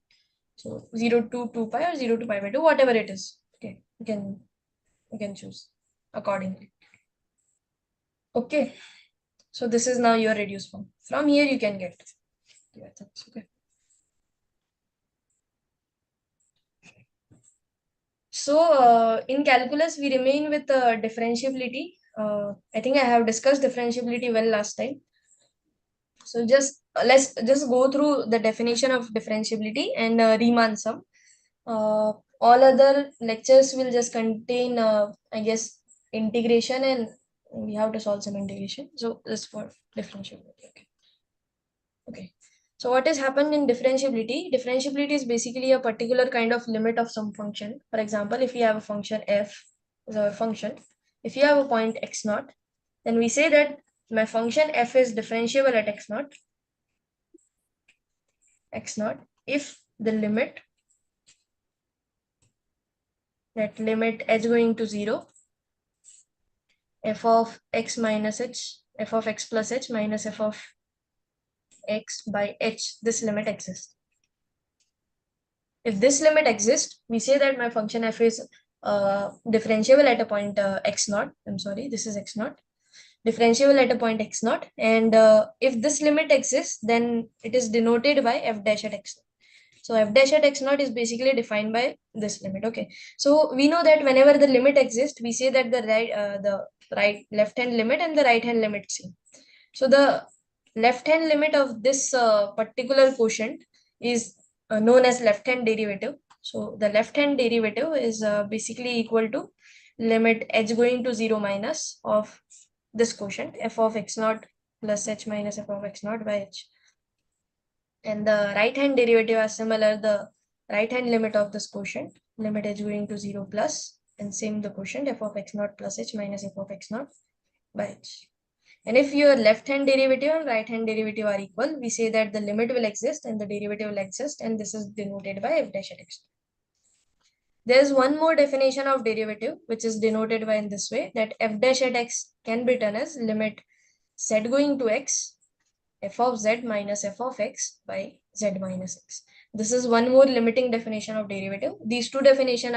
So 0 to 2 pi or 0 to pi by 2, whatever it is. Okay, you can choose accordingly. Okay, so this is now your reduced form. From here you can get. Okay. So in calculus we remain with differentiability. I think I have discussed differentiability well last time. So let's just go through the definition of differentiability and Riemann sum. All other lectures will just contain, I guess, integration, and we have to solve some integration. So this for differentiability. Okay. Okay. So what has happened in differentiability? Differentiability is basically a particular kind of limit of some function. For example, if you have a function f is our function, if you have a point x naught, then we say that my function f is differentiable at x naught if the limit, that limit h going to 0, f of x minus h, f of x plus h minus f of x by h, this limit exists. If this limit exists, we say that my function f is differentiable at a point x naught. I'm sorry, this is x naught. Differentiable at a point x naught. And if this limit exists, then it is denoted by f dash at x naught. So f dash at x naught is basically defined by this limit. Okay. So we know that whenever the limit exists, we say that the left hand limit and the right hand limit same. So the left hand limit of this particular quotient is known as left hand derivative. So the left hand derivative is basically equal to limit h going to 0 minus of this quotient f of x naught plus h minus f of x naught by h. And the right hand derivative are similar. The right hand limit of this quotient, limit h going to 0 plus, and same the quotient f of x naught plus h minus f of x naught by h. And if your left hand derivative and right hand derivative are equal, we say that the limit will exist and the derivative will exist, and this is denoted by f dash at x. There's one more definition of derivative, which is denoted by in this way, that f dash at x can be written as limit z going to x, f of z minus f of x by z minus x. This is one more limiting definition of derivative. These two definition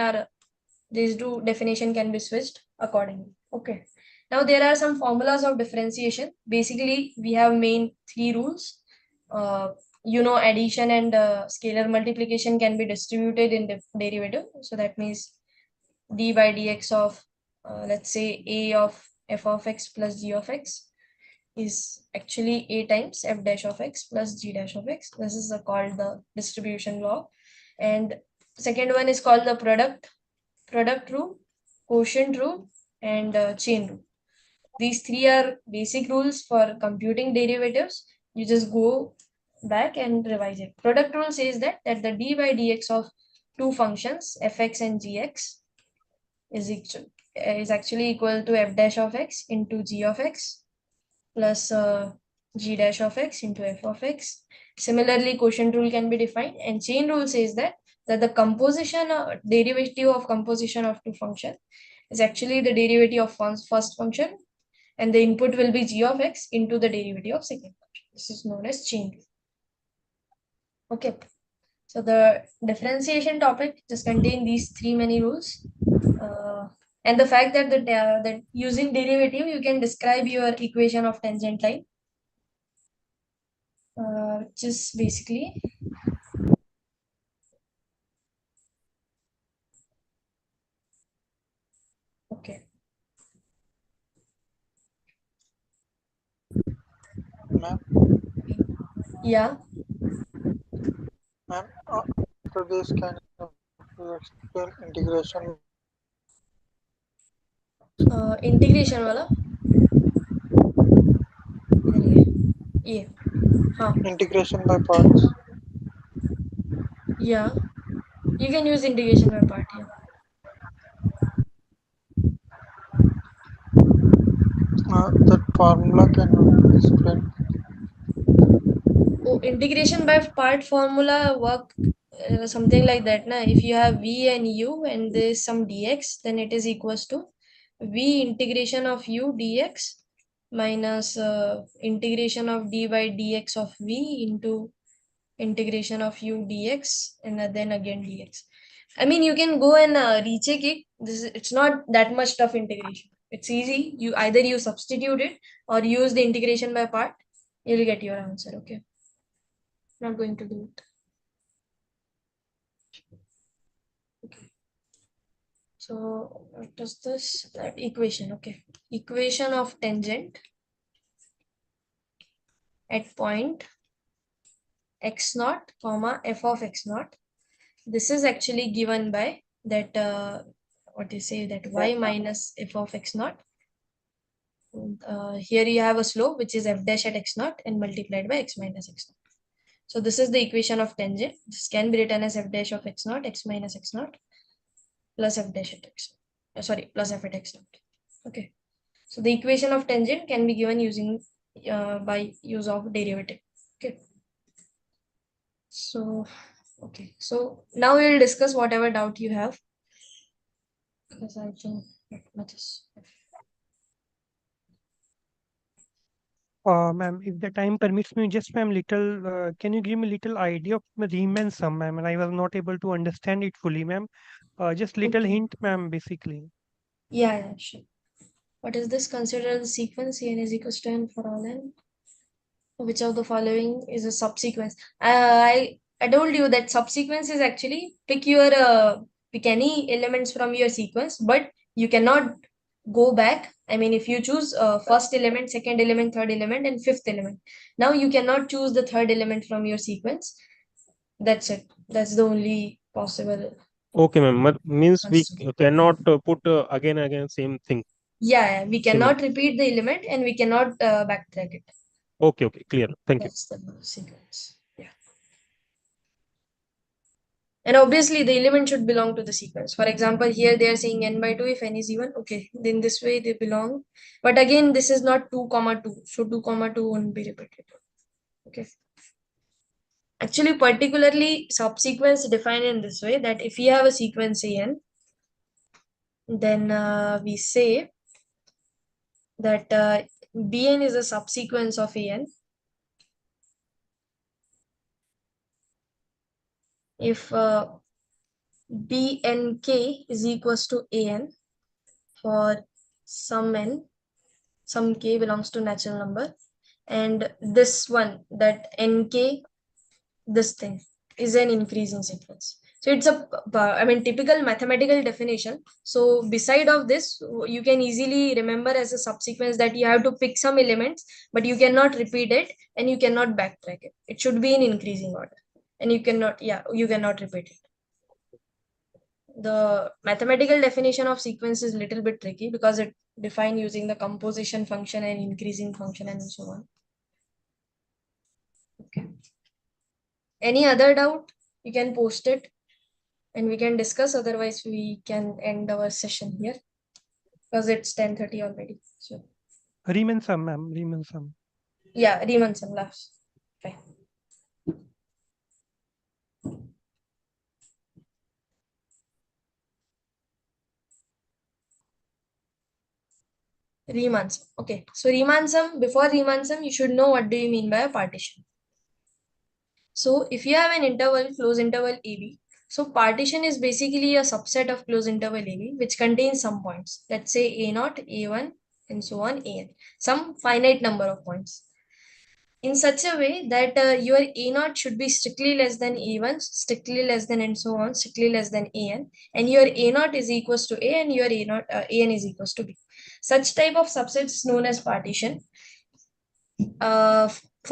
can be switched accordingly. Okay. Now there are some formulas of differentiation. Basically, we have main three rules. Addition and scalar multiplication can be distributed in derivative. So that means d by dx of, let's say, a of f of x plus g of x is actually a times f dash of x plus g dash of x. This is called the distribution law. And second one is called the product rule, quotient rule, and chain rule. These three are basic rules for computing derivatives. You just go back and revise it. Product rule says that the d by dx of two functions fx and gx is actually equal to f dash of x into g of x plus g dash of x into f of x. Similarly, quotient rule can be defined, and chain rule says that the composition derivative of composition of two functions is actually the derivative of first function, and the input will be g of x into the derivative of second function. This is known as chain rule. Okay. So the differentiation topic just contain these three many rules. And the fact that that using derivative, you can describe your equation of tangent line, which is basically okay. Ma'am, Yeah. ma'am, after this, can you explain integration? Integration वाला ये हाँ Integration by parts. yeah, you can use integration by part. Yeah. That formula can you explain? Oh, integration by part formula work something like that. Na? If you have v and u and there is some dx, then it is equals to v integration of u dx minus integration of d by dx of v into integration of u dx and then again dx. I mean, you can go and recheck it. It's not that much tough integration. It's easy. You either substitute it or use the integration by part. You'll get your answer. Okay. Not going to do it. Okay. So what is this? That equation. Okay. Equation of tangent at point x naught comma f of x naught. This is actually given by that what you say, that y minus f of x naught. Here you have a slope which is f dash at x naught and multiplied by x minus x naught. So this is the equation of tangent. This can be written as f dash of x naught, x minus x naught, plus f dash at x. Plus f at x naught. Okay. So the equation of tangent can be given using by use of derivative. Okay. So okay. So now we will discuss whatever doubt you have. Because I think not much is. Ma'am, if the time permits me, just ma'am, can you give me little idea of the Riemann sum, ma'am? And I was not able to understand it fully, ma'am. Just little Okay. hint, ma'am, basically. Yeah, sure. What is this? Consider the sequence n is equals to n for all n. Which of the following is a subsequence? I told you that subsequence is actually pick any elements from your sequence, but you cannot go back. I mean, if you choose first element, second element, third element, and fifth element, now you cannot choose the third element from your sequence. That's it. That's the only possible. Okay, ma'am. Means we Constraint. cannot put again and again same thing. Yeah, we Similar. cannot repeat the element and we cannot backtrack it. Okay, clear. Thank you. That's the sequence. Yeah. And obviously the element should belong to the sequence. For example, here they are saying n by 2 if n is even. Okay, then this way they belong. But again, this is not 2 comma 2. So 2 comma 2 won't be repeated. Okay. Actually, particularly subsequence defined in this way that if we have a sequence an, then we say that bn is a subsequence of an if bnk is equals to an for some n, some k belongs to natural number, and this one, that nk, this thing is an increasing sequence. So it's typical mathematical definition. So beside of this, you can easily remember as a subsequence that you have to pick some elements, but you cannot repeat it and you cannot backtrack it. It should be in increasing order, and you cannot repeat it. The mathematical definition of sequence is little bit tricky because it defined using the composition function and increasing function and so on. Okay. Any other doubt? You can post it and we can discuss. Otherwise, we can end our session here because it's 10:30 already. So Riemann sum, ma'am. Riemann sum. yeah, Riemann sum last. Fine. Riemann sum. Okay. So Riemann sum, before Riemann sum, you should know what do you mean by a partition. So if you have an interval, closed interval AB, so partition is basically a subset of closed interval AB, which contains some points. Let's say A0, A1, and so on, AN. Some finite number of points. In such a way that your A0 should be strictly less than A1, strictly less than and so on, strictly less than AN, and your A0 is equals to A and your AN is equals to B. Such type of subsets is known as partition.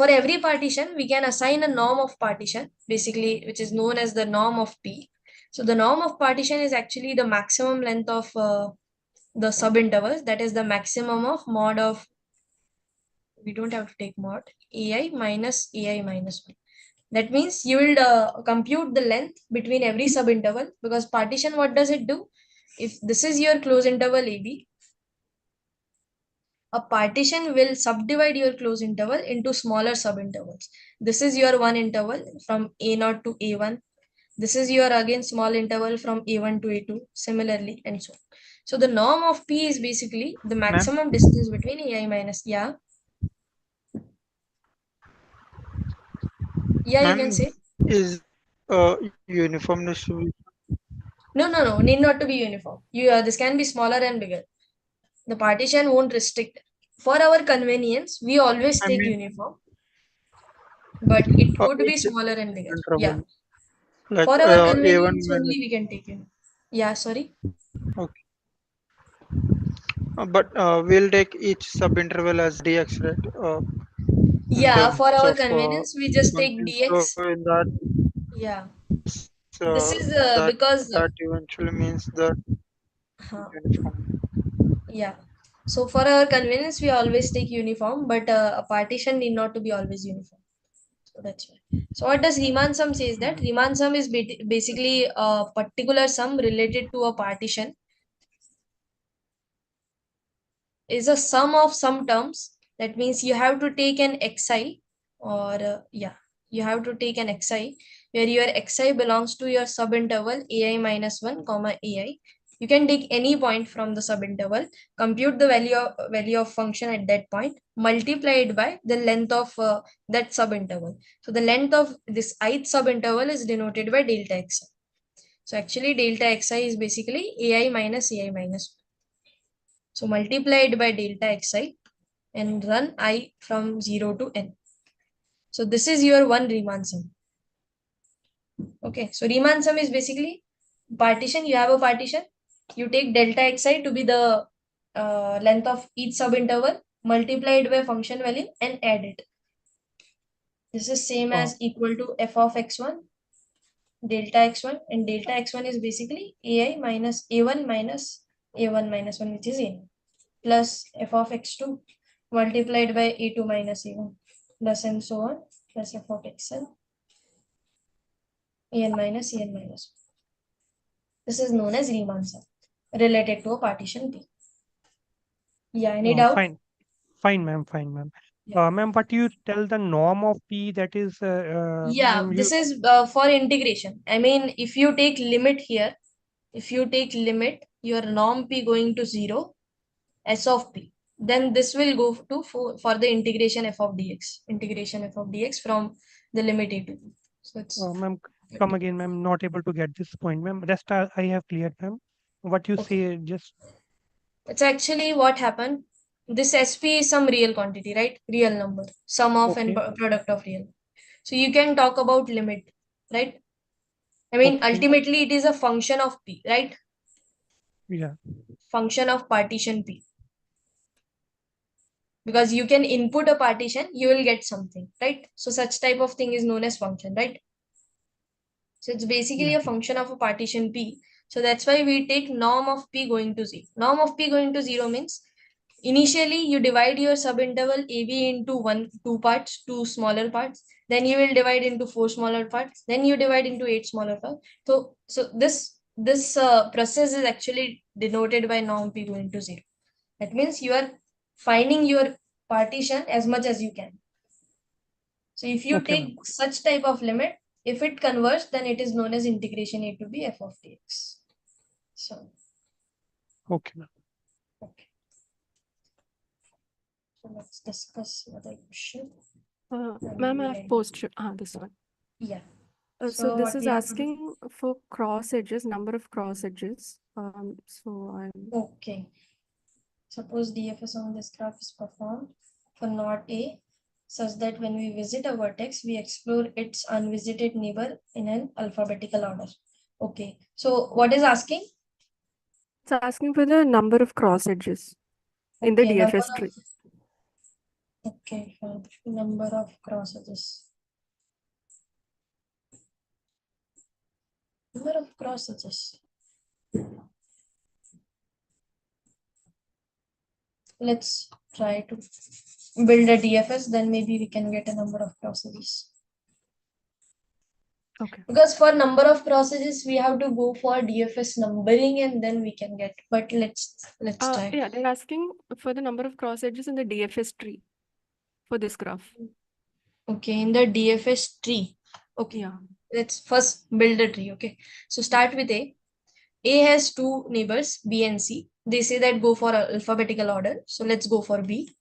For every partition, we can assign a norm of partition, basically, which is known as the norm of P. So the norm of partition is actually the maximum length of the subintervals, that is the maximum of mod of, we don't have to take mod, AI minus 1. That means you will compute the length between every subinterval, because partition, what does it do? If this is your closed interval AB, a partition will subdivide your closed interval into smaller subintervals. This is your one interval from A0 to A1. This is your again small interval from A1 to A2, similarly, and so on. So the norm of P is basically the maximum distance between AI minus, yeah. Yeah, you can say. Is uniform distribution? No, need not to be uniform. This can be smaller and bigger. The partition won't restrict. For our convenience, we always I take mean, uniform, but it could be each smaller and bigger. interval, Yeah. like For our A1 convenience minus. only, we can take it. Yeah, sorry. Okay. But we'll take each subinterval as dx, right? In Yeah, terms for our of convenience, we just take function. dx. So in that, Yeah. this, This is that because that eventually means that uniform. yeah. So for our convenience, we always take uniform, but a partition need not to be always uniform. So that's why. So what does Riemann sum says that? Riemann sum is basically a particular sum related to a partition. Is a sum of some terms. That means you have to take an xi, or you have to take an xi where your xi belongs to your subinterval ai minus 1 comma ai, You can take any point from the subinterval, compute the value of function at that point, multiply it by the length of that subinterval. So the length of this ith subinterval is denoted by delta xi. So actually delta xi is basically ai minus ai minus 1. So multiply it by delta xi and run I from 0 to n. So this is your one Riemann sum. Okay, so Riemann sum is basically partition. You have a partition. You take delta xi to be the length of each subinterval, multiply it by function value and add it. This is same as equal to f of x1 delta x1, and delta x1 is basically ai minus a1 minus a1 minus 1, which is n, plus f of x2 multiplied by a2 minus a1 plus and so on, plus f of xn an minus en minus 1. This is known as Riemann sum related to a partition P. Yeah, any doubt? Fine, ma'am. Fine, ma'am. Yeah. Ma'am, what you tell the norm of P, that is, Yeah, ma'am, this is for integration. I mean, if you take limit here, if you take limit, your norm P going to 0, S of P, then this will go to for the integration f of dx, from the limit a to b. So it's ma'am, come again, ma'am. Not able to get this point, ma'am. Rest I have cleared, ma'am. What you say, just it's actually what happened. This SP is some real quantity, right? Real number, sum of and product of real. So you can talk about limit, right? I mean, ultimately it is a function of P, right? Yeah. Function of partition P. Because you can input a partition, you will get something, right? So such type of thing is known as function, right? So it's basically a function of a partition P. So that's why we take norm of P going to 0. Norm of P going to 0 means initially you divide your subinterval AB into two parts, two smaller parts. Then you will divide into 4 smaller parts. Then you divide into 8 smaller parts. So this process is actually denoted by norm P going to 0. That means you are finding your partition as much as you can. So if you take such type of limit, if it converts, then it is known as integration a to b f of dx. So okay, ma'am. Okay. So let's discuss another question. Ma'am, I have posted this one. Yeah. So this what is we have to do- asking for cross edges, number of cross edges. Okay. Suppose DFS on this graph is performed for node A, such that when we visit a vertex, we explore its unvisited neighbor in an alphabetical order. Okay. So what is asking? It's asking for the number of cross edges in the Okay, DFS tree. Okay, fine. Number of cross edges. Number of cross edges. Let's try to build a DFS, then maybe we can get a number of cross edges. Okay. Because for number of cross edges, we have to go for DFS numbering and then we can get. But let's try. Yeah, they're asking for the number of cross edges in the DFS tree for this graph. Okay, in the DFS tree. Okay. Yeah. Let's first build a tree. Okay. So start with A. A has two neighbors, B and C. They say that go for alphabetical order. So let's go for B.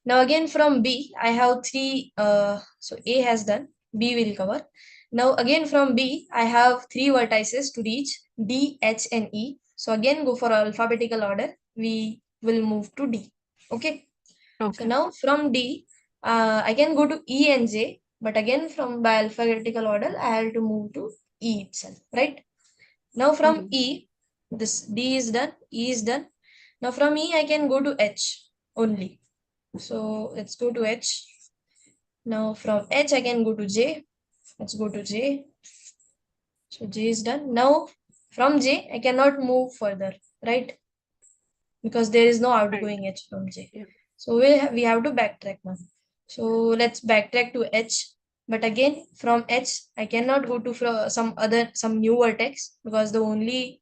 Now again from B, I have three. So A has done. B will cover. Now again from B, I have three vertices to reach D, H, and E. So again go for alphabetical order. We will move to D. Okay. So now from D, I can go to E and J. But again from by alphabetical order, I have to move to E itself. Right. Now from E, this D is done, E is done. Now from E, I can go to H only. So let's go to H. Now from H, I can go to J. Let's go to J. So J is done. Now from J, I cannot move further, right? Because there is no outgoing H from J. Yeah. So we have to backtrack now. So let's backtrack to H. But again, from H, I cannot go to some new vertex because the only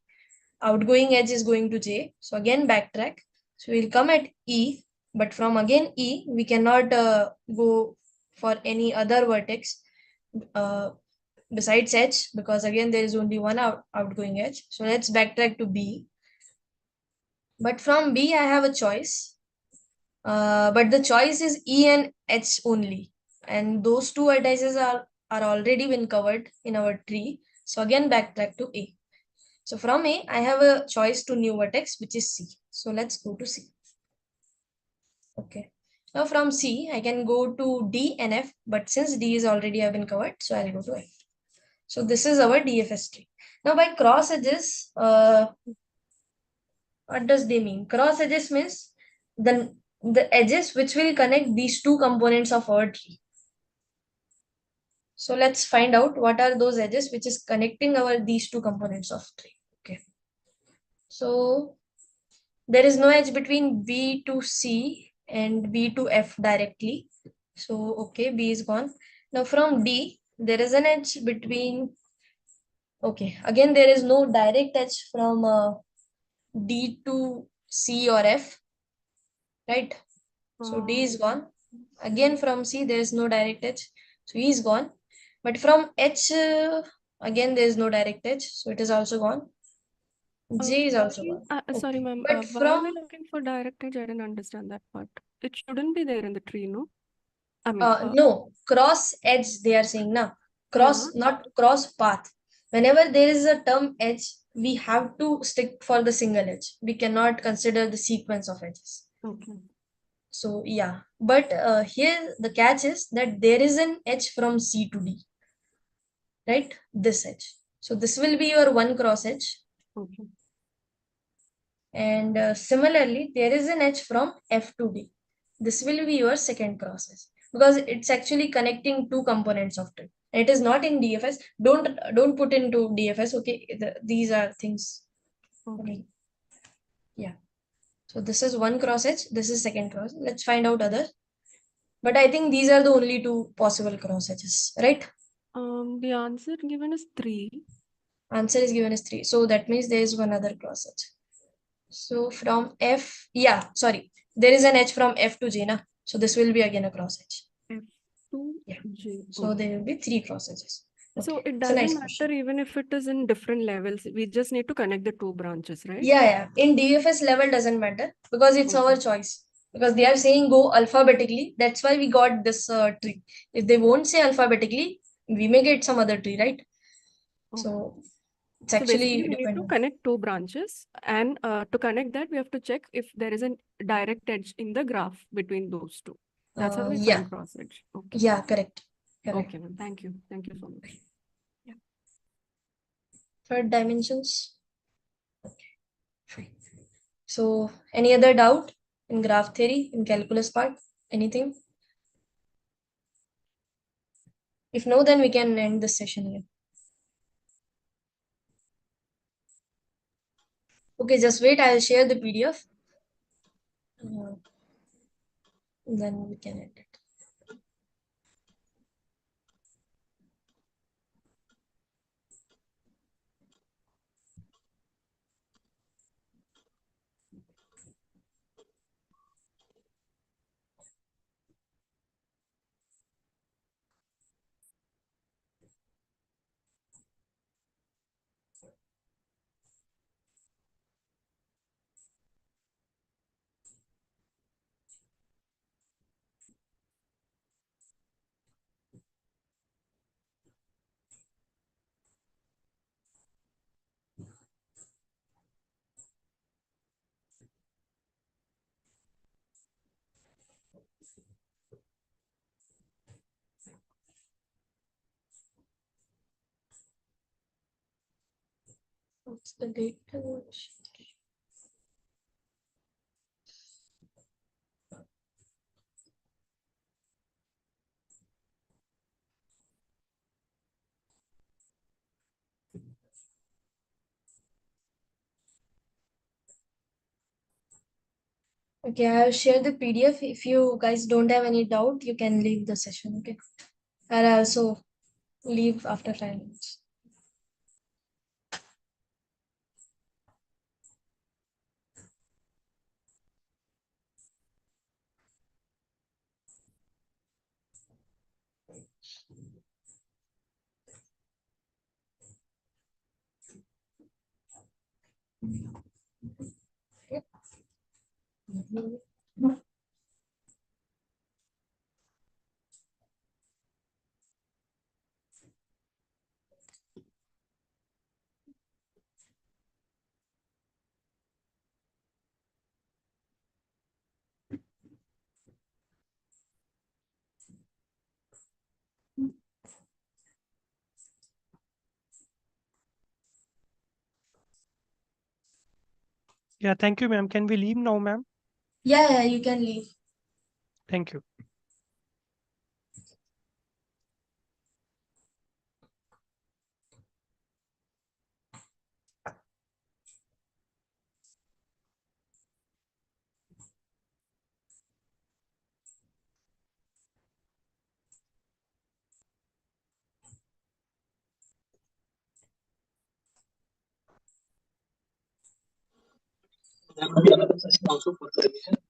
outgoing edge is going to J. So again, backtrack. So we'll come at E, but from again E, we cannot go for any other vertex besides H, because again there is only one outgoing edge. So let's backtrack to B. But from B, I have a choice. But the choice is E and H only. And those two vertices are already been covered in our tree. So again, backtrack to A. So from A, I have a choice to new vertex, which is C. So let's go to C. Okay. Now from C, I can go to D and F, but since D is already have been covered, so I'll go to F. So this is our DFS tree. Now by cross edges, what does they mean? Cross edges means the edges which will connect these two components of our tree. So let's find out what are those edges which is connecting these two components of tree. Okay. So there is no edge between B to C and B to F directly. So okay, B is gone. Now from D, there is an edge between, okay, again there is no direct edge from D to C or F, right? So D is gone. Again from C, there is no direct edge. So E is gone. But from H, again there is no direct edge. So it is also gone. J is also gone. Sorry, Okay. ma'am. But Why are we from looking for direct edge? I didn't understand that part. It shouldn't be there in the tree, no? I mean, no, cross edge they are saying now. Cross, yeah. not cross path. Whenever there is a term edge, we have to stick for the single edge. We cannot consider the sequence of edges. Okay. So yeah, but here the catch is that there is an edge from C to D, right? This edge. So this will be your one cross edge. Okay. And similarly, there is an edge from F to D. This will be your second cross edge because it's actually connecting two components of it. It is not in DFS. Don't put into DFS. Okay, these are things. Okay. Yeah. So this is one cross edge. This is second cross. Let's find out other. But I think these are the only two possible cross edges, right? The answer given is 3. Answer is given as 3. So that means there is one other cross edge. So from F, yeah, sorry. There is an edge from F to J, na? So this will be again a cross edge. F to J. So there will be 3 cross edges. So it It's a nice doesn't matter even if it is in different levels. We just need to connect the two branches, right? Yeah. In DFS level doesn't matter because it's our choice. Because they are saying go alphabetically. That's why we got this tree. If they won't say alphabetically, we may get some other tree, right? So it's actually basically we need to connect two branches, and to connect that we have to check if there is a direct edge in the graph between those two. That's how we find cross edge. Okay. Yeah, correct. Okay, ma'am. Thank you. Thank you so much. Yeah. Third dimensions. Okay, fine. So any other doubt in graph theory, in calculus part? Anything? If no, then we can end this session here. Okay, just wait. I'll share the PDF. Then we can end it. What's the date? Okay, I'll share the PDF. If you guys don't have any doubt, you can leave the session. Okay. I'll also leave after 5 minutes. Yeah, thank you, ma'am. Can we leave now, ma'am? Yeah, you can leave. Thank you. There will be another session also for the revision.